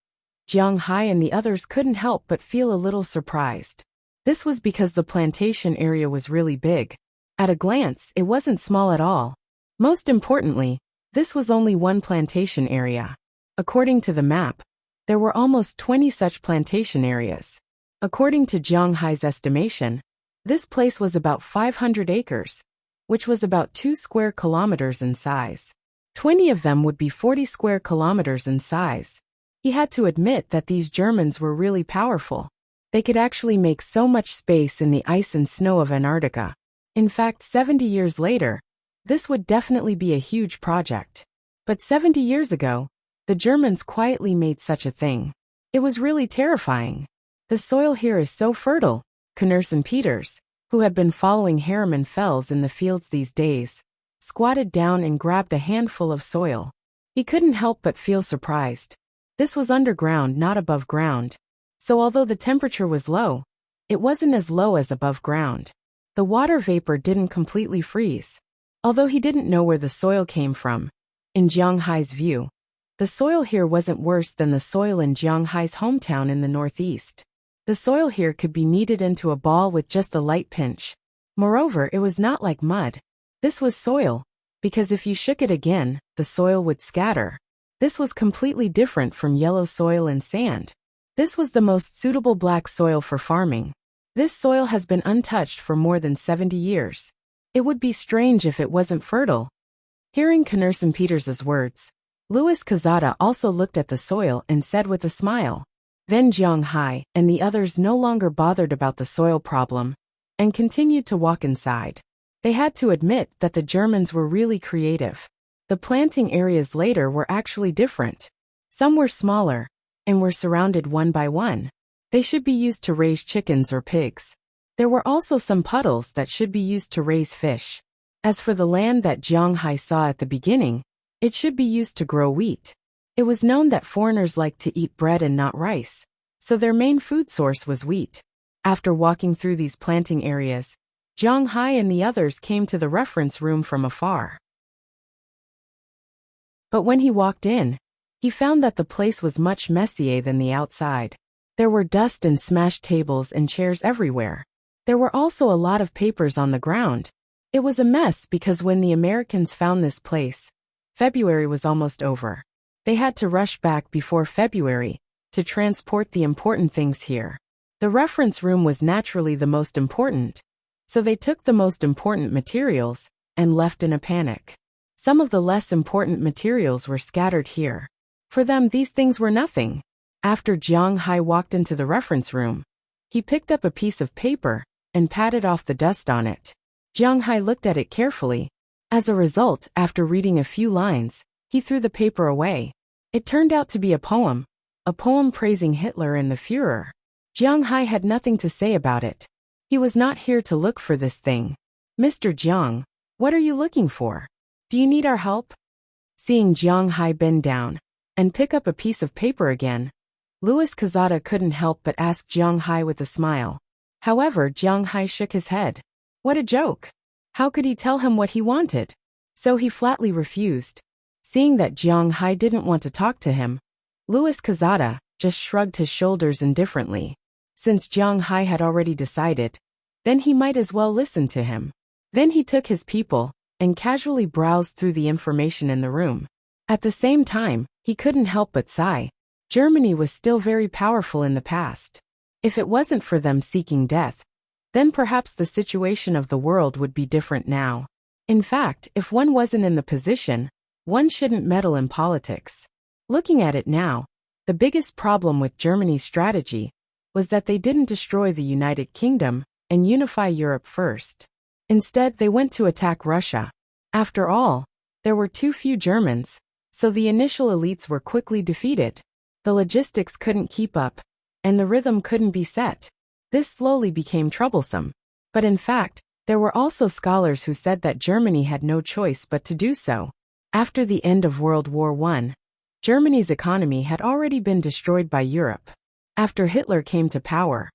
Jiang Hai and the others couldn't help but feel a little surprised. This was because the plantation area was really big. At a glance, it wasn't small at all. Most importantly, this was only one plantation area. According to the map, there were almost 20 such plantation areas. According to Jiang Hai's estimation, this place was about 500 acres, which was about 2 square kilometers in size. 20 of them would be 40 square kilometers in size. He had to admit that these Germans were really powerful. They could actually make so much space in the ice and snow of Antarctica. In fact, 70 years later, this would definitely be a huge project. But 70 years ago, the Germans quietly made such a thing. It was really terrifying. The soil here is so fertile. Knursen Peters, who had been following Harriman Fells in the fields these days, squatted down and grabbed a handful of soil. He couldn't help but feel surprised. This was underground, not above ground. So although the temperature was low, it wasn't as low as above ground. The water vapor didn't completely freeze. Although he didn't know where the soil came from, in Jiang Hai's view, the soil here wasn't worse than the soil in Jiang Hai's hometown in the northeast. The soil here could be kneaded into a ball with just a light pinch. Moreover, it was not like mud. This was soil, because if you shook it again, the soil would scatter. This was completely different from yellow soil and sand. This was the most suitable black soil for farming. This soil has been untouched for more than 70 years. It would be strange if it wasn't fertile. Hearing Knursen Peters' words, Louis Cazada also looked at the soil and said with a smile. Then Jiang Hai and the others no longer bothered about the soil problem and continued to walk inside. They had to admit that the Germans were really creative. The planting areas later were actually different. Some were smaller and were surrounded one by one. They should be used to raise chickens or pigs. There were also some puddles that should be used to raise fish. As for the land that Jiang Hai saw at the beginning, it should be used to grow wheat. It was known that foreigners liked to eat bread and not rice, so their main food source was wheat. After walking through these planting areas, Jiang Hai and the others came to the reference room from afar. But when he walked in, he found that the place was much messier than the outside. There were dust and smashed tables and chairs everywhere. There were also a lot of papers on the ground. It was a mess because when the Americans found this place, February was almost over. They had to rush back before February to transport the important things here. The reference room was naturally the most important, so they took the most important materials and left in a panic. Some of the less important materials were scattered here. For them, these things were nothing. After Jiang Hai walked into the reference room, he picked up a piece of paper and patted off the dust on it. Jiang Hai looked at it carefully. As a result, after reading a few lines, he threw the paper away. It turned out to be a poem praising Hitler and the Führer. Jiang Hai had nothing to say about it. He was not here to look for this thing. "Mr. Jiang, what are you looking for? Do you need our help?" Seeing Jiang Hai bend down and pick up a piece of paper again, Louis Quezada couldn't help but ask Jiang Hai with a smile. However, Jiang Hai shook his head. What a joke! How could he tell him what he wanted? So he flatly refused. Seeing that Jiang Hai didn't want to talk to him, Louis Quezada just shrugged his shoulders indifferently. Since Jiang Hai had already decided, then he might as well listen to him. Then he took his people and casually browsed through the information in the room. At the same time, he couldn't help but sigh. Germany was still very powerful in the past. If it wasn't for them seeking death, then perhaps the situation of the world would be different now. In fact, if one wasn't in the position, one shouldn't meddle in politics. Looking at it now, the biggest problem with Germany's strategy was that they didn't destroy the United Kingdom and unify Europe first. Instead, they went to attack Russia. After all, there were too few Germans, so the initial elites were quickly defeated. The logistics couldn't keep up, and the rhythm couldn't be set. This slowly became troublesome. But in fact, there were also scholars who said that Germany had no choice but to do so. After the end of World War I, Germany's economy had already been destroyed by Europe. After Hitler came to power,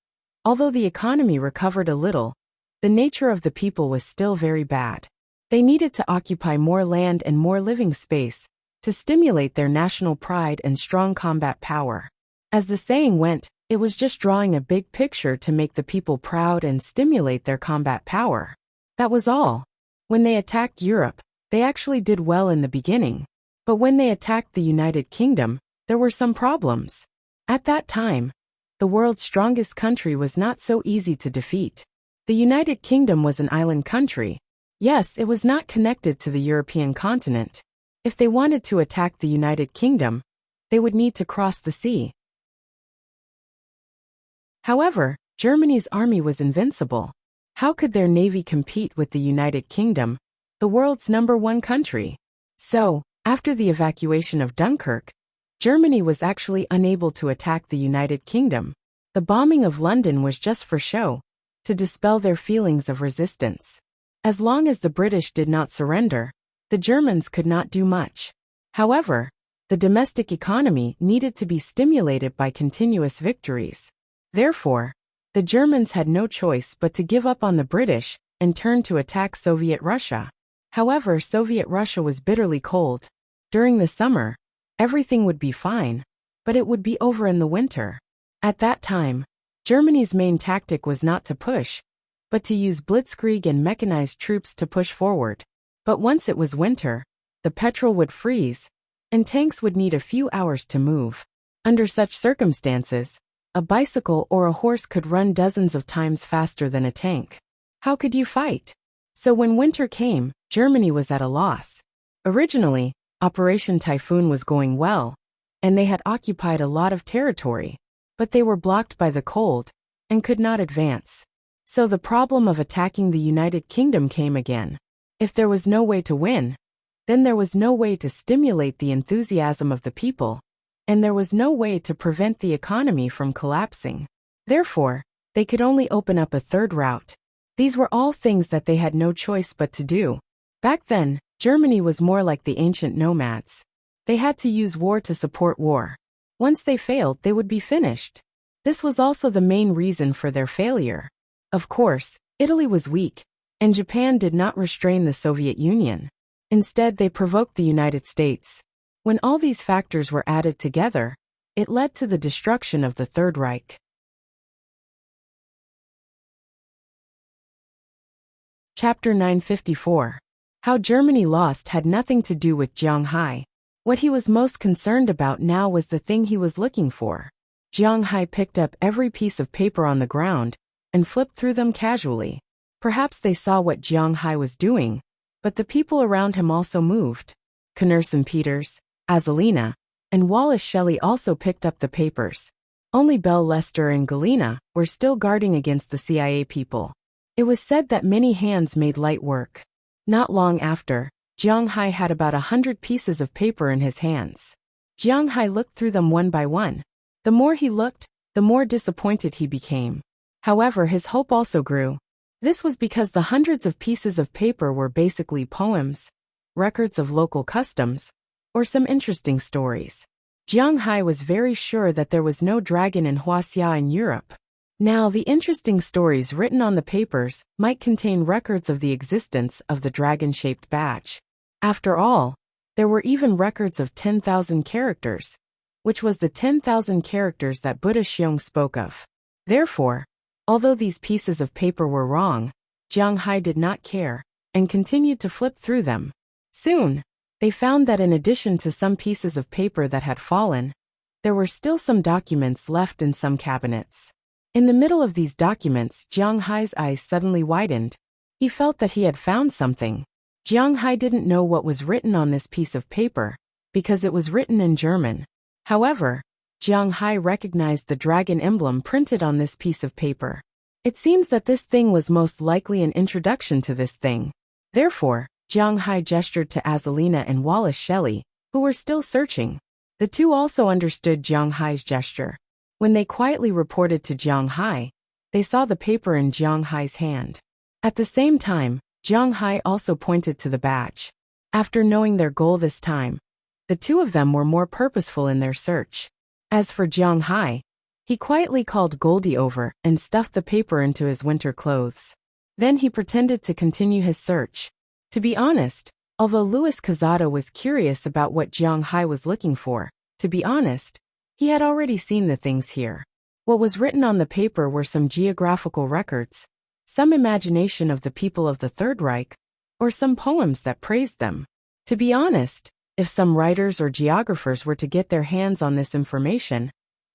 although the economy recovered a little, the nature of the people was still very bad. They needed to occupy more land and more living space to stimulate their national pride and strong combat power. As the saying went, it was just drawing a big picture to make the people proud and stimulate their combat power. That was all. When they attacked Europe, they actually did well in the beginning. But when they attacked the United Kingdom, there were some problems. At that time, the world's strongest country was not so easy to defeat. The United Kingdom was an island country. Yes, it was not connected to the European continent. If they wanted to attack the United Kingdom, they would need to cross the sea. However, Germany's army was invincible. How could their navy compete with the United Kingdom, the world's #1 country? So, after the evacuation of Dunkirk, Germany was actually unable to attack the United Kingdom. The bombing of London was just for show, to dispel their feelings of resistance. As long as the British did not surrender, the Germans could not do much. However, the domestic economy needed to be stimulated by continuous victories. Therefore, the Germans had no choice but to give up on the British and turn to attack Soviet Russia. However, Soviet Russia was bitterly cold. During the summer, everything would be fine, but it would be over in the winter. At that time, Germany's main tactic was not to push, but to use blitzkrieg and mechanized troops to push forward. But once it was winter, the petrol would freeze, and tanks would need a few hours to move. Under such circumstances, a bicycle or a horse could run dozens of times faster than a tank. How could you fight? So when winter came, Germany was at a loss. Originally, Operation Typhoon was going well, and they had occupied a lot of territory, but they were blocked by the cold and could not advance. So the problem of attacking the United Kingdom came again. If there was no way to win, then there was no way to stimulate the enthusiasm of the people, and there was no way to prevent the economy from collapsing. Therefore, they could only open up a third route. These were all things that they had no choice but to do. Back then, Germany was more like the ancient nomads. They had to use war to support war. Once they failed, they would be finished. This was also the main reason for their failure. Of course, Italy was weak, and Japan did not restrain the Soviet Union. Instead, they provoked the United States. When all these factors were added together, it led to the destruction of the Third Reich. Chapter 954. How Germany lost had nothing to do with Jiang Hai. What he was most concerned about now was the thing he was looking for. Jiang Hai picked up every piece of paper on the ground and flipped through them casually. Perhaps they saw what Jiang Hai was doing, but the people around him also moved. Knerson Peters, Azalina, and Wallace Shelley also picked up the papers. Only Belle Lester and Galena were still guarding against the CIA people. It was said that many hands made light work. Not long after, Jiang Hai had about 100 pieces of paper in his hands. Jiang Hai looked through them one by one. The more he looked, the more disappointed he became. However, his hope also grew. This was because the hundreds of pieces of paper were basically poems, records of local customs, or some interesting stories. Jiang Hai was very sure that there was no dragon in Huaxia in Europe. Now, the interesting stories written on the papers might contain records of the existence of the dragon-shaped badge. After all, there were even records of 10,000 characters, which was the 10,000 characters that Buddha Xiong spoke of. Therefore, although these pieces of paper were wrong, Jiang Hai did not care, and continued to flip through them. Soon, they found that in addition to some pieces of paper that had fallen, there were still some documents left in some cabinets. In the middle of these documents, Jiang Hai's eyes suddenly widened. He felt that he had found something. Jiang Hai didn't know what was written on this piece of paper, because it was written in German. However, Jiang Hai recognized the dragon emblem printed on this piece of paper. It seems that this thing was most likely an introduction to this thing. Therefore, Jiang Hai gestured to Azalina and Wallace Shelley, who were still searching. The two also understood Jiang Hai's gesture. When they quietly reported to Jiang Hai, they saw the paper in Jiang Hai's hand. At the same time, Jiang Hai also pointed to the badge. After knowing their goal this time, the two of them were more purposeful in their search. As for Jiang Hai, he quietly called Goldie over and stuffed the paper into his winter clothes. Then he pretended to continue his search. To be honest, although Louis Cazada was curious about what Jiang Hai was looking for, to be honest, he had already seen the things here. What was written on the paper were some geographical records, some imagination of the people of the Third Reich, or some poems that praised them. To be honest, if some writers or geographers were to get their hands on this information,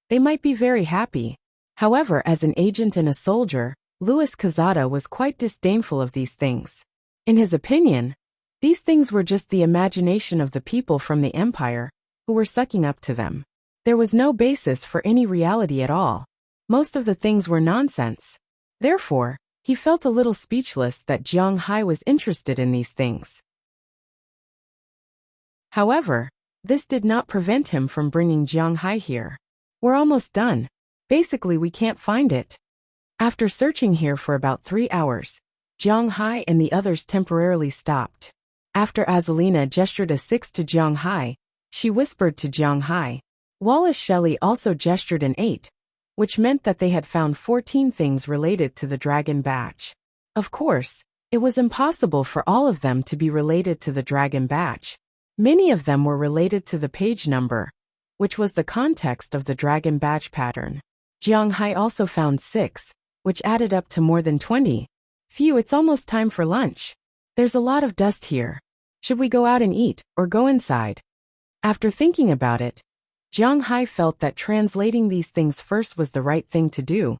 they might be very happy. However, as an agent and a soldier, Louis Cazada was quite disdainful of these things. In his opinion, these things were just the imagination of the people from the empire, who were sucking up to them. There was no basis for any reality at all. Most of the things were nonsense. Therefore, he felt a little speechless that Jiang Hai was interested in these things. However, this did not prevent him from bringing Jiang Hai here. We're almost done. Basically, we can't find it. After searching here for about 3 hours, Jiang Hai and the others temporarily stopped. After Azalina gestured a 6 to Jiang Hai, she whispered to Jiang Hai. Wallace Shelley also gestured an 8, which meant that they had found 14 things related to the dragon badge. Of course, it was impossible for all of them to be related to the dragon badge. Many of them were related to the page number, which was the context of the dragon badge pattern. Jiang Hai also found 6, which added up to more than 20. Phew, it's almost time for lunch. There's a lot of dust here. Should we go out and eat, or go inside? After thinking about it, Jiang Hai felt that translating these things first was the right thing to do.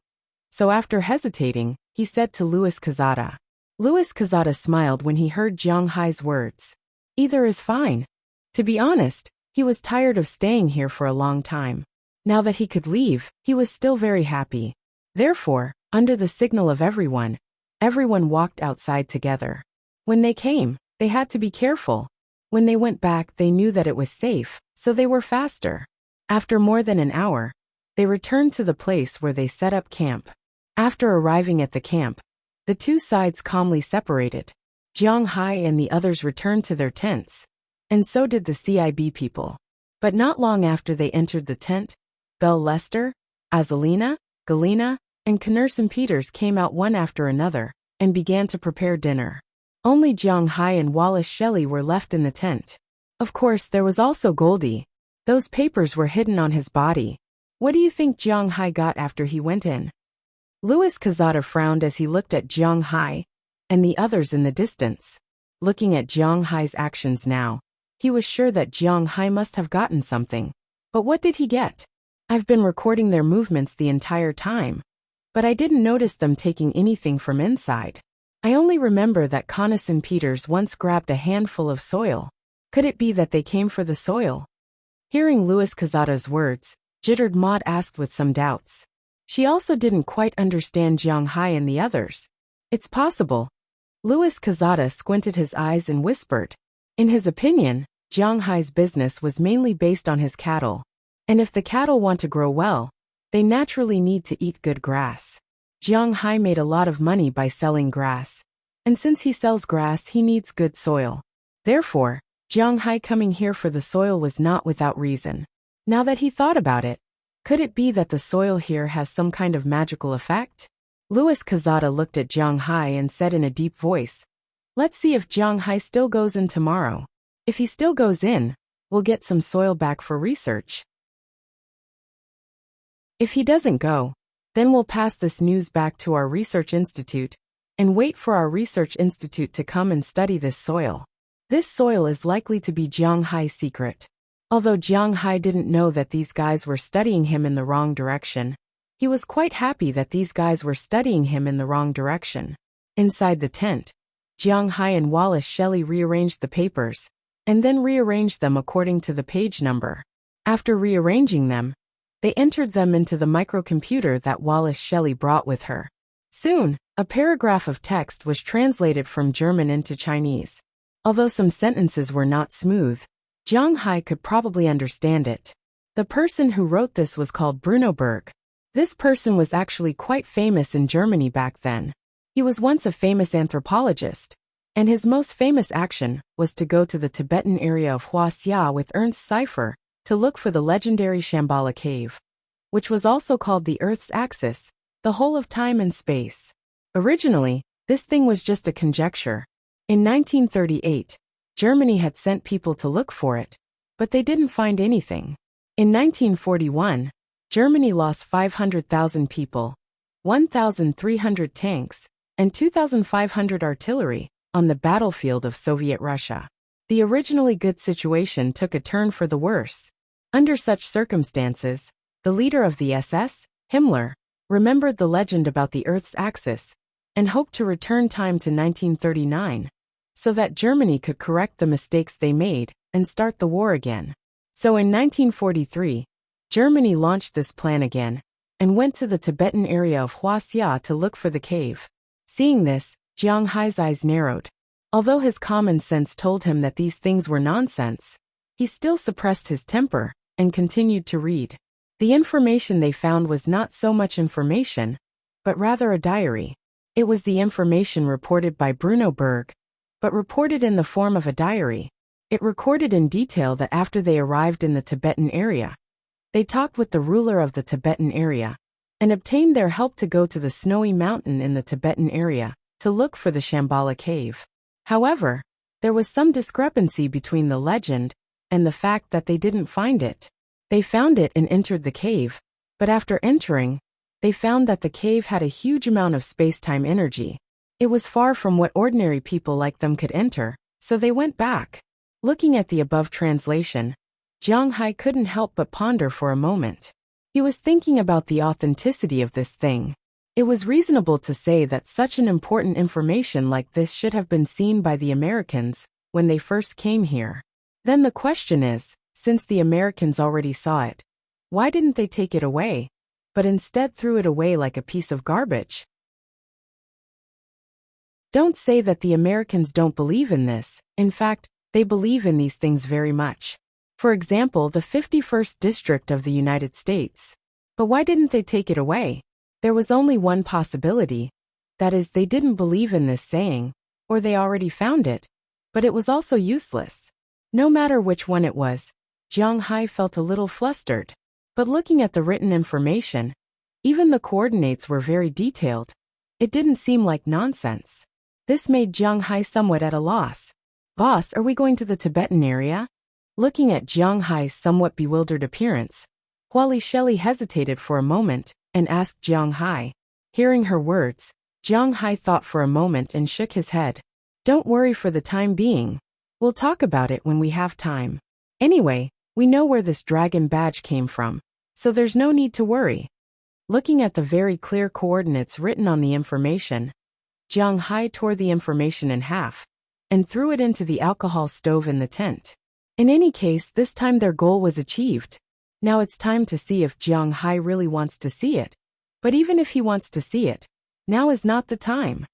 So after hesitating, he said to Louis Cazada. Louis Cazada smiled when he heard Jiang Hai's words. Either is fine. To be honest, he was tired of staying here for a long time. Now that he could leave, he was still very happy. Therefore, under the signal of everyone walked outside together. When they came, they had to be careful. When they went back, they knew that it was safe, so they were faster. After more than an hour, they returned to the place where they set up camp. After arriving at the camp, the two sides calmly separated. Jiang Hai and the others returned to their tents, and so did the CIB people. But not long after they entered the tent, Belle Lester, Azalina, Galena, and Knerson Peters came out one after another, and began to prepare dinner. Only Jiang Hai and Wallace Shelley were left in the tent. Of course, there was also Goldie. Those papers were hidden on his body. What do you think Jiang Hai got after he went in? Louis Cazada frowned as he looked at Jiang Hai and the others in the distance. Looking at Jiang Hai's actions now, he was sure that Jiang Hai must have gotten something. But what did he get? I've been recording their movements the entire time, but I didn't notice them taking anything from inside. I only remember that Coniston Peters once grabbed a handful of soil. Could it be that they came for the soil? Hearing Louis Quezada's words, jittered Maud asked with some doubts. She also didn't quite understand Jiang Hai and the others. It's possible. Louis Quezada squinted his eyes and whispered. In his opinion, Jiang Hai's business was mainly based on his cattle. And if the cattle want to grow well, they naturally need to eat good grass. Jiang Hai made a lot of money by selling grass. And since he sells grass, he needs good soil. Therefore, Jiang Hai coming here for the soil was not without reason. Now that he thought about it, could it be that the soil here has some kind of magical effect? Louis Quezada looked at Jiang Hai and said in a deep voice, "Let's see if Jiang Hai still goes in tomorrow. If he still goes in, we'll get some soil back for research. If he doesn't go, then we'll pass this news back to our research institute and wait for our research institute to come and study this soil. This soil is likely to be Jiang Hai's secret." Although Jiang Hai didn't know that these guys were studying him in the wrong direction, he was quite happy that these guys were studying him in the wrong direction. Inside the tent, Jiang Hai and Wallace Shelley rearranged the papers, and then rearranged them according to the page number. After rearranging them, they entered them into the microcomputer that Wallace Shelley brought with her. Soon, a paragraph of text was translated from German into Chinese. Although some sentences were not smooth, Jiang Hai could probably understand it. The person who wrote this was called Bruno Berg. This person was actually quite famous in Germany back then. He was once a famous anthropologist, and his most famous action was to go to the Tibetan area of Huaxia with Ernst Cypher to look for the legendary Shambhala cave, which was also called the Earth's axis, the whole of time and space. Originally, this thing was just a conjecture. In 1938, Germany had sent people to look for it, but they didn't find anything. In 1941, Germany lost 500,000 people, 1,300 tanks, and 2,500 artillery on the battlefield of Soviet Russia. The originally good situation took a turn for the worse. Under such circumstances, the leader of the SS, Himmler, remembered the legend about the Earth's axis and hoped to return time to 1939 so that Germany could correct the mistakes they made and start the war again. So in 1943, Germany launched this plan again and went to the Tibetan area of Huaxia to look for the cave. Seeing this, Jiang Hai's eyes narrowed. Although his common sense told him that these things were nonsense, he still suppressed his temper and continued to read. The information they found was not so much information, but rather a diary. It was the information reported by Bruno Berg, but reported in the form of a diary. It recorded in detail that after they arrived in the Tibetan area, they talked with the ruler of the Tibetan area and obtained their help to go to the snowy mountain in the Tibetan area to look for the Shambhala cave. However, there was some discrepancy between the legend and the fact that they didn't find it. They found it and entered the cave, but after entering, they found that the cave had a huge amount of space-time energy. It was far from what ordinary people like them could enter, so they went back. Looking at the above translation, Jiang Hai couldn't help but ponder for a moment. He was thinking about the authenticity of this thing. It was reasonable to say that such an important information like this should have been seen by the Americans when they first came here. Then the question is, since the Americans already saw it, why didn't they take it away, but instead threw it away like a piece of garbage? Don't say that the Americans don't believe in this. In fact, they believe in these things very much. For example, the 51st District of the United States. But why didn't they take it away? There was only one possibility. That is, they didn't believe in this saying, or they already found it. But it was also useless. No matter which one it was, Jiang Hai felt a little flustered. But looking at the written information, even the coordinates were very detailed. It didn't seem like nonsense. This made Jiang Hai somewhat at a loss. "Boss, are we going to the Tibetan area?" Looking at Jiang Hai's somewhat bewildered appearance, Wallace Shelley hesitated for a moment and asked Jiang Hai. Hearing her words, Jiang Hai thought for a moment and shook his head. Don't worry for the time being. We'll talk about it when we have time. Anyway, we know where this dragon badge came from, so there's no need to worry. Looking at the very clear coordinates written on the information, Jiang Hai tore the information in half and threw it into the alcohol stove in the tent. In any case, this time their goal was achieved. Now it's time to see if Jiang Hai really wants to see it. But even if he wants to see it, now is not the time.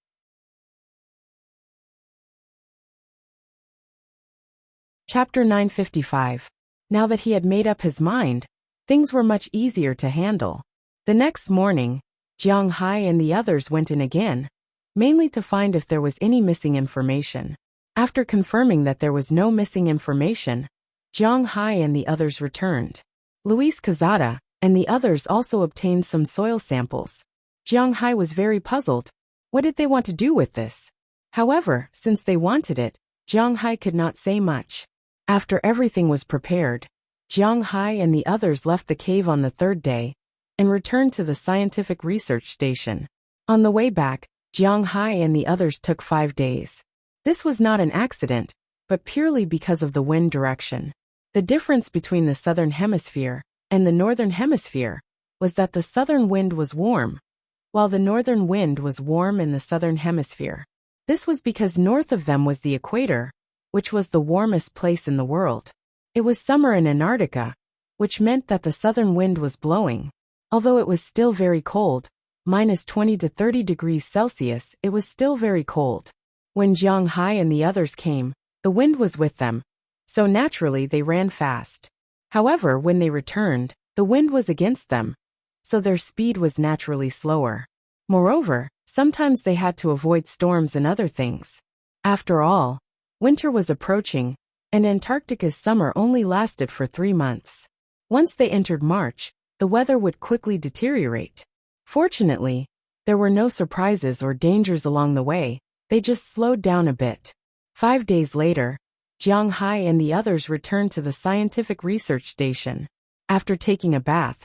Chapter 955. Now that he had made up his mind, things were much easier to handle. The next morning, Jiang Hai and the others went in again, mainly to find if there was any missing information. After confirming that there was no missing information, Jiang Hai and the others returned. Luis Quezada and the others also obtained some soil samples. Jiang Hai was very puzzled. What did they want to do with this? However, since they wanted it, Jiang Hai could not say much. After everything was prepared, Jiang Hai and the others left the cave on the third day and returned to the scientific research station. On the way back, Jiang Hai and the others took 5 days. This was not an accident, but purely because of the wind direction. The difference between the southern hemisphere and the northern hemisphere was that the southern wind was warm, while the northern wind was warm in the southern hemisphere. This was because north of them was the equator, which was the warmest place in the world. It was summer in Antarctica, which meant that the southern wind was blowing. Although it was still very cold, -20 to 30 degrees Celsius, it was still very cold. When Jiang Hai and the others came, the wind was with them, so naturally they ran fast. However, when they returned, the wind was against them, so their speed was naturally slower. Moreover, sometimes they had to avoid storms and other things. After all, winter was approaching, and Antarctica's summer only lasted for 3 months. Once they entered March, the weather would quickly deteriorate. Fortunately, there were no surprises or dangers along the way. They just slowed down a bit. 5 days later, Jiang Hai and the others returned to the scientific research station. After taking a bath,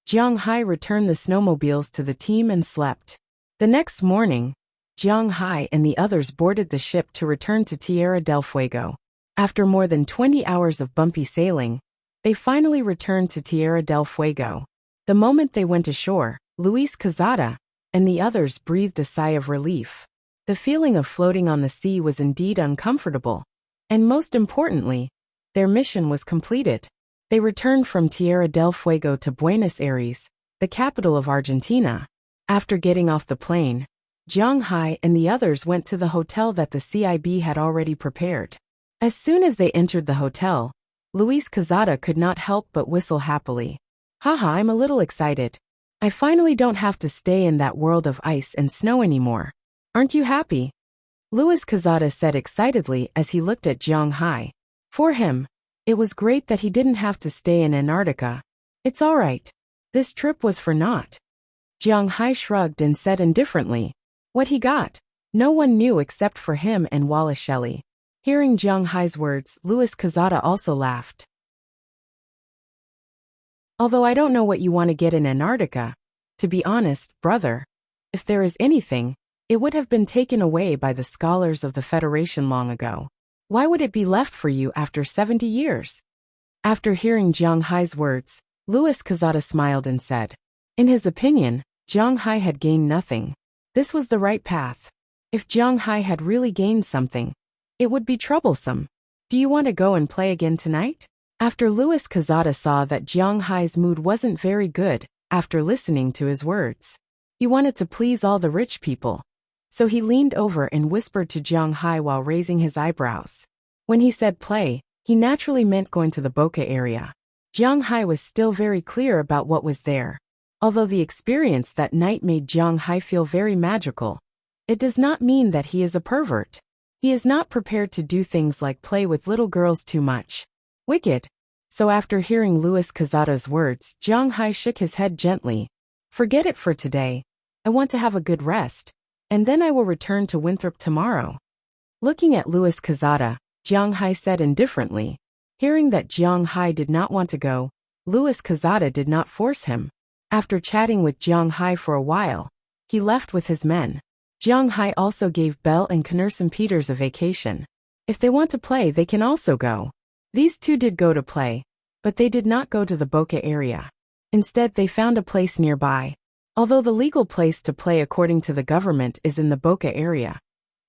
Jiang Hai returned the snowmobiles to the team and slept. The next morning, Jiang Hai and the others boarded the ship to return to Tierra del Fuego. After more than 20 hours of bumpy sailing, they finally returned to Tierra del Fuego. The moment they went ashore, Luis Quezada and the others breathed a sigh of relief. The feeling of floating on the sea was indeed uncomfortable, and most importantly, their mission was completed. They returned from Tierra del Fuego to Buenos Aires, the capital of Argentina. After getting off the plane, Jiang Hai and the others went to the hotel that the CIB had already prepared. As soon as they entered the hotel, Luis Quezada could not help but whistle happily. Haha, I'm a little excited. I finally don't have to stay in that world of ice and snow anymore. Aren't you happy? Luis Quezada said excitedly as he looked at Jiang Hai. For him, it was great that he didn't have to stay in Antarctica. It's all right. This trip was for naught. Jiang Hai shrugged and said indifferently. What he got, no one knew except for him and Wallace Shelley. Hearing Jiang Hai's words, Luis Quezada also laughed. Although I don't know what you want to get in Antarctica, to be honest, brother, if there is anything, it would have been taken away by the scholars of the Federation long ago. Why would it be left for you after 70 years? After hearing Jiang Hai's words, Luis Quezada smiled and said, in his opinion, Jiang Hai had gained nothing. This was the right path. If Jiang Hai had really gained something, it would be troublesome. Do you want to go and play again tonight? After Luis Quezada saw that Jiang Hai's mood wasn't very good after listening to his words, he wanted to please all the rich people. So he leaned over and whispered to Jiang Hai while raising his eyebrows. When he said play, he naturally meant going to the Boca area. Jiang Hai was still very clear about what was there. Although the experience that night made Jiang Hai feel very magical, it does not mean that he is a pervert. He is not prepared to do things like play with little girls too much. Wicked. So after hearing Luis Quezada's words, Jiang Hai shook his head gently. Forget it for today. I want to have a good rest, and then I will return to Winthrop tomorrow. Looking at Luis Quezada, Jiang Hai said indifferently. Hearing that Jiang Hai did not want to go, Luis Quezada did not force him. After chatting with Jiang Hai for a while, he left with his men. Jiang Hai also gave Belle and Knerson Peters a vacation. If they want to play, they can also go. These two did go to play, but they did not go to the Boca area. Instead, they found a place nearby. Although the legal place to play according to the government is in the Boca area,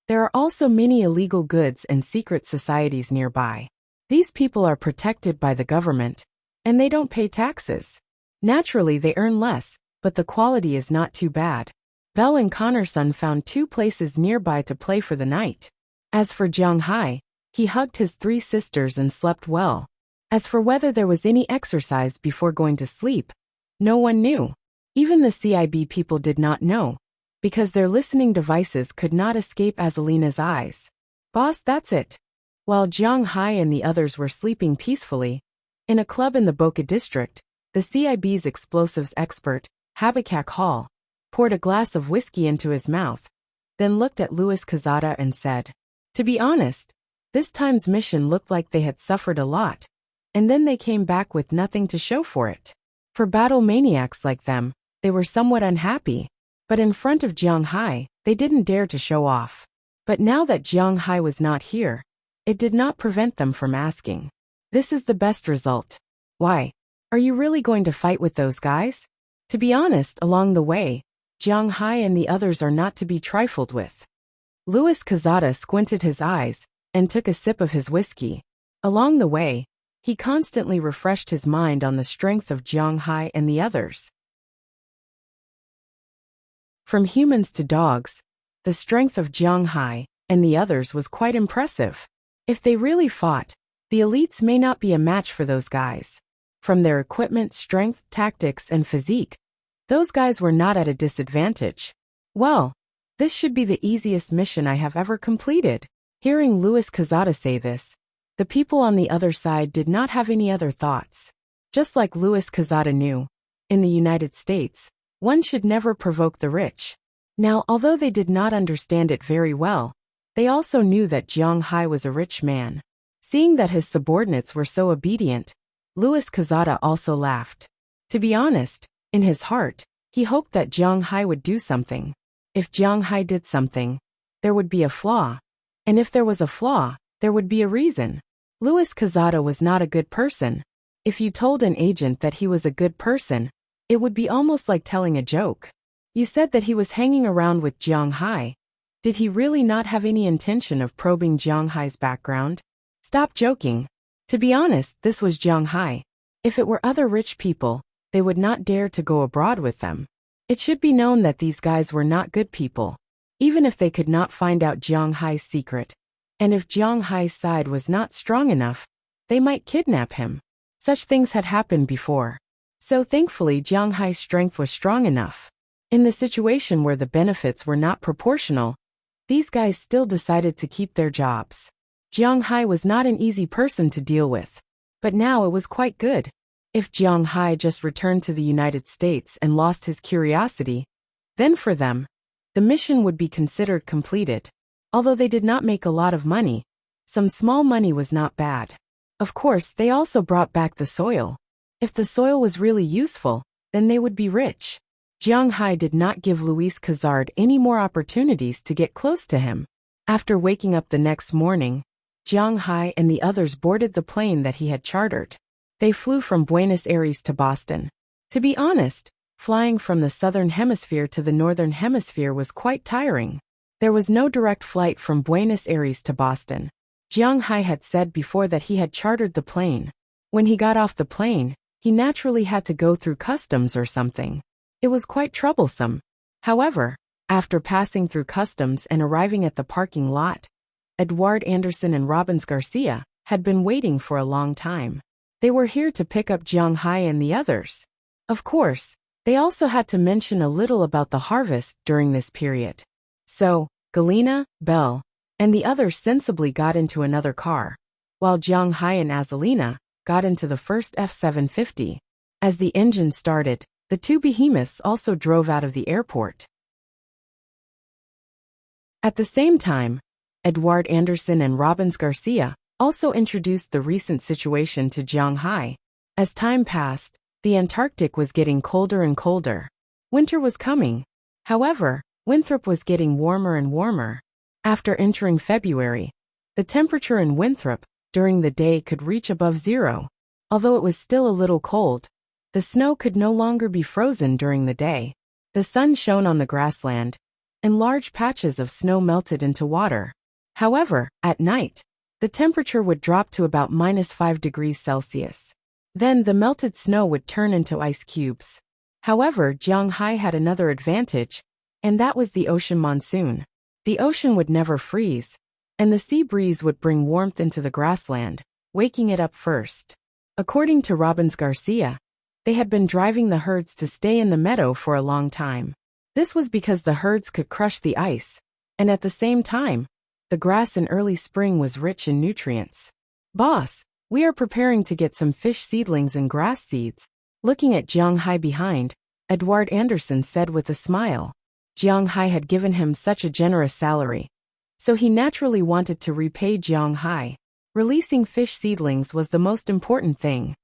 there are also many illegal goods and secret societies nearby. These people are protected by the government, and they don't pay taxes. Naturally, they earn less, but the quality is not too bad. Belle and Connorson found two places nearby to play for the night. As for Jiang Hai, he hugged his three sisters and slept well. As for whether there was any exercise before going to sleep, no one knew. Even the CIB people did not know, because their listening devices could not escape Azalina's eyes. Boss, that's it. While Jiang Hai and the others were sleeping peacefully, in a club in the Boca district, the CIB's explosives expert, Habakkuk Hall, poured a glass of whiskey into his mouth, then looked at Luis Quezada and said, "To be honest, this time's mission looked like they had suffered a lot, and then they came back with nothing to show for it. For battle maniacs like them, they were somewhat unhappy, but in front of Jiang Hai, they didn't dare to show off. But now that Jiang Hai was not here, it did not prevent them from asking, 'This is the best result. Why? Are you really going to fight with those guys?' To be honest, along the way, Jiang Hai and the others are not to be trifled with." Luis Quezada squinted his eyes and took a sip of his whiskey. Along the way, he constantly refreshed his mind on the strength of Jiang Hai and the others. From humans to dogs, the strength of Jiang Hai and the others was quite impressive. If they really fought, the elites may not be a match for those guys. From their equipment, strength, tactics, and physique, those guys were not at a disadvantage. Well, this should be the easiest mission I have ever completed. Hearing Luis Quezada say this, the people on the other side did not have any other thoughts. Just like Luis Quezada knew, in the United States, one should never provoke the rich. Now, although they did not understand it very well, they also knew that Jiang Hai was a rich man. Seeing that his subordinates were so obedient, Luis Quezada also laughed. To be honest, in his heart, he hoped that Jiang Hai would do something. If Jiang Hai did something, there would be a flaw. And if there was a flaw, there would be a reason. Luis Quezada was not a good person. If you told an agent that he was a good person, it would be almost like telling a joke. You said that he was hanging around with Jiang Hai. Did he really not have any intention of probing Jiang Hai's background? Stop joking. To be honest, this was Jiang Hai. If it were other rich people, they would not dare to go abroad with them. It should be known that these guys were not good people. Even if they could not find out Jiang Hai's secret, and if Jiang Hai's side was not strong enough, they might kidnap him. Such things had happened before. So thankfully Jiang Hai's strength was strong enough. In the situation where the benefits were not proportional, these guys still decided to keep their jobs. Jiang Hai was not an easy person to deal with. But now it was quite good. If Jiang Hai just returned to the United States and lost his curiosity, then for them, the mission would be considered completed. Although they did not make a lot of money, some small money was not bad. Of course, they also brought back the soil. If the soil was really useful, then they would be rich. Jiang Hai did not give Luis Quezada any more opportunities to get close to him. After waking up the next morning, Jiang Hai and the others boarded the plane that he had chartered. They flew from Buenos Aires to Boston. To be honest, flying from the southern hemisphere to the northern hemisphere was quite tiring. There was no direct flight from Buenos Aires to Boston. Jiang Hai had said before that he had chartered the plane. When he got off the plane, he naturally had to go through customs or something. It was quite troublesome. However, after passing through customs and arriving at the parking lot, Eduard Anderson and Robbins Garcia had been waiting for a long time. They were here to pick up Jiang Hai and the others. Of course, they also had to mention a little about the harvest during this period. So, Galina, Belle, and the others sensibly got into another car, while Jiang Hai and Azalina got into the first F-750. As the engine started, the two behemoths also drove out of the airport. At the same time, Eduard Anderson and Robbins Garcia also introduced the recent situation to Jiang Hai. As time passed, the Antarctic was getting colder and colder. Winter was coming. However, Winthrop was getting warmer and warmer. After entering February, the temperature in Winthrop during the day could reach above zero. Although it was still a little cold, the snow could no longer be frozen during the day. The sun shone on the grassland, and large patches of snow melted into water. However, at night, the temperature would drop to about -5 degrees Celsius. Then the melted snow would turn into ice cubes. However, Jianghai had another advantage, and that was the ocean monsoon. The ocean would never freeze, and the sea breeze would bring warmth into the grassland, waking it up first. According to Robbins Garcia, they had been driving the herds to stay in the meadow for a long time. This was because the herds could crush the ice, and at the same time, the grass in early spring was rich in nutrients. "Boss, we are preparing to get some fish seedlings and grass seeds." Looking at Jianghai behind, Edward Anderson said with a smile. Jianghai had given him such a generous salary, so he naturally wanted to repay Jianghai. Releasing fish seedlings was the most important thing.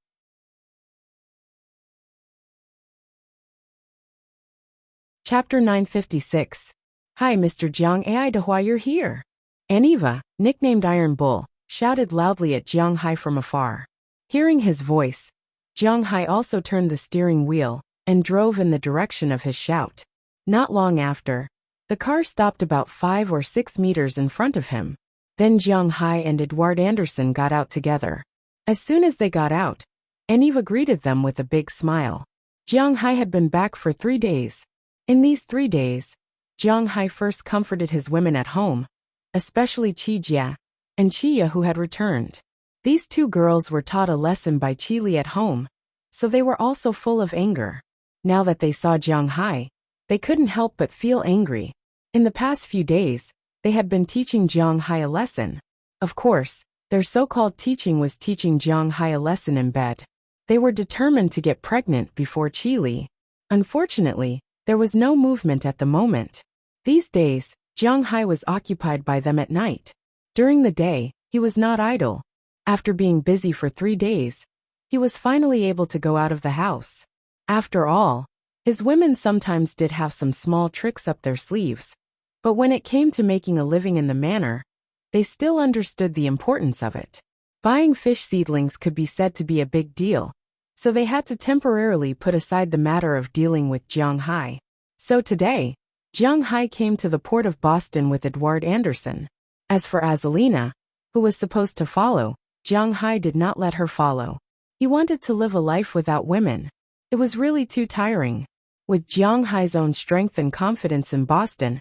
Chapter 956. "Hi, Mr. Jiang Ai Dehua, you're here." Aniva, nicknamed Iron Bull, shouted loudly at Jianghai from afar. Hearing his voice, Jianghai also turned the steering wheel and drove in the direction of his shout. Not long after, the car stopped about 5 or 6 meters in front of him. Then Jianghai and Edward Anderson got out together. As soon as they got out, Aniva greeted them with a big smile. Jianghai had been back for 3 days. In these 3 days, Jianghai first comforted his women at home, especially Qijia and Qia, who had returned. These 2 girls were taught a lesson by Qili at home, so they were also full of anger. Now that they saw Jianghai, they couldn't help but feel angry. In the past few days, they had been teaching Jianghai a lesson. Of course, their so-called teaching was teaching Jianghai a lesson in bed. They were determined to get pregnant before Qili. Unfortunately, there was no movement at the moment. These days, Jianghai was occupied by them at night. During the day, he was not idle. After being busy for 3 days, he was finally able to go out of the house. After all, his women sometimes did have some small tricks up their sleeves, but when it came to making a living in the manor, they still understood the importance of it. Buying fish seedlings could be said to be a big deal, so they had to temporarily put aside the matter of dealing with Jianghai. So today, Jianghai came to the port of Boston with Edward Anderson. As for Azalina, who was supposed to follow, Jianghai did not let her follow. He wanted to live a life without women. It was really too tiring. With Jianghai's own strength and confidence in Boston,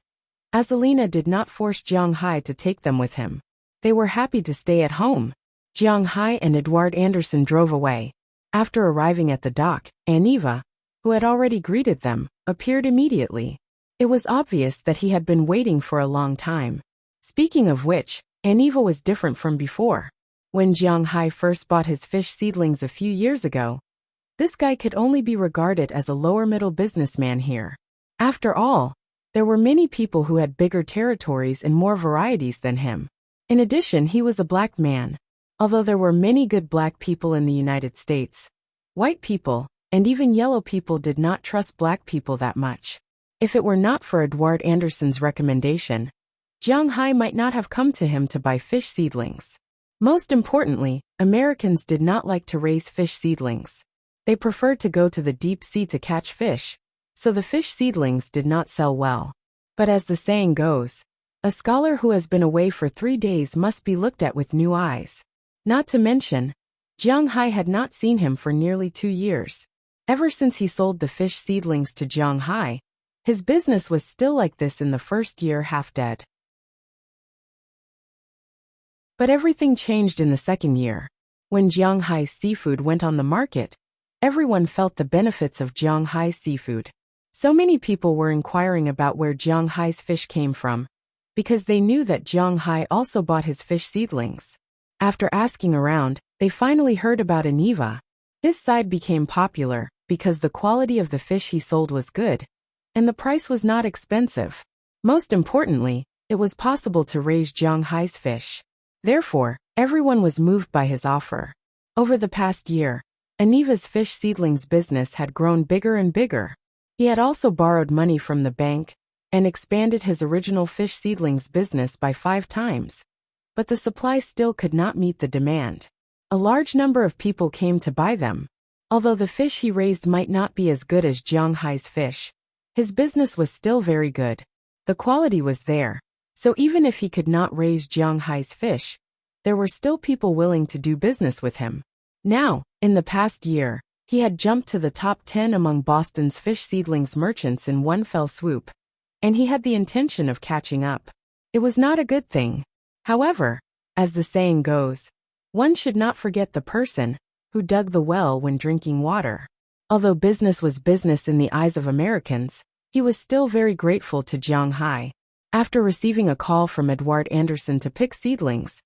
Azalina did not force Jianghai to take them with him. They were happy to stay at home. Jianghai and Edward Anderson drove away. After arriving at the dock, Aniva, who had already greeted them, appeared immediately. It was obvious that he had been waiting for a long time. Speaking of which, Aniva was different from before. When Jianghai first bought his fish seedlings a few years ago, this guy could only be regarded as a lower-middle businessman here. After all, there were many people who had bigger territories and more varieties than him. In addition, he was a black man. Although there were many good black people in the United States, white people, and even yellow people did not trust black people that much. If it were not for Edward Anderson's recommendation, Jianghai might not have come to him to buy fish seedlings. Most importantly, Americans did not like to raise fish seedlings. They preferred to go to the deep sea to catch fish, so the fish seedlings did not sell well. But as the saying goes, a scholar who has been away for 3 days must be looked at with new eyes. Not to mention, Jianghai had not seen him for nearly 2 years. Ever since he sold the fish seedlings to Jianghai, his business was still like this in the first year, half dead. But everything changed in the second year. When Jianghai's seafood went on the market, everyone felt the benefits of Jianghai's seafood. So many people were inquiring about where Jianghai's fish came from, because they knew that Jianghai also bought his fish seedlings. After asking around, they finally heard about Aniva. His side became popular because the quality of the fish he sold was good, and the price was not expensive. Most importantly, it was possible to raise Jianghai's fish. Therefore, everyone was moved by his offer. Over the past year, Aniva's fish seedlings business had grown bigger and bigger. He had also borrowed money from the bank and expanded his original fish seedlings business by 5 times. But the supply still could not meet the demand. A large number of people came to buy them. Although the fish he raised might not be as good as Jiang Hai's fish, his business was still very good. The quality was there. So even if he could not raise Jiang Hai's fish, there were still people willing to do business with him. Now, in the past year, he had jumped to the top 10 among Boston's fish seedlings merchants in one fell swoop, and he had the intention of catching up. It was not a good thing. However, as the saying goes, one should not forget the person who dug the well when drinking water. Although business was business in the eyes of Americans, he was still very grateful to Jiang Hai. After receiving a call from Edward Anderson to pick seedlings,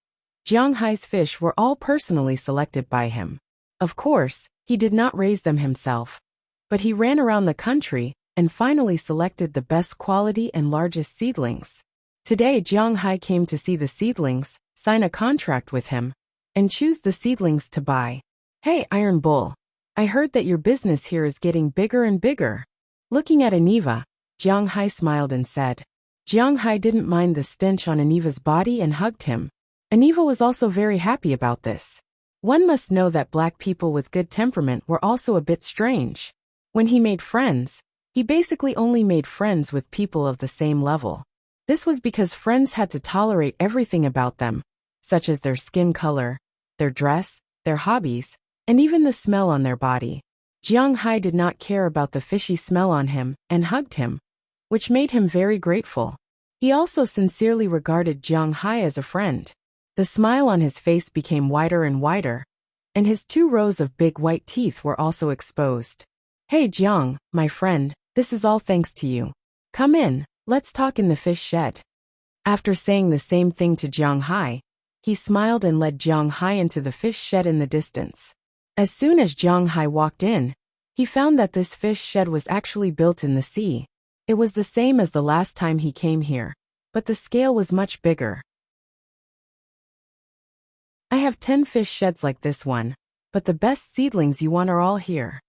Jiang Hai's fish were all personally selected by him. Of course, he did not raise them himself, but he ran around the country and finally selected the best quality and largest seedlings. Today Jiang Hai came to see the seedlings, sign a contract with him, and choose the seedlings to buy. "Hey, Iron Bull, I heard that your business here is getting bigger and bigger." Looking at Aniva, Jiang Hai smiled and said. Jiang Hai didn't mind the stench on Aniva's body and hugged him. Aniva was also very happy about this. One must know that black people with good temperament were also a bit strange. When he made friends, he basically only made friends with people of the same level. This was because friends had to tolerate everything about them, such as their skin color, their dress, their hobbies, and even the smell on their body. Jiang Hai did not care about the fishy smell on him and hugged him, which made him very grateful. He also sincerely regarded Jiang Hai as a friend. The smile on his face became wider and wider, and his 2 rows of big white teeth were also exposed. "Hey Jiang, my friend, this is all thanks to you. Come in, let's talk in the fish shed." After saying the same thing to Jiang Hai, he smiled and led Jiang Hai into the fish shed in the distance. As soon as Jiang Hai walked in, he found that this fish shed was actually built in the sea. It was the same as the last time he came here, but the scale was much bigger. "I have 10 fish sheds like this one, but the best seedlings you want are all here."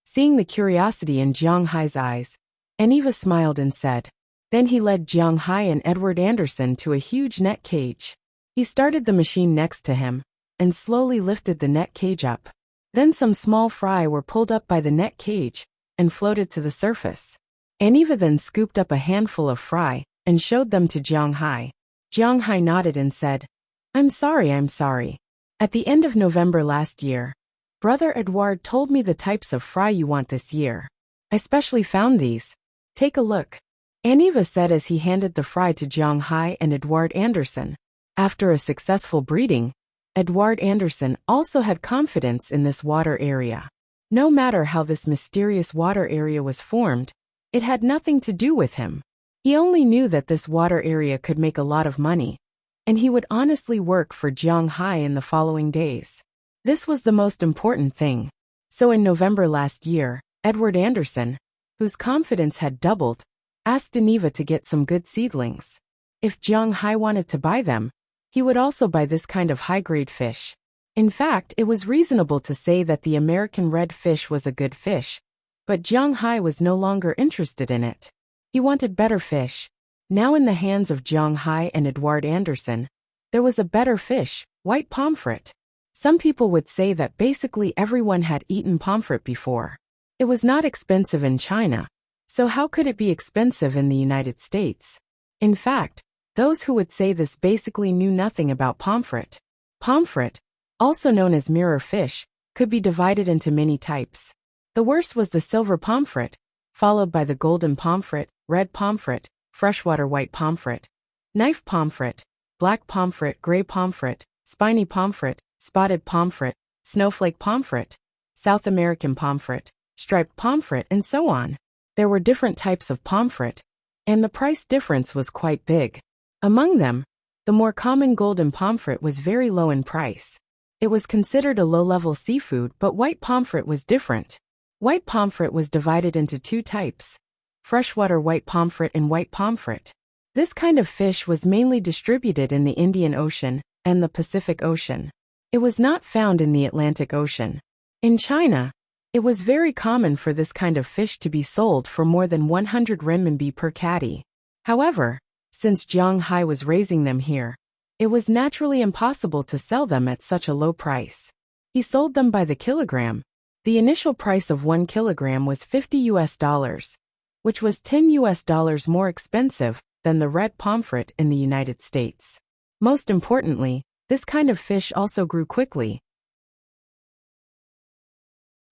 Seeing the curiosity in Jiang Hai's eyes, Aniva smiled and said. Then he led Jiang Hai and Edward Anderson to a huge net cage. He started the machine next to him, and slowly lifted the net cage up. Then some small fry were pulled up by the net cage, and floated to the surface. Aniva then scooped up a handful of fry, and showed them to Jiang Hai. Jiang Hai nodded and said, I'm sorry. At the end of November last year, Brother Edward told me the types of fry you want this year. I specially found these. Take a look." Aniva said as he handed the fry to Jiang Hai and Edward Anderson. After a successful breeding, Edward Anderson also had confidence in this water area. No matter how this mysterious water area was formed, it had nothing to do with him. He only knew that this water area could make a lot of money, and he would honestly work for Jiang Hai in the following days. This was the most important thing. So in November last year, Edward Anderson, whose confidence had doubled, asked Aniva to get some good seedlings. If Jiang Hai wanted to buy them, he would also buy this kind of high-grade fish. In fact, it was reasonable to say that the American red fish was a good fish, but Jiang Hai was no longer interested in it. He wanted better fish. Now in the hands of Jiang Hai and Edward Anderson, there was a better fish, white pomfret. Some people would say that basically everyone had eaten pomfret before. It was not expensive in China, so how could it be expensive in the United States? In fact, those who would say this basically knew nothing about pomfret. Pomfret, also known as mirror fish, could be divided into many types. The worst was the silver pomfret, followed by the golden pomfret, red pomfret, freshwater white pomfret, knife pomfret, black pomfret, gray pomfret, spiny pomfret, spotted pomfret, snowflake pomfret, South American pomfret, striped pomfret, and so on. There were different types of pomfret, and the price difference was quite big. Among them, the more common golden pomfret was very low in price. It was considered a low-level seafood, but white pomfret was different. White pomfret was divided into 2 types, freshwater white pomfret and white pomfret. This kind of fish was mainly distributed in the Indian Ocean and the Pacific Ocean. It was not found in the Atlantic Ocean. In China, it was very common for this kind of fish to be sold for more than 100 renminbi per catty. However, since Jiang Hai was raising them here, it was naturally impossible to sell them at such a low price. He sold them by the kilogram. The initial price of 1 kilogram was $50, which was $10 more expensive than the red pomfret in the United States. Most importantly, this kind of fish also grew quickly.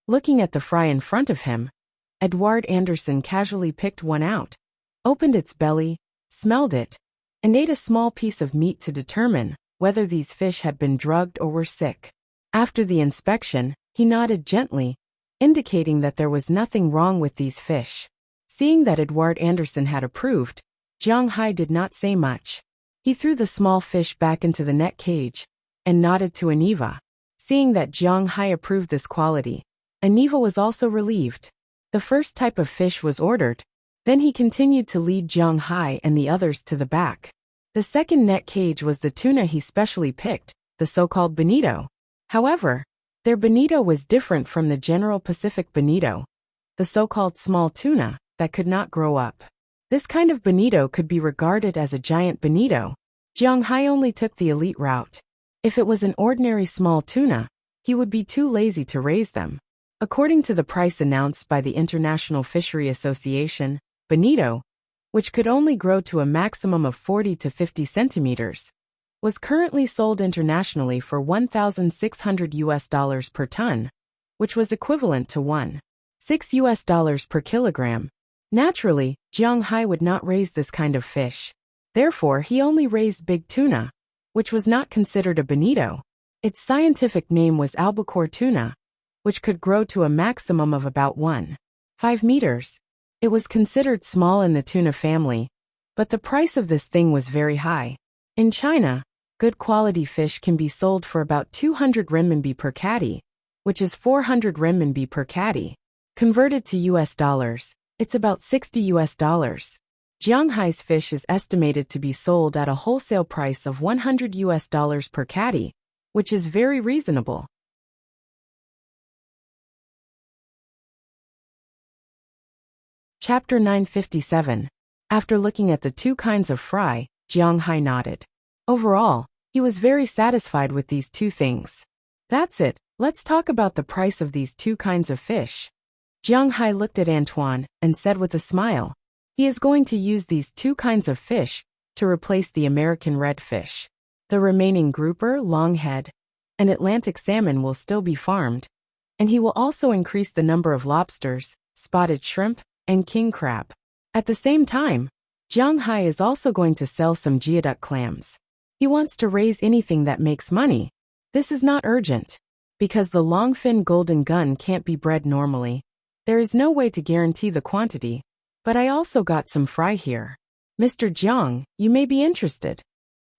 Looking at the fry in front of him, Edward Anderson casually picked one out, opened its belly, smelled it, and ate a small piece of meat to determine whether these fish had been drugged or were sick. After the inspection, he nodded gently, indicating that there was nothing wrong with these fish. Seeing that Edward Anderson had approved, Jiang Hai did not say much. He threw the small fish back into the net cage and nodded to Aniva. Seeing that Jiang Hai approved this quality, Aniva was also relieved. The first type of fish was ordered. Then he continued to lead Jiang Hai and the others to the back. The second net cage was the tuna he specially picked, the so-called bonito. However, their bonito was different from the general Pacific bonito, the so-called small tuna that could not grow up. This kind of bonito could be regarded as a giant bonito. Jiang Hai only took the elite route. If it was an ordinary small tuna, he would be too lazy to raise them. According to the price announced by the International Fishery Association, bonito, which could only grow to a maximum of 40 to 50 centimeters, was currently sold internationally for $1,600 per ton, which was equivalent to $1.6 per kilogram. Naturally, Jiang Hai would not raise this kind of fish. Therefore, he only raised big tuna, which was not considered a bonito. Its scientific name was albacore tuna, which could grow to a maximum of about 1.5 meters. It was considered small in the tuna family, but the price of this thing was very high. In China, good quality fish can be sold for about 200 renminbi per catty, which is 400 renminbi per catty. Converted to US dollars, it's about $60. Jiang Hai's fish is estimated to be sold at a wholesale price of $100 per catty, which is very reasonable. Chapter 957. After looking at the two kinds of fry, Jiang Hai nodded. Overall, he was very satisfied with these two things. That's it, let's talk about the price of these two kinds of fish. Jiang Hai looked at Antoine and said with a smile, he is going to use these two kinds of fish to replace the American redfish. The remaining grouper, longhead, and Atlantic salmon will still be farmed, and he will also increase the number of lobsters, spotted shrimp, and king crab. At the same time, Jiang Hai is also going to sell some geoduck clams. He wants to raise anything that makes money. This is not urgent, because the longfin golden gun can't be bred normally. There is no way to guarantee the quantity, but I also got some fry here. Mr. Jiang, you may be interested.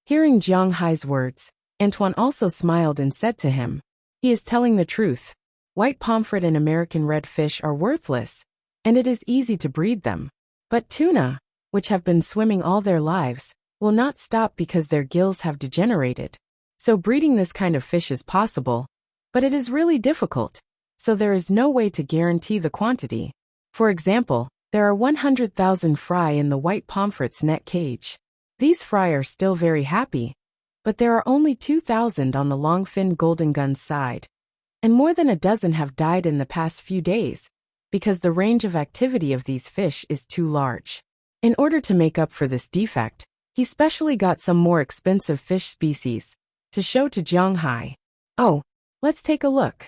Hearing Jiang Hai's words, Antoine also smiled and said to him, he is telling the truth. White pomfret and American redfish are worthless, and it is easy to breed them. But tuna, which have been swimming all their lives, will not stop because their gills have degenerated. So breeding this kind of fish is possible, but it is really difficult, so there is no way to guarantee the quantity. For example, there are 100,000 fry in the white pomfret's net cage. These fry are still very happy, but there are only 2,000 on the longfin golden gun's side, and more than a dozen have died in the past few days, because the range of activity of these fish is too large. In order to make up for this defect, he specially got some more expensive fish species to show to Jiang Hai. Oh, let's take a look.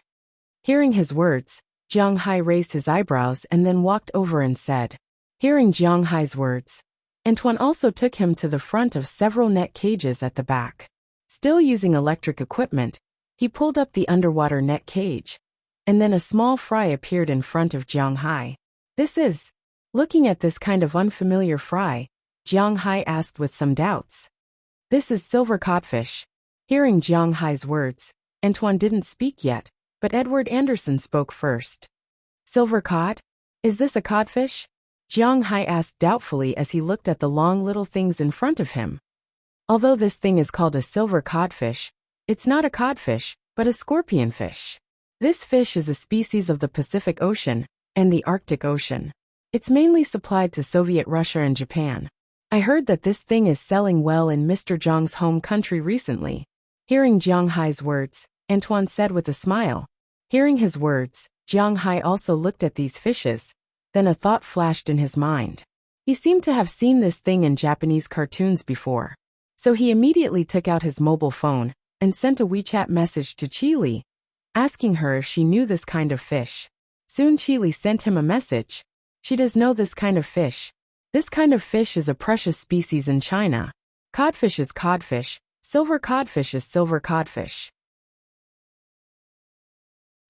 Hearing his words, Jiang Hai raised his eyebrows and then walked over and said. Hearing Jiang Hai's words, Antoine also took him to the front of several net cages at the back. Still using electric equipment, he pulled up the underwater net cage, and then a small fry appeared in front of Jiang Hai. This is. Looking at this kind of unfamiliar fry, Jiang Hai asked with some doubts. This is silver codfish. Hearing Jiang Hai's words, Antoine didn't speak yet, but Edward Anderson spoke first. Silver cod? Is this a codfish? Jiang Hai asked doubtfully as he looked at the long little things in front of him. Although this thing is called a silver codfish, it's not a codfish, but a scorpionfish. This fish is a species of the Pacific Ocean and the Arctic Ocean. It's mainly supplied to Soviet Russia and Japan. I heard that this thing is selling well in Mr. Zhang's home country recently. Hearing Jiang Hai's words, Antoine said with a smile. Hearing his words, Jiang Hai also looked at these fishes. Then a thought flashed in his mind. He seemed to have seen this thing in Japanese cartoons before. So he immediately took out his mobile phone and sent a WeChat message to Chili, asking her if she knew this kind of fish. Soon Chili sent him a message. She does know this kind of fish. This kind of fish is a precious species in China. Codfish is codfish, silver codfish is silver codfish.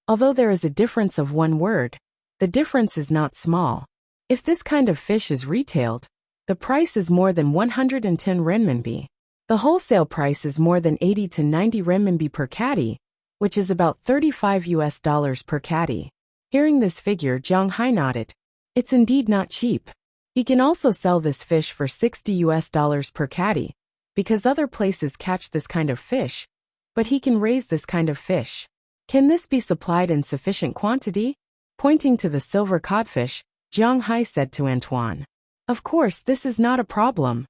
Although there is a difference of one word, the difference is not small. If this kind of fish is retailed, the price is more than 110 renminbi. The wholesale price is more than 80 to 90 renminbi per catty, which is about $35 per catty. Hearing this figure, Jiang Hai nodded. It's indeed not cheap. He can also sell this fish for $60 per catty, because other places catch this kind of fish, but he can raise this kind of fish. Can this be supplied in sufficient quantity? Pointing to the silver codfish, Jiang Hai said to Antoine. Of course, this is not a problem.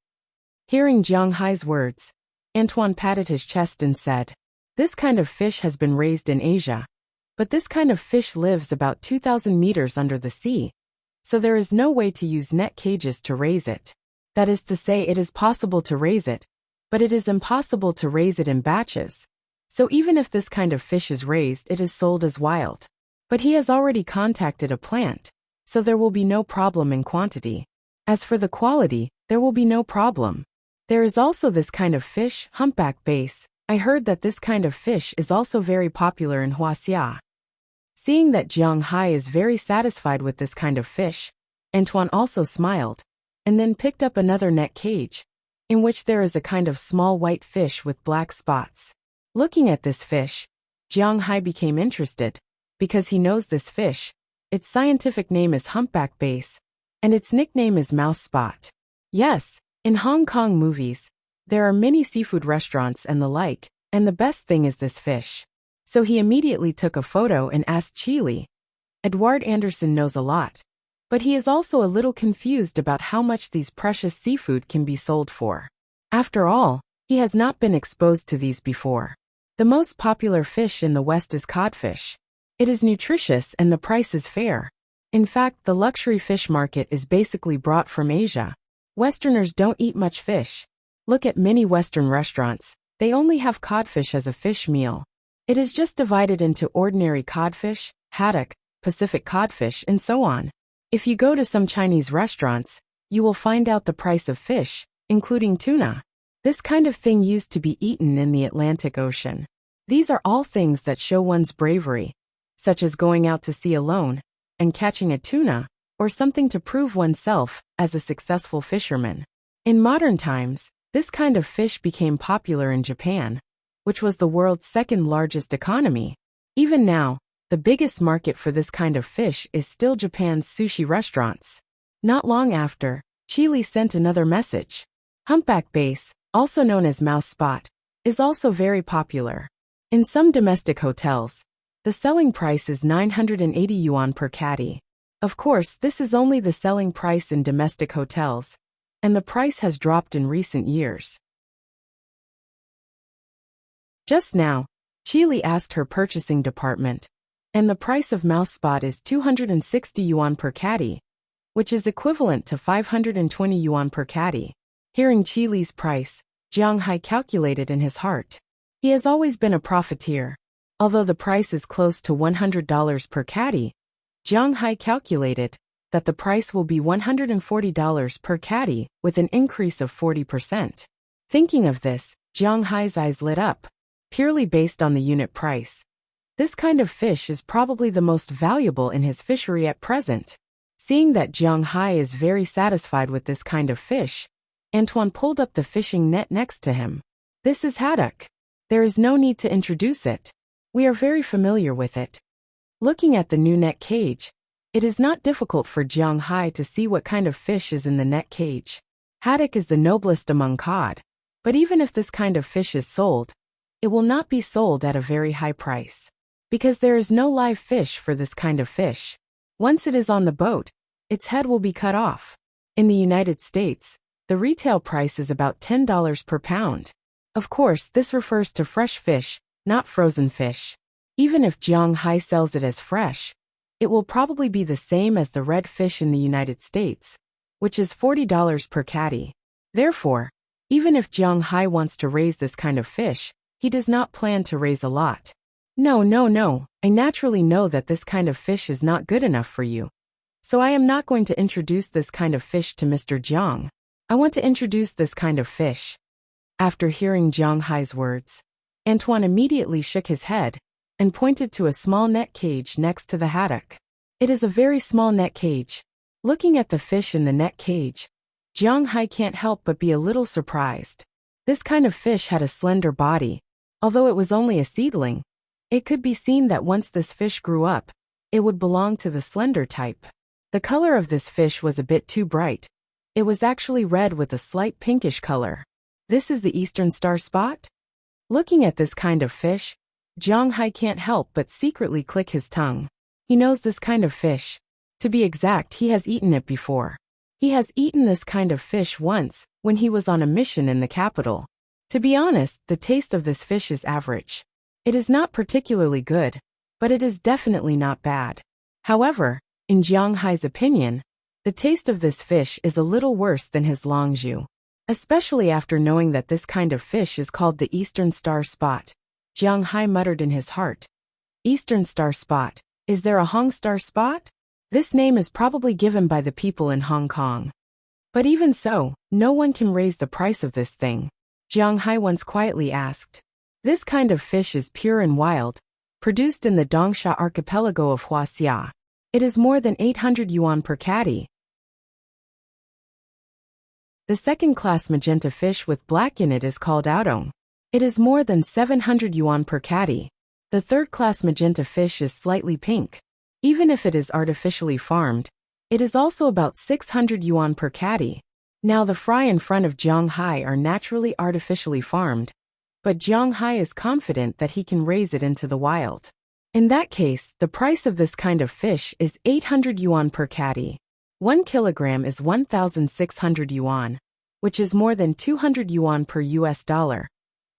Hearing Jiang Hai's words, Antoine patted his chest and said, this kind of fish has been raised in Asia, but this kind of fish lives about 2,000 meters under the sea, so there is no way to use net cages to raise it. That is to say, it is possible to raise it, but it is impossible to raise it in batches. So even if this kind of fish is raised, it is sold as wild. But he has already contacted a plant, so there will be no problem in quantity. As for the quality, there will be no problem. There is also this kind of fish, humpback bass. I heard that this kind of fish is also very popular in Huaxia. Seeing that Jiang Hai is very satisfied with this kind of fish, Antoine also smiled, and then picked up another net cage, in which there is a kind of small white fish with black spots. Looking at this fish, Jiang Hai became interested, because he knows this fish. Its scientific name is humpback bass, and its nickname is mouse spot. Yes, in Hong Kong movies, there are many seafood restaurants and the like, and the best thing is this fish. So he immediately took a photo and asked Chili. Edward Anderson knows a lot, but he is also a little confused about how much these precious seafood can be sold for. After all, he has not been exposed to these before. The most popular fish in the West is codfish. It is nutritious and the price is fair. In fact, the luxury fish market is basically brought from Asia. Westerners don't eat much fish. Look at many Western restaurants, they only have codfish as a fish meal. It is just divided into ordinary codfish, haddock, Pacific codfish, and so on. If you go to some Chinese restaurants, you will find out the price of fish, including tuna. This kind of thing used to be eaten in the Atlantic Ocean. These are all things that show one's bravery, such as going out to sea alone and catching a tuna, or something to prove oneself as a successful fisherman. In modern times, this kind of fish became popular in Japan, which was the world's second largest economy. Even now, the biggest market for this kind of fish is still Japan's sushi restaurants. Not long after, Chili sent another message. Humpback bass, also known as mouse spot, is also very popular. In some domestic hotels, the selling price is 980 yuan per catty. Of course, this is only the selling price in domestic hotels, and the price has dropped in recent years. Just now, Chili asked her purchasing department, and the price of mouse spot is 260 yuan per catty, which is equivalent to 520 yuan per catty. Hearing Chili's price, Jiang Hai calculated in his heart. He has always been a profiteer. Although the price is close to $100 per catty, Jiang Hai calculated that the price will be $140 per catty with an increase of 40%. Thinking of this, Jiang Hai's eyes lit up, purely based on the unit price. This kind of fish is probably the most valuable in his fishery at present. Seeing that Jiang Hai is very satisfied with this kind of fish, Antoine pulled up the fishing net next to him. This is haddock. There is no need to introduce it. We are very familiar with it. Looking at the new net cage, it is not difficult for Jiang Hai to see what kind of fish is in the net cage. Haddock is the noblest among cod, but even if this kind of fish is sold, it will not be sold at a very high price, because there is no live fish for this kind of fish. Once it is on the boat, its head will be cut off. In the United States, The retail price is about $10 per pound. Of course, this refers to fresh fish, not frozen fish. Even if Jiang Hai sells it as fresh, it will probably be the same as the red fish in the United States, which is $40 per catty. Therefore, even if Jiang Hai wants to raise this kind of fish, he does not plan to raise a lot. No. I naturally know that this kind of fish is not good enough for you. So I am not going to introduce this kind of fish to Mr. Jiang. I want to introduce this kind of fish. After hearing Jiang Hai's words, Antoine immediately shook his head and pointed to a small net cage next to the haddock. It is a very small net cage. Looking at the fish in the net cage, Jiang Hai can't help but be a little surprised. This kind of fish had a slender body. Although it was only a seedling, it could be seen that once this fish grew up, it would belong to the slender type. The color of this fish was a bit too bright. It was actually red with a slight pinkish color. This is the eastern star spot? Looking at this kind of fish, Jiang Hai can't help but secretly click his tongue. He knows this kind of fish. To be exact, he has eaten it before. He has eaten this kind of fish once, when he was on a mission in the capital. To be honest, the taste of this fish is average. It is not particularly good, but it is definitely not bad. However, in Jiang Hai's opinion, the taste of this fish is a little worse than his longju. Especially after knowing that this kind of fish is called the Eastern Star Spot. Jiang Hai muttered in his heart. Eastern Star Spot. Is there a Hong Star Spot? This name is probably given by the people in Hong Kong. But even so, no one can raise the price of this thing. Jiang Hai once quietly asked. This kind of fish is pure and wild, produced in the Dongsha archipelago of Huaxia. It is more than 800 yuan per catty. The second-class magenta fish with black in it is called Aodong. It is more than 700 yuan per catty. The third-class magenta fish is slightly pink. Even if it is artificially farmed, it is also about 600 yuan per catty. Now the fry in front of Jiang Hai are naturally artificially farmed, but Jiang Hai is confident that he can raise it into the wild. In that case, the price of this kind of fish is 800 yuan per catty. 1 kilogram is 1,600 yuan, which is more than 200 yuan per US dollar,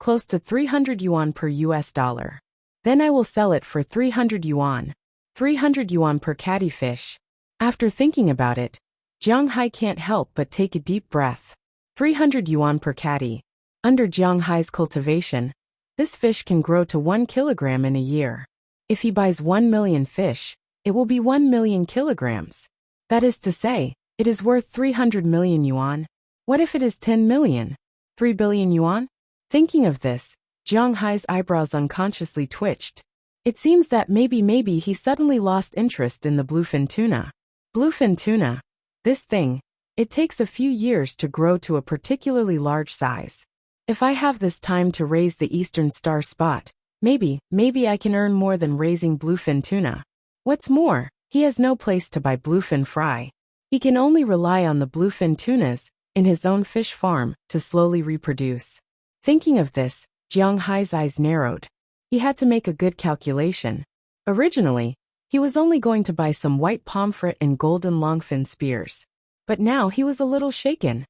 close to 300 yuan per US dollar. Then I will sell it for 300 yuan. 300 yuan per catty fish. After thinking about it, Jiang Hai can't help but take a deep breath. 300 yuan per catty. Under Jiang Hai's cultivation, this fish can grow to 1 kilogram in a year. If he buys 1 million fish, it will be 1 million kilograms. That is to say, it is worth 300 million yuan. What if it is 10 million? 3 billion yuan? Thinking of this, Jiang Hai's eyebrows unconsciously twitched. It seems that maybe he suddenly lost interest in the bluefin tuna. Bluefin tuna. This thing, it takes a few years to grow to a particularly large size. If I have this time to raise the Eastern Star Spot, maybe I can earn more than raising bluefin tuna. What's more, he has no place to buy bluefin fry. He can only rely on the bluefin tunas in his own fish farm to slowly reproduce. Thinking of this, Jiang Hai's eyes narrowed. He had to make a good calculation. Originally, he was only going to buy some white pomfret and golden longfin spears. But now he was a little shaken.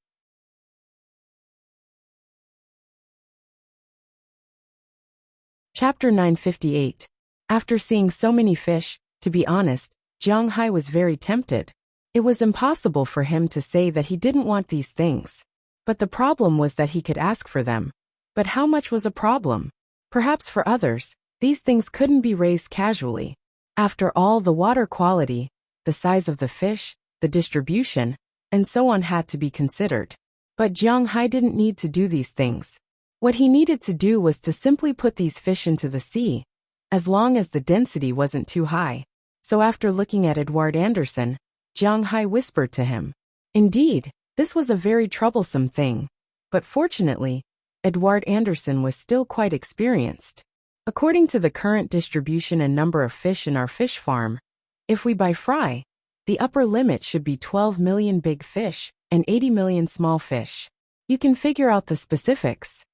Chapter 958. After seeing so many fish, to be honest, Jiang Hai was very tempted. It was impossible for him to say that he didn't want these things. But the problem was that he could ask for them. But how much was a problem? Perhaps for others, these things couldn't be raised casually. After all, the water quality, the size of the fish, the distribution, and so on had to be considered. But Jiang Hai didn't need to do these things. What he needed to do was to simply put these fish into the sea, as long as the density wasn't too high. So after looking at Edward Anderson, Jiang Hai whispered to him. Indeed, this was a very troublesome thing. But fortunately, Edward Anderson was still quite experienced. According to the current distribution and number of fish in our fish farm, if we buy fry, the upper limit should be 12 million big fish and 80 million small fish. You can figure out the specifics.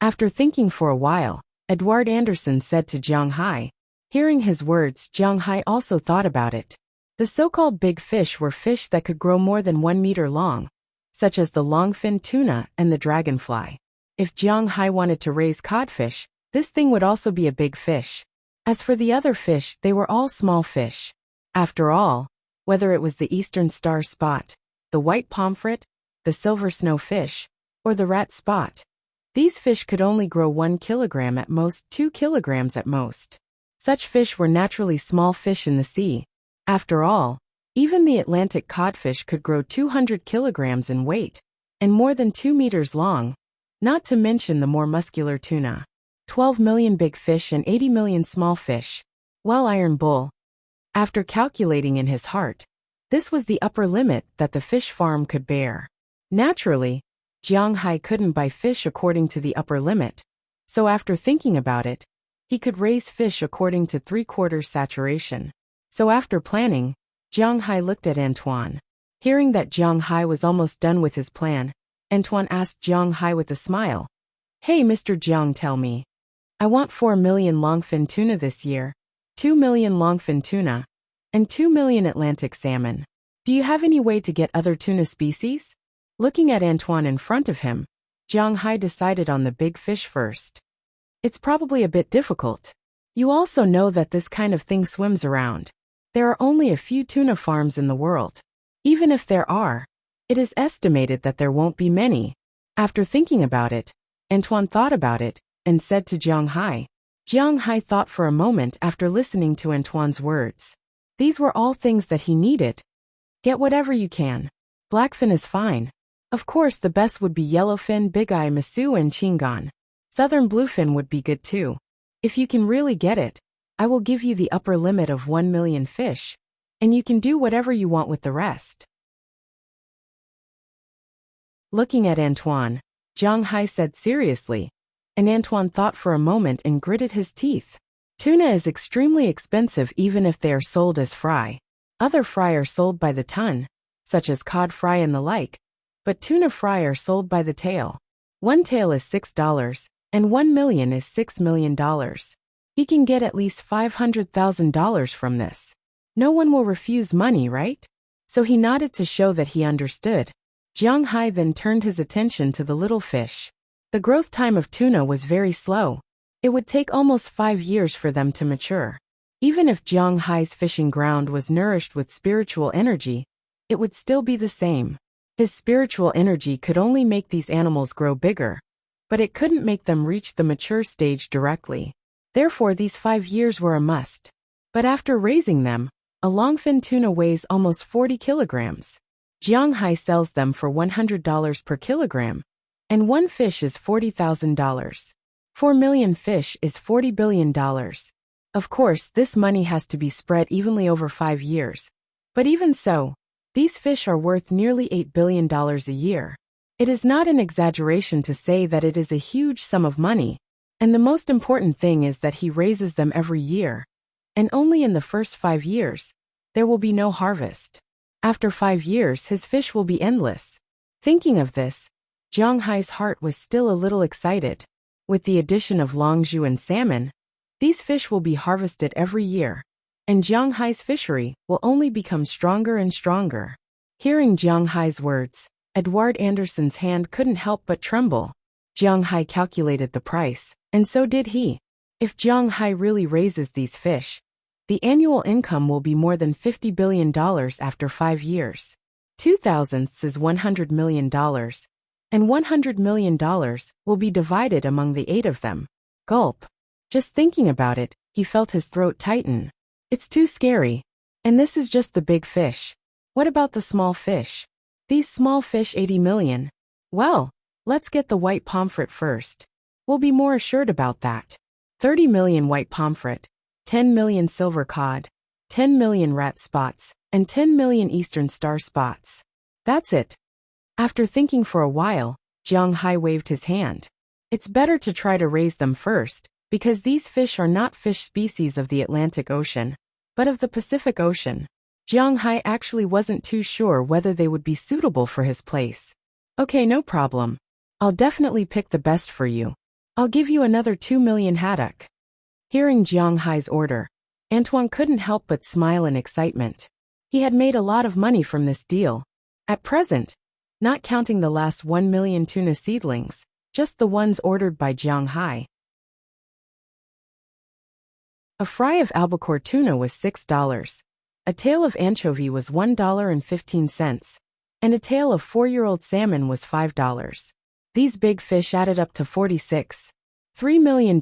After thinking for a while, Edward Anderson said to Jiang Hai. Hearing his words, Jiang Hai also thought about it. The so-called big fish were fish that could grow more than 1 meter long, such as the longfin tuna and the dragonfly. If Jiang Hai wanted to raise codfish, this thing would also be a big fish. As for the other fish, they were all small fish. After all, whether it was the eastern star spot, the white pomfret, the silver snowfish, or the rat spot, these fish could only grow 1 kilogram at most, 2 kilograms at most. Such fish were naturally small fish in the sea. After all, even the Atlantic codfish could grow 200 kilograms in weight, and more than 2 meters long, not to mention the more muscular tuna. 12 million big fish and 80 million small fish. Well, Iron Bull. After calculating in his heart, this was the upper limit that the fish farm could bear. Naturally, Jiang Hai couldn't buy fish according to the upper limit, so after thinking about it, he could raise fish according to 3/4 saturation. So after planning, Jiang Hai looked at Antoine. Hearing that Jiang Hai was almost done with his plan, Antoine asked Jiang Hai with a smile, "Hey Mr. Jiang, tell me. I want 4 million longfin tuna this year, 2 million longfin tuna, and 2 million Atlantic salmon. Do you have any way to get other tuna species?" Looking at Antoine in front of him, Jiang Hai decided on the big fish first. It's probably a bit difficult. You also know that this kind of thing swims around. There are only a few tuna farms in the world. Even if there are, it is estimated that there won't be many. After thinking about it, Antoine thought about it, and said to Jiang Hai. Jiang Hai thought for a moment after listening to Antoine's words. These were all things that he needed. Get whatever you can. Blackfin is fine. Of course the best would be yellowfin, big eye, masu and chingon. Southern bluefin would be good too. If you can really get it, I will give you the upper limit of 1 million fish, and you can do whatever you want with the rest. Looking at Antoine, Jiang Hai said seriously, and Antoine thought for a moment and gritted his teeth. Tuna is extremely expensive even if they are sold as fry. Other fry are sold by the ton, such as cod fry and the like, but tuna fry are sold by the tail. One tail is $6, and 1 million is $6 million. He can get at least $500,000 from this. No one will refuse money, right? So he nodded to show that he understood. Jiang Hai then turned his attention to the little fish. The growth time of tuna was very slow. It would take almost 5 years for them to mature. Even if Jiang Hai's fishing ground was nourished with spiritual energy, it would still be the same. His spiritual energy could only make these animals grow bigger, but it couldn't make them reach the mature stage directly. Therefore these 5 years were a must. But after raising them, a longfin tuna weighs almost 40 kilograms. Jiang Hai sells them for $100 per kilogram, and one fish is $40,000. 4 million fish is $40 billion. Of course, this money has to be spread evenly over 5 years. But even so, these fish are worth nearly $8 billion a year. It is not an exaggeration to say that it is a huge sum of money, and the most important thing is that he raises them every year. And only in the first 5 years, there will be no harvest. After 5 years his fish will be endless. Thinking of this, Jiang Hai's heart was still a little excited. With the addition of longzhu and salmon, these fish will be harvested every year, and Jiang Hai's fishery will only become stronger and stronger. Hearing Jiang Hai's words, Edward Anderson's hand couldn't help but tremble. Jiang Hai calculated the price, and so did he. If Jiang Hai really raises these fish, the annual income will be more than $50 billion after 5 years. 2/1000 is $100 million, and $100 million will be divided among the 8 of them. Gulp. Just thinking about it, he felt his throat tighten. It's too scary. And this is just the big fish. What about the small fish? These small fish 80 million. Well, let's get the white pomfret first. We'll be more assured about that. 30 million white pomfret, 10 million silver cod, 10 million rat spots, and 10 million eastern star spots. That's it. After thinking for a while, Jiang Hai waved his hand. It's better to try to raise them first, because these fish are not fish species of the Atlantic Ocean, but of the Pacific Ocean. Jiang Hai actually wasn't too sure whether they would be suitable for his place. Okay, no problem. I'll definitely pick the best for you. I'll give you another 2 million haddock. Hearing Jiang Hai's order, Antoine couldn't help but smile in excitement. He had made a lot of money from this deal. At present, not counting the last 1 million tuna seedlings, just the ones ordered by Jiang Hai. A fry of albacore tuna was $6. A tail of anchovy was $1.15, and a tail of 4-year-old salmon was $5. These big fish added up to $46.3 million,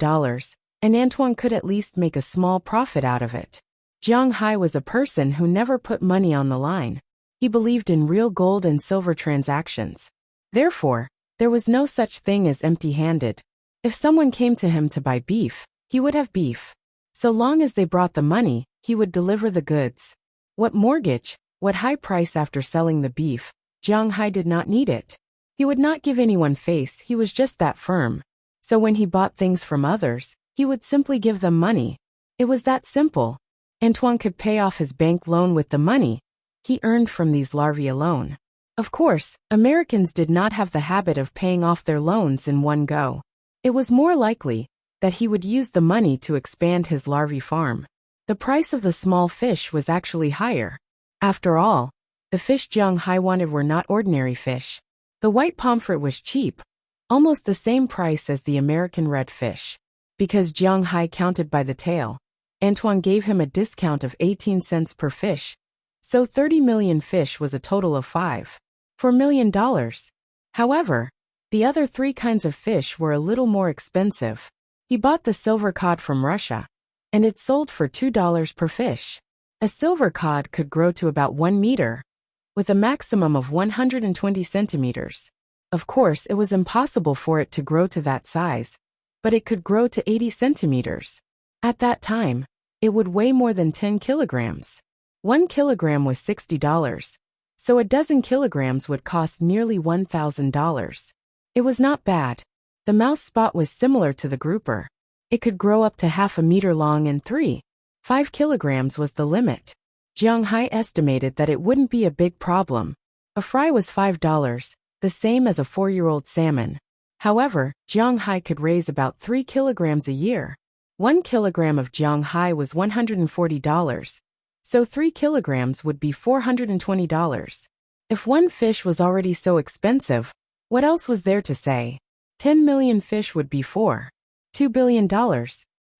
and Antoine could at least make a small profit out of it. Jiang Hai was a person who never put money on the line. He believed in real gold and silver transactions. Therefore, there was no such thing as empty-handed. If someone came to him to buy beef, he would have beef. So long as they brought the money, he would deliver the goods. What mortgage, what high price after selling the beef? Jiang Hai did not need it. He would not give anyone face, he was just that firm. So when he bought things from others, he would simply give them money. It was that simple. Antoine could pay off his bank loan with the money he earned from these larvae alone. Of course, Americans did not have the habit of paying off their loans in one go. It was more likely that he would use the money to expand his larvae farm. The price of the small fish was actually higher. After all, the fish Jiang Hai wanted were not ordinary fish. The white pomfret was cheap, almost the same price as the American red fish. Because Jiang Hai counted by the tail, Antoine gave him a discount of 18 cents per fish, so 30 million fish was a total of $5.4 million. However, the other 3 kinds of fish were a little more expensive. He bought the silver cod from Russia, and it sold for $2 per fish. A silver cod could grow to about 1 meter, with a maximum of 120 centimeters. Of course, it was impossible for it to grow to that size, but it could grow to 80 centimeters. At that time, it would weigh more than 10 kilograms. 1 kilogram was $60, so a dozen kilograms would cost nearly $1,000. It was not bad. The mouse spot was similar to the grouper. It could grow up to half a meter long and 3.5 kilograms was the limit. Jiang Hai estimated that it wouldn't be a big problem. A fry was $5, the same as a 4-year-old salmon. However, Jiang Hai could raise about 3 kilograms a year. 1 kilogram of Jiang Hai was $140, so 3 kilograms would be $420. If one fish was already so expensive, what else was there to say? 10 million fish would be $4.2 billion.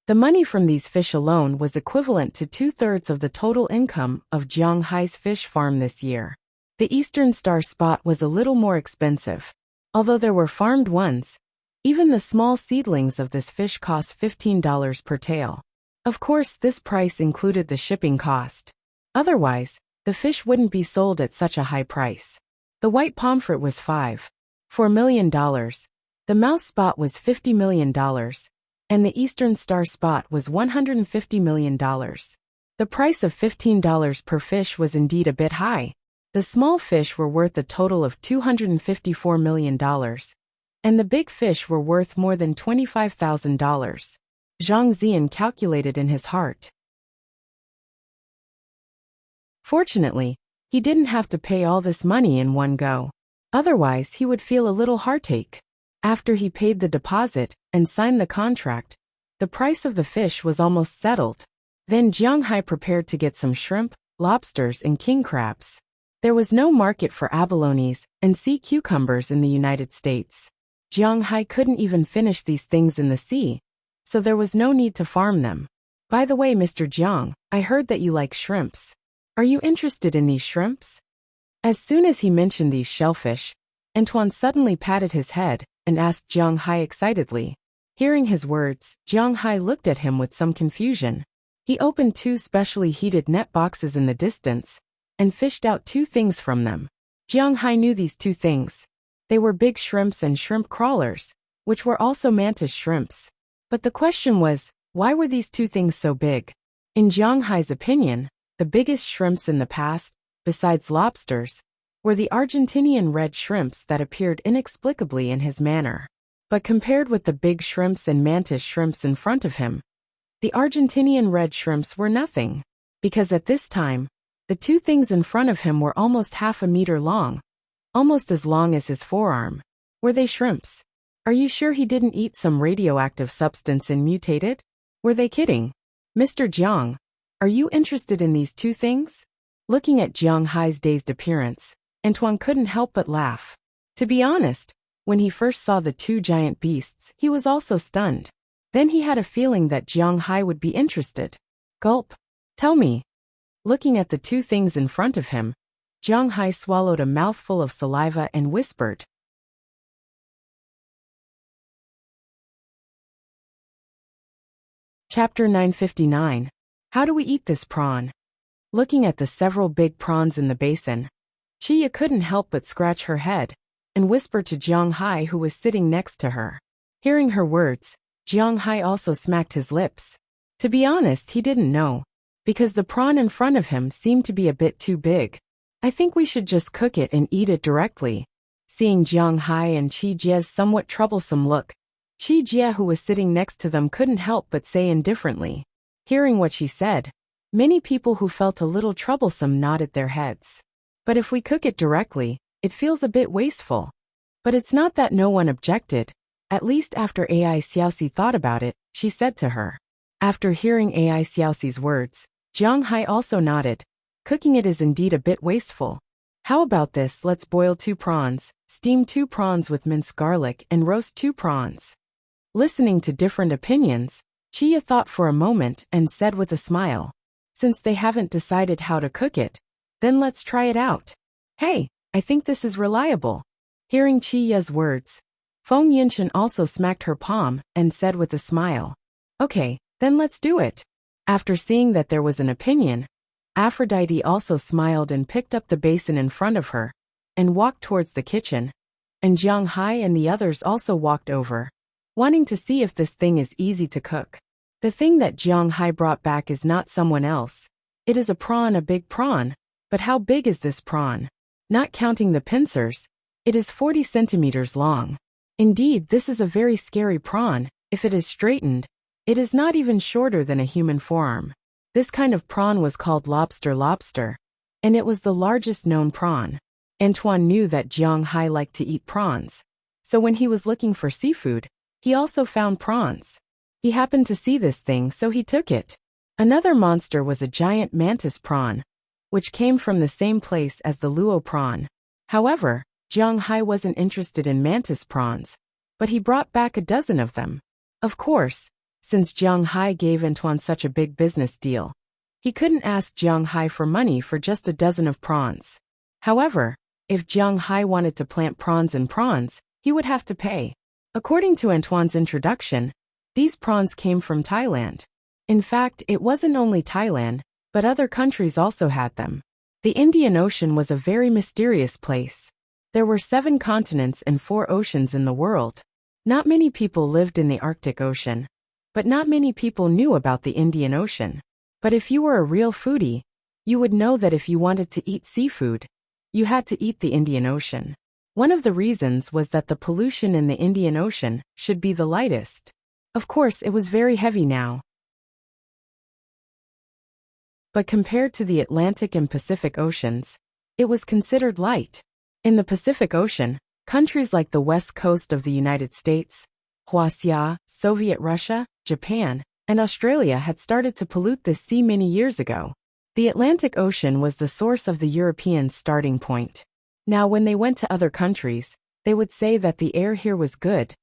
The money from these fish alone was equivalent to 2/3 of the total income of Jiang Hai's fish farm this year. The Eastern Star Spot was a little more expensive. Although there were farmed ones, even the small seedlings of this fish cost $15 per tail. Of course, this price included the shipping cost. Otherwise, the fish wouldn't be sold at such a high price. The white pomfret was $5.4 million. The mouse spot was $50 million. And the Eastern Star Spot was $150 million. The price of $15 per fish was indeed a bit high. The small fish were worth a total of $254 million, and the big fish were worth more than $25,000. Zhang Zian calculated in his heart. Fortunately, he didn't have to pay all this money in one go. Otherwise, he would feel a little heartache. After he paid the deposit and signed the contract, the price of the fish was almost settled. Then Jiang Hai prepared to get some shrimp, lobsters, and king crabs. There was no market for abalones and sea cucumbers in the United States. Jiang Hai couldn't even finish these things in the sea, so there was no need to farm them. By the way, Mr. Jiang, I heard that you like shrimps. Are you interested in these shrimps? As soon as he mentioned these shellfish, Antoine suddenly patted his head and asked Jiang Hai excitedly. Hearing his words, Jiang Hai looked at him with some confusion. He opened 2 specially heated net boxes in the distance and fished out 2 things from them. Jiang Hai knew these 2 things. They were big shrimps and shrimp crawlers, which were also mantis shrimps. But the question was, why were these 2 things so big? In Jiang Hai's opinion, the biggest shrimps in the past, besides lobsters, were the Argentinian red shrimps that appeared inexplicably in his manner. But compared with the big shrimps and mantis shrimps in front of him, the Argentinian red shrimps were nothing, because at this time, the 2 things in front of him were almost half a meter long, almost as long as his forearm. Were they shrimps? Are you sure he didn't eat some radioactive substance and mutate it? Were they kidding? Mr. Jiang, are you interested in these 2 things? Looking at Jiang Hai's dazed appearance, Antoine couldn't help but laugh. To be honest, when he first saw the two giant beasts, he was also stunned. Then he had a feeling that Jiang Hai would be interested. Gulp. Tell me. Looking at the two things in front of him, Jiang Hai swallowed a mouthful of saliva and whispered. Chapter 959. How do we eat this prawn? Looking at the several big prawns in the basin, Chia couldn't help but scratch her head and whisper to Jiang Hai, who was sitting next to her. Hearing her words, Jiang Hai also smacked his lips. To be honest, he didn't know, because the prawn in front of him seemed to be a bit too big. I think we should just cook it and eat it directly. Seeing Jiang Hai and Chi Jia's somewhat troublesome look, Chi Jia, who was sitting next to them, couldn't help but say indifferently. Hearing what she said, many people who felt a little troublesome nodded their heads. But if we cook it directly, it feels a bit wasteful. But it's not that no one objected. At least after Ai Xiaoxi thought about it, she said to her. After hearing Ai Xiaoxi's words, Jiang Hai also nodded. Cooking it is indeed a bit wasteful. How about this? Let's boil 2 prawns, steam 2 prawns with minced garlic, and roast 2 prawns. Listening to different opinions, Chia thought for a moment and said with a smile. Since they haven't decided how to cook it, then let's try it out. Hey, I think this is reliable. Hearing Chia's words, Feng Yinshan also smacked her palm and said with a smile. Okay, then let's do it. After seeing that there was an opinion, Aphrodite also smiled and picked up the basin in front of her and walked towards the kitchen, and Jiang Hai and the others also walked over, wanting to see if this thing is easy to cook. The thing that Jiang Hai brought back is not someone else. It is a prawn, a big prawn. But how big is this prawn? Not counting the pincers, it is 40 centimeters long. Indeed, this is a very scary prawn. If it is straightened, it is not even shorter than a human forearm. This kind of prawn was called lobster, and it was the largest known prawn. Antoine knew that Jiang Hai liked to eat prawns, so when he was looking for seafood, he also found prawns. He happened to see this thing, so he took it. Another monster was a giant mantis prawn, which came from the same place as the luo prawn. However, Jiang Hai wasn't interested in mantis prawns, but he brought back a dozen of them. Of course, since Jiang Hai gave Antoine such a big business deal, he couldn't ask Jiang Hai for money for just a dozen of prawns. However, if Jiang Hai wanted to plant prawns in prawns, he would have to pay. According to Antoine's introduction, these prawns came from Thailand. In fact, it wasn't only Thailand, but other countries also had them. The Indian Ocean was a very mysterious place. There were 7 continents and 4 oceans in the world. Not many people lived in the Arctic Ocean, but not many people knew about the Indian Ocean. But if you were a real foodie, you would know that if you wanted to eat seafood, you had to eat the Indian Ocean. One of the reasons was that the pollution in the Indian Ocean should be the lightest. Of course, it was very heavy now. But compared to the Atlantic and Pacific Oceans, it was considered light. In the Pacific Ocean, countries like the west coast of the United States, Huaxia, Soviet Russia, Japan, and Australia had started to pollute this sea many years ago. The Atlantic Ocean was the source of the Europeans' starting point. Now when they went to other countries, they would say that the air here was good,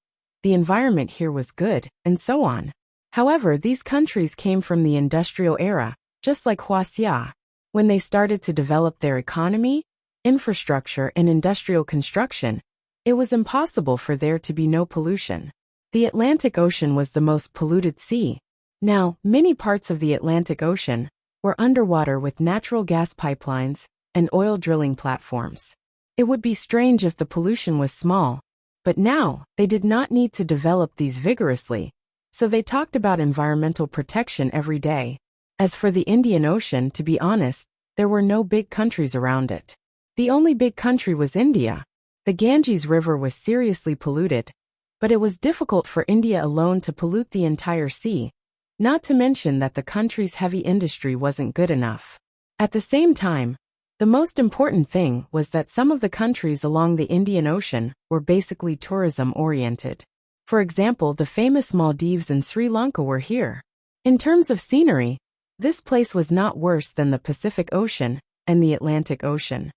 the environment here was good, and so on. However, these countries came from the industrial era, just like Huaxia. When they started to develop their economy, infrastructure, and industrial construction, it was impossible for there to be no pollution. The Atlantic Ocean was the most polluted sea. Now, many parts of the Atlantic Ocean were underwater with natural gas pipelines and oil drilling platforms. It would be strange if the pollution was small, but now they did not need to develop these vigorously, so they talked about environmental protection every day. As for the Indian Ocean, to be honest, there were no big countries around it. The only big country was India. The Ganges River was seriously polluted, but it was difficult for India alone to pollute the entire sea, not to mention that the country's heavy industry wasn't good enough. At the same time, the most important thing was that some of the countries along the Indian Ocean were basically tourism-oriented. For example, the famous Maldives and Sri Lanka were here. In terms of scenery, this place was not worse than the Pacific Ocean and the Atlantic Ocean.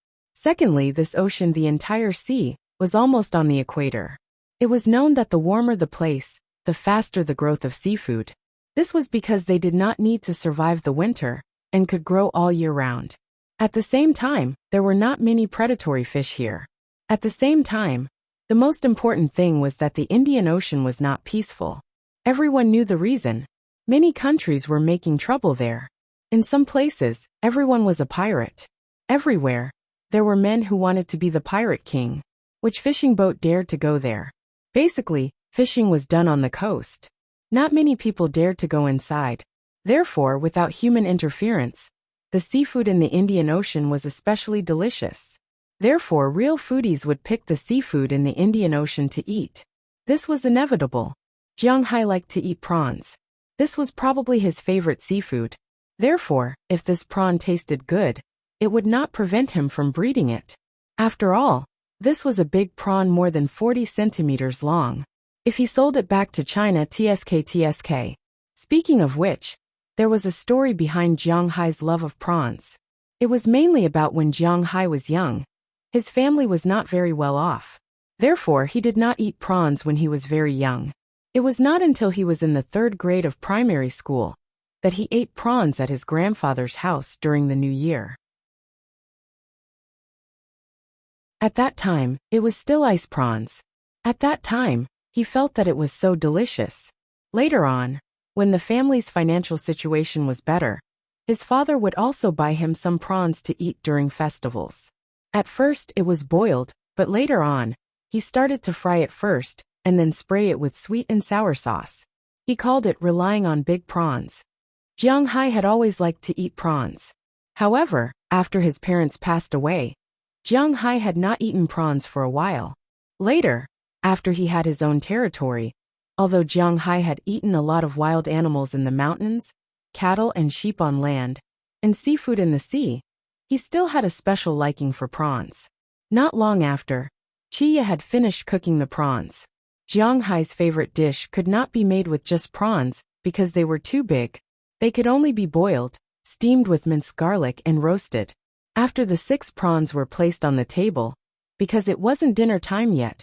Secondly, this ocean, the entire sea, was almost on the equator. It was known that the warmer the place, the faster the growth of seafood. This was because they did not need to survive the winter and could grow all year round. At the same time, there were not many predatory fish here. At the same time, the most important thing was that the Indian Ocean was not peaceful. Everyone knew the reason. Many countries were making trouble there. In some places, everyone was a pirate. Everywhere, there were men who wanted to be the pirate king. Which fishing boat dared to go there? Basically, fishing was done on the coast. Not many people dared to go inside. Therefore, without human interference, the seafood in the Indian Ocean was especially delicious. Therefore, real foodies would pick the seafood in the Indian Ocean to eat. This was inevitable. Jiang Hai liked to eat prawns. This was probably his favorite seafood. Therefore, if this prawn tasted good, it would not prevent him from breeding it. After all, this was a big prawn more than 40 centimeters long. If he sold it back to China, tsk. Speaking of which, there was a story behind Jiang Hai's love of prawns. It was mainly about when Jiang Hai was young. His family was not very well off. Therefore, he did not eat prawns when he was very young. It was not until he was in the 3rd grade of primary school that he ate prawns at his grandfather's house during the New Year. At that time, it was still ice prawns. At that time, he felt that it was so delicious. Later on, when the family's financial situation was better, his father would also buy him some prawns to eat during festivals. At first it was boiled, but later on, he started to fry it first, and then spray it with sweet and sour sauce. He called it relying on big prawns. Jiang Hai had always liked to eat prawns. However, after his parents passed away, Jiang Hai had not eaten prawns for a while. Later, after he had his own territory, although Jiang Hai had eaten a lot of wild animals in the mountains, cattle and sheep on land, and seafood in the sea, he still had a special liking for prawns. Not long after, Chiya had finished cooking the prawns. Jiang Hai's favorite dish could not be made with just prawns because they were too big. They could only be boiled, steamed with minced garlic and roasted. After the 6 prawns were placed on the table, because it wasn't dinner time yet,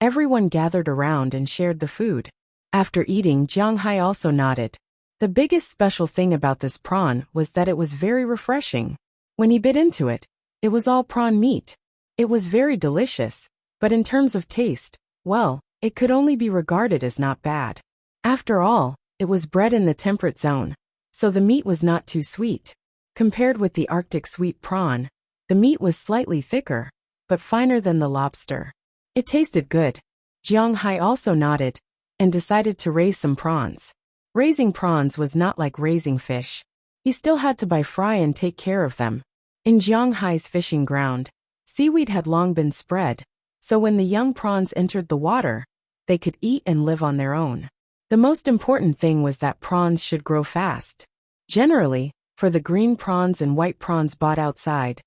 everyone gathered around and shared the food. After eating, Jiang Hai also nodded. The biggest special thing about this prawn was that it was very refreshing. When he bit into it, it was all prawn meat. It was very delicious, but in terms of taste, well, it could only be regarded as not bad. After all, it was bred in the temperate zone, so the meat was not too sweet. Compared with the Arctic sweet prawn, the meat was slightly thicker, but finer than the lobster. It tasted good. Jiang Hai also nodded and decided to raise some prawns. Raising prawns was not like raising fish. He still had to buy fry and take care of them. In Jiang Hai's fishing ground, seaweed had long been spread, so when the young prawns entered the water, they could eat and live on their own. The most important thing was that prawns should grow fast. Generally, for the green prawns and white prawns bought outside,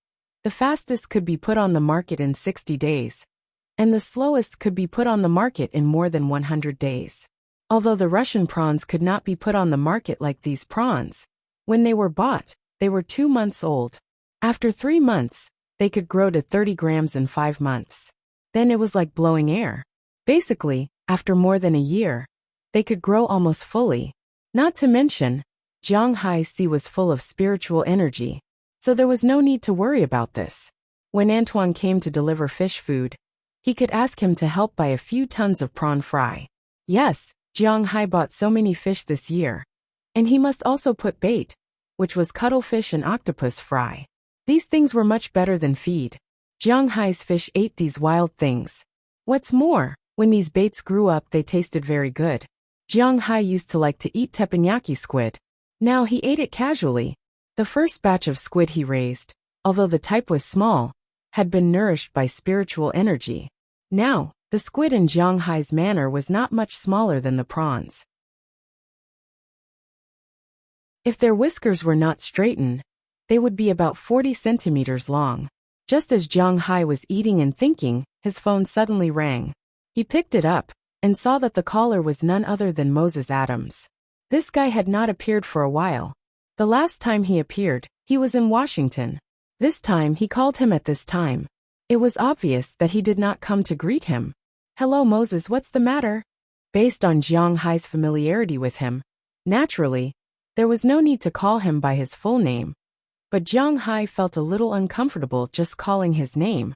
the fastest could be put on the market in 60 days, and the slowest could be put on the market in more than 100 days. Although the Russian prawns could not be put on the market like these prawns, when they were bought, they were 2 months old. After 3 months, they could grow to 30 grams in 5 months. Then it was like blowing air. Basically, after more than a year, they could grow almost fully. Not to mention, Jiang Hai's sea was full of spiritual energy, so there was no need to worry about this. When Antoine came to deliver fish food, he could ask him to help buy a few tons of prawn fry. Yes, Jiang Hai bought so many fish this year. And he must also put bait, which was cuttlefish and octopus fry. These things were much better than feed. Jiang Hai's fish ate these wild things. What's more, when these baits grew up they tasted very good. Jiang Hai used to like to eat teppanyaki squid. Now he ate it casually. The first batch of squid he raised, although the type was small, had been nourished by spiritual energy. Now, the squid in Jiang Hai's manor was not much smaller than the prawns. If their whiskers were not straightened, they would be about 40 centimeters long. Just as Jiang Hai was eating and thinking, his phone suddenly rang. He picked it up and saw that the caller was none other than Moses Adams. This guy had not appeared for a while. The last time he appeared, he was in Washington. This time he called him at this time. It was obvious that he did not come to greet him. "Hello Moses, what's the matter?" Based on Jiang Hai's familiarity with him, naturally, there was no need to call him by his full name. But Jiang Hai felt a little uncomfortable just calling his name,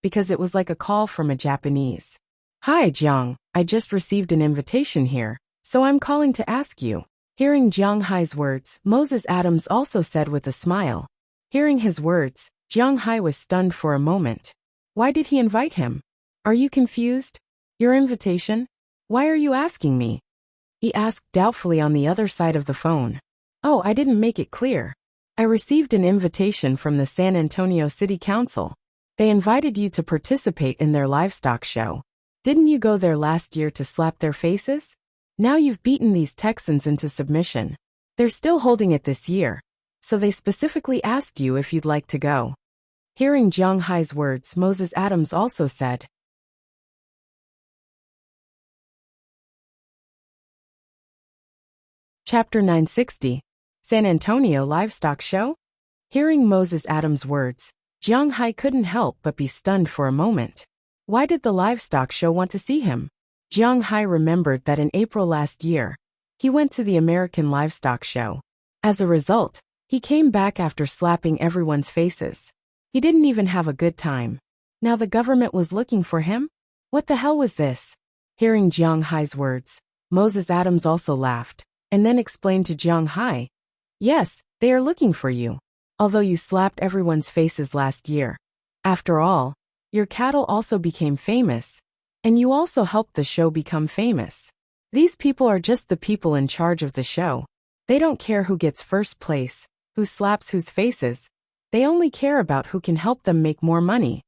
because it was like a call from a Japanese. "Hi Jiang, I just received an invitation here, so I'm calling to ask you." Hearing Jiang Hai's words, Moses Adams also said with a smile. Hearing his words, Jiang Hai was stunned for a moment. Why did he invite him? "Are you confused? Your invitation? Why are you asking me?" he asked doubtfully on the other side of the phone. "Oh, I didn't make it clear. I received an invitation from the San Antonio City Council. They invited you to participate in their livestock show. Didn't you go there last year to slap their faces? Now you've beaten these Texans into submission. They're still holding it this year, so they specifically asked you if you'd like to go." Hearing Jiang Hai's words, Moses Adams also said. Chapter 960. San Antonio Livestock Show? Hearing Moses Adams' words, Jiang Hai couldn't help but be stunned for a moment. Why did the livestock show want to see him? Jiang Hai remembered that in April last year, he went to the American Livestock Show. As a result, he came back after slapping everyone's faces. He didn't even have a good time. Now the government was looking for him? What the hell was this? Hearing Jiang Hai's words, Moses Adams also laughed, and then explained to Jiang Hai, "Yes, they are looking for you. Although you slapped everyone's faces last year. After all, your cattle also became famous, and you also helped the show become famous. These people are just the people in charge of the show. They don't care who gets first place, who slaps whose faces. They only care about who can help them make more money.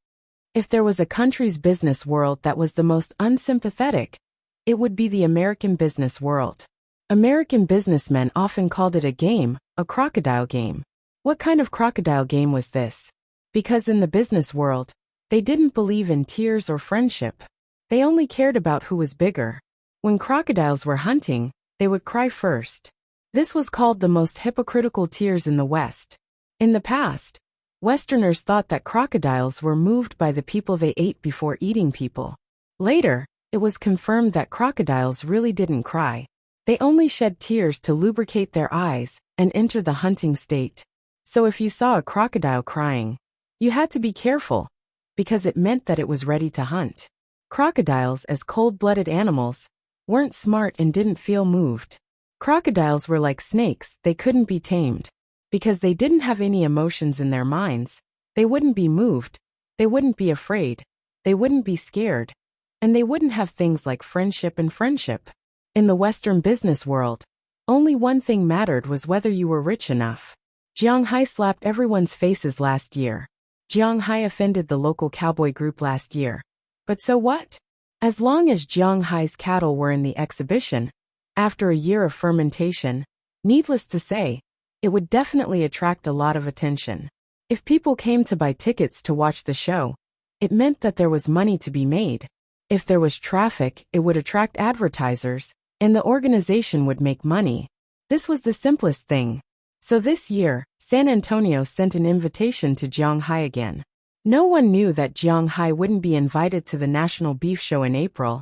If there was a country's business world that was the most unsympathetic, it would be the American business world. American businessmen often called it a game, a crocodile game. What kind of crocodile game was this? Because in the business world, they didn't believe in tears or friendship. They only cared about who was bigger. When crocodiles were hunting, they would cry first. This was called the most hypocritical tears in the West. In the past, Westerners thought that crocodiles were moved by the people they ate before eating people. Later, it was confirmed that crocodiles really didn't cry. They only shed tears to lubricate their eyes and enter the hunting state. So if you saw a crocodile crying, you had to be careful, because it meant that it was ready to hunt. Crocodiles, as cold-blooded animals, weren't smart and didn't feel moved. Crocodiles were like snakes, they couldn't be tamed. Because they didn't have any emotions in their minds, they wouldn't be moved, they wouldn't be afraid, they wouldn't be scared, and they wouldn't have things like friendship and friendship. In the Western business world, only one thing mattered was whether you were rich enough. Jiang Hai slapped everyone's faces last year. Jiang Hai offended the local cowboy group last year. But so what? As long as Jiang Hai's cattle were in the exhibition, after a year of fermentation, needless to say, it would definitely attract a lot of attention. If people came to buy tickets to watch the show, it meant that there was money to be made. If there was traffic, it would attract advertisers, and the organization would make money. This was the simplest thing. So this year, San Antonio sent an invitation to Jiang Hai again. No one knew that Jiang Hai wouldn't be invited to the National Beef Show in April,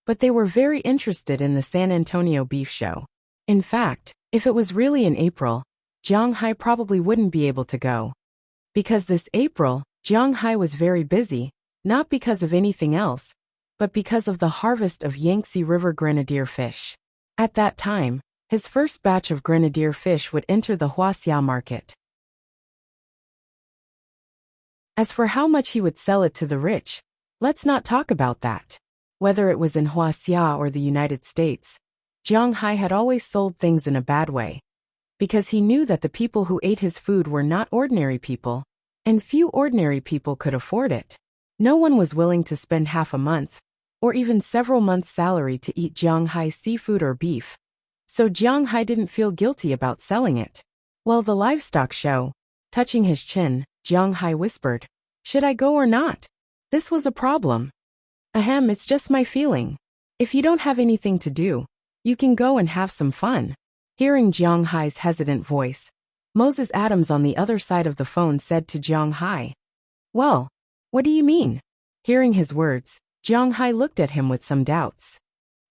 but they were very interested in the San Antonio Beef Show. In fact, if it was really in April, Jiang Hai probably wouldn't be able to go. Because this April, Jiang Hai was very busy, not because of anything else, but because of the harvest of Yangtze River grenadier fish. At that time, his first batch of grenadier fish would enter the Huaxia market. As for how much he would sell it to the rich, let's not talk about that. Whether it was in Huaxia or the United States, Jiang Hai had always sold things in a bad way. Because he knew that the people who ate his food were not ordinary people, and few ordinary people could afford it. No one was willing to spend half a month, or even several months' salary to eat Jiang Hai's seafood or beef. So Jiang Hai didn't feel guilty about selling it. Well, the livestock show, touching his chin, Jiang Hai whispered, "Should I go or not?" This was a problem. Ahem, it's just my feeling. If you don't have anything to do, you can go and have some fun. Hearing Jiang Hai's hesitant voice, Moses Adams on the other side of the phone said to Jiang Hai, "Well, What do you mean? Hearing his words, Jiang Hai looked at him with some doubts.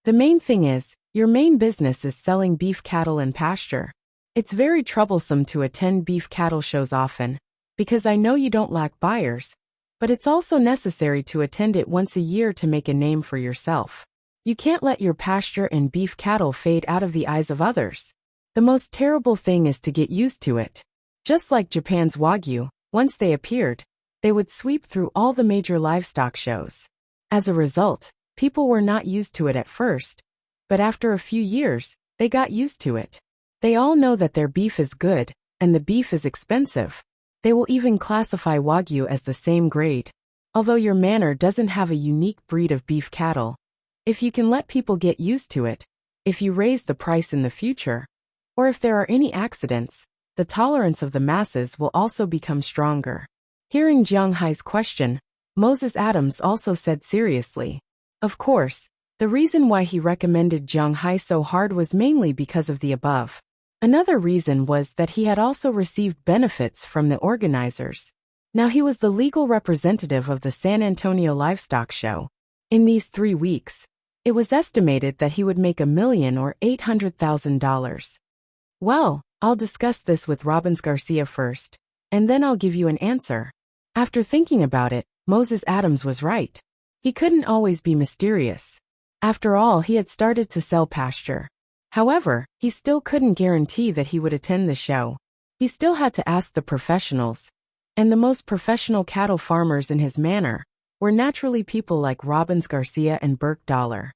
The main thing is, your main business is selling beef cattle and pasture. It's very troublesome to attend beef cattle shows often, because I know you don't lack buyers, but it's also necessary to attend it once a year to make a name for yourself. You can't let your pasture and beef cattle fade out of the eyes of others. The most terrible thing is to get used to it. Just like Japan's Wagyu, once they appeared, they would sweep through all the major livestock shows. As a result, people were not used to it at first, but after a few years, they got used to it. They all know that their beef is good, and the beef is expensive. They will even classify Wagyu as the same grade. Although your manor doesn't have a unique breed of beef cattle, if you can let people get used to it, if you raise the price in the future, or if there are any accidents, the tolerance of the masses will also become stronger. Hearing Jiang Hai's question, Moses Adams also said seriously. Of course, the reason why he recommended Jiang Hai so hard was mainly because of the above. Another reason was that he had also received benefits from the organizers. Now he was the legal representative of the San Antonio Livestock Show. In these 3 weeks, it was estimated that he would make $1 million or $800,000. Well, I'll discuss this with Robbins Garcia first, and then I'll give you an answer. After thinking about it, Moses Adams was right. He couldn't always be mysterious. After all, he had started to sell pasture. However, he still couldn't guarantee that he would attend the show. He still had to ask the professionals, and the most professional cattle farmers in his manor were naturally people like Robbins Garcia and Burke Dollar.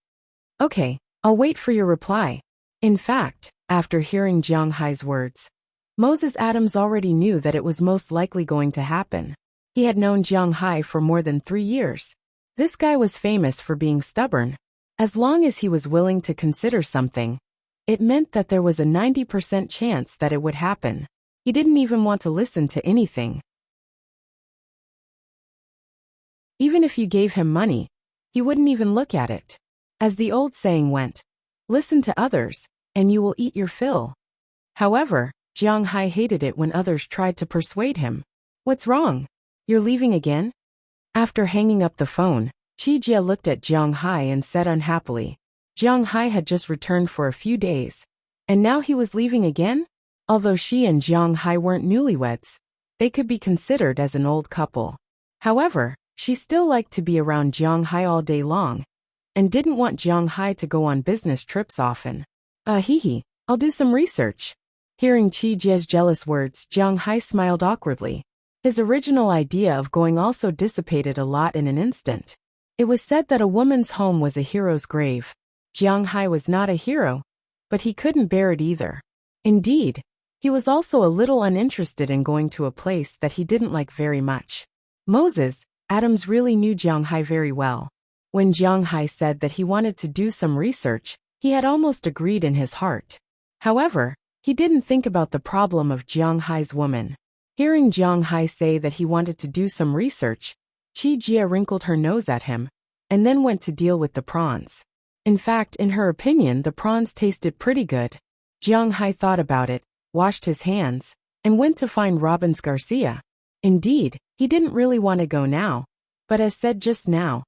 Okay, I'll wait for your reply. In fact, after hearing Jiang Hai's words, Moses Adams already knew that it was most likely going to happen. He had known Jiang Hai for more than 3 years. This guy was famous for being stubborn. As long as he was willing to consider something, it meant that there was a 90% chance that it would happen. He didn't even want to listen to anything. Even if you gave him money, he wouldn't even look at it. As the old saying went, listen to others, and you will eat your fill. However, Jiang Hai hated it when others tried to persuade him. What's wrong? You're leaving again? After hanging up the phone, Chi Jia looked at Jiang Hai and said unhappily. Jiang Hai had just returned for a few days, and now he was leaving again? Although she and Jiang Hai weren't newlyweds, they could be considered as an old couple. However, she still liked to be around Jiang Hai all day long, and didn't want Jiang Hai to go on business trips often. I'll do some research. Hearing Chi Jia's jealous words, Jiang Hai smiled awkwardly. His original idea of going also dissipated a lot in an instant. It was said that a woman's home was a hero's grave. Jiang Hai was not a hero, but he couldn't bear it either. Indeed, he was also a little uninterested in going to a place that he didn't like very much. Moses Adams really knew Jiang Hai very well. When Jiang Hai said that he wanted to do some research, he had almost agreed in his heart. However, he didn't think about the problem of Jiang Hai's woman. Hearing Jiang Hai say that he wanted to do some research, Chi Jia wrinkled her nose at him, and then went to deal with the prawns. In fact, in her opinion, the prawns tasted pretty good. Jiang Hai thought about it, washed his hands, and went to find Robbins Garcia. Indeed, he didn't really want to go now, but as said just now,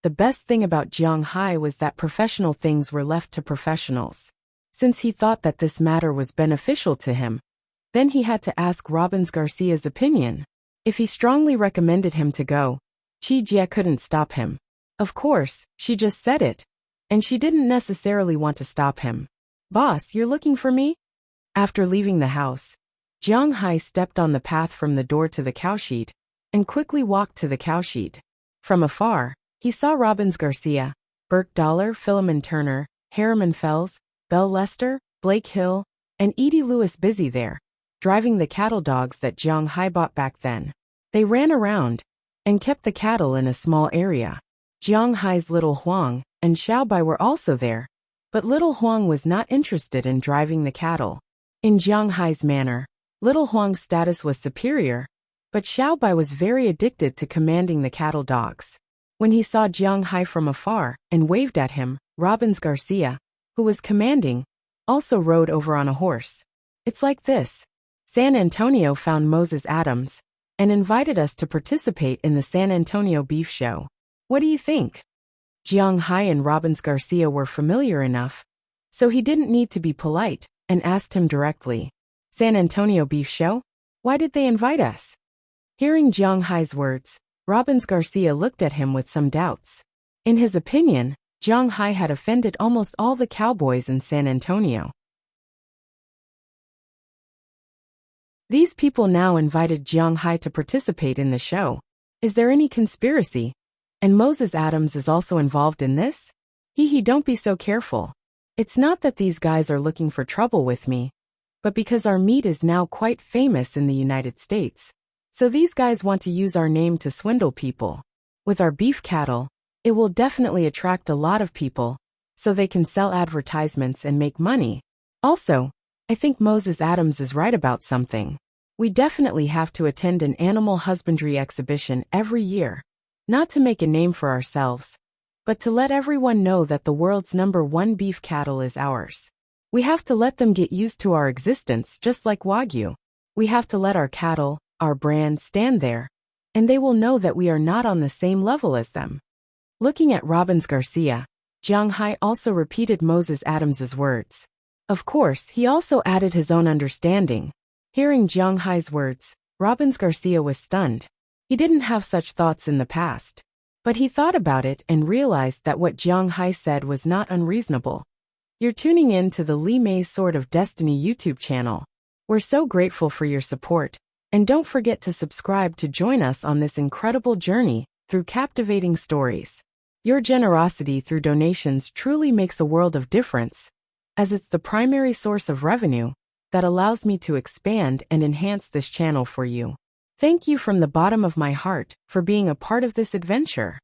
the best thing about Jiang Hai was that professional things were left to professionals. Since he thought that this matter was beneficial to him, then he had to ask Robbins Garcia's opinion. If he strongly recommended him to go, Chi Jia couldn't stop him. Of course, she just said it, and she didn't necessarily want to stop him. Boss, you're looking for me? After leaving the house, Jiang Hai stepped on the path from the door to the cowshed, and quickly walked to the cowshed. From afar, he saw Robbins Garcia, Burke Dollar, Philemon Turner, Harriman Fells, Belle Lester, Blake Hill, and Edie Lewis busy there, driving the cattle dogs that Jiang Hai bought back then. They ran around, and kept the cattle in a small area. Jiang Hai's little Huang and Xiaobai were also there, but little Huang was not interested in driving the cattle. In Jiang Hai's manner, little Huang's status was superior, but Xiaobai was very addicted to commanding the cattle dogs. When he saw Jiang Hai from afar and waved at him, Robbins Garcia, who was commanding, also rode over on a horse. It's like this. San Antonio found Moses Adams, and invited us to participate in the San Antonio Beef Show. What do you think? Jiang Hai and Robbins Garcia were familiar enough, so he didn't need to be polite, and asked him directly, San Antonio Beef Show? Why did they invite us? Hearing Jiang Hai's words, Robbins Garcia looked at him with some doubts. In his opinion, Jiang Hai had offended almost all the cowboys in San Antonio. These people now invited Jiang Hai to participate in the show. Is there any conspiracy? And Moses Adams is also involved in this? Don't be so careful. It's not that these guys are looking for trouble with me, but because our meat is now quite famous in the United States. So these guys want to use our name to swindle people. With our beef cattle, it will definitely attract a lot of people, so they can sell advertisements and make money. Also, I think Moses Adams is right about something. We definitely have to attend an animal husbandry exhibition every year, not to make a name for ourselves, but to let everyone know that the world's #1 beef cattle is ours. We have to let them get used to our existence just like Wagyu. We have to let our cattle, our brand, stand there, and they will know that we are not on the same level as them. Looking at Robbins Garcia, Jiang Hai also repeated Moses Adams's words. Of course, he also added his own understanding. Hearing Jiang Hai's words, Robbins Garcia was stunned. He didn't have such thoughts in the past, but he thought about it and realized that what Jiang Hai said was not unreasonable. You're tuning in to the Li Mei's Sword of Destiny YouTube channel. We're so grateful for your support, and don't forget to subscribe to join us on this incredible journey through captivating stories. Your generosity through donations truly makes a world of difference, as it's the primary source of revenue that allows me to expand and enhance this channel for you. Thank you from the bottom of my heart for being a part of this adventure.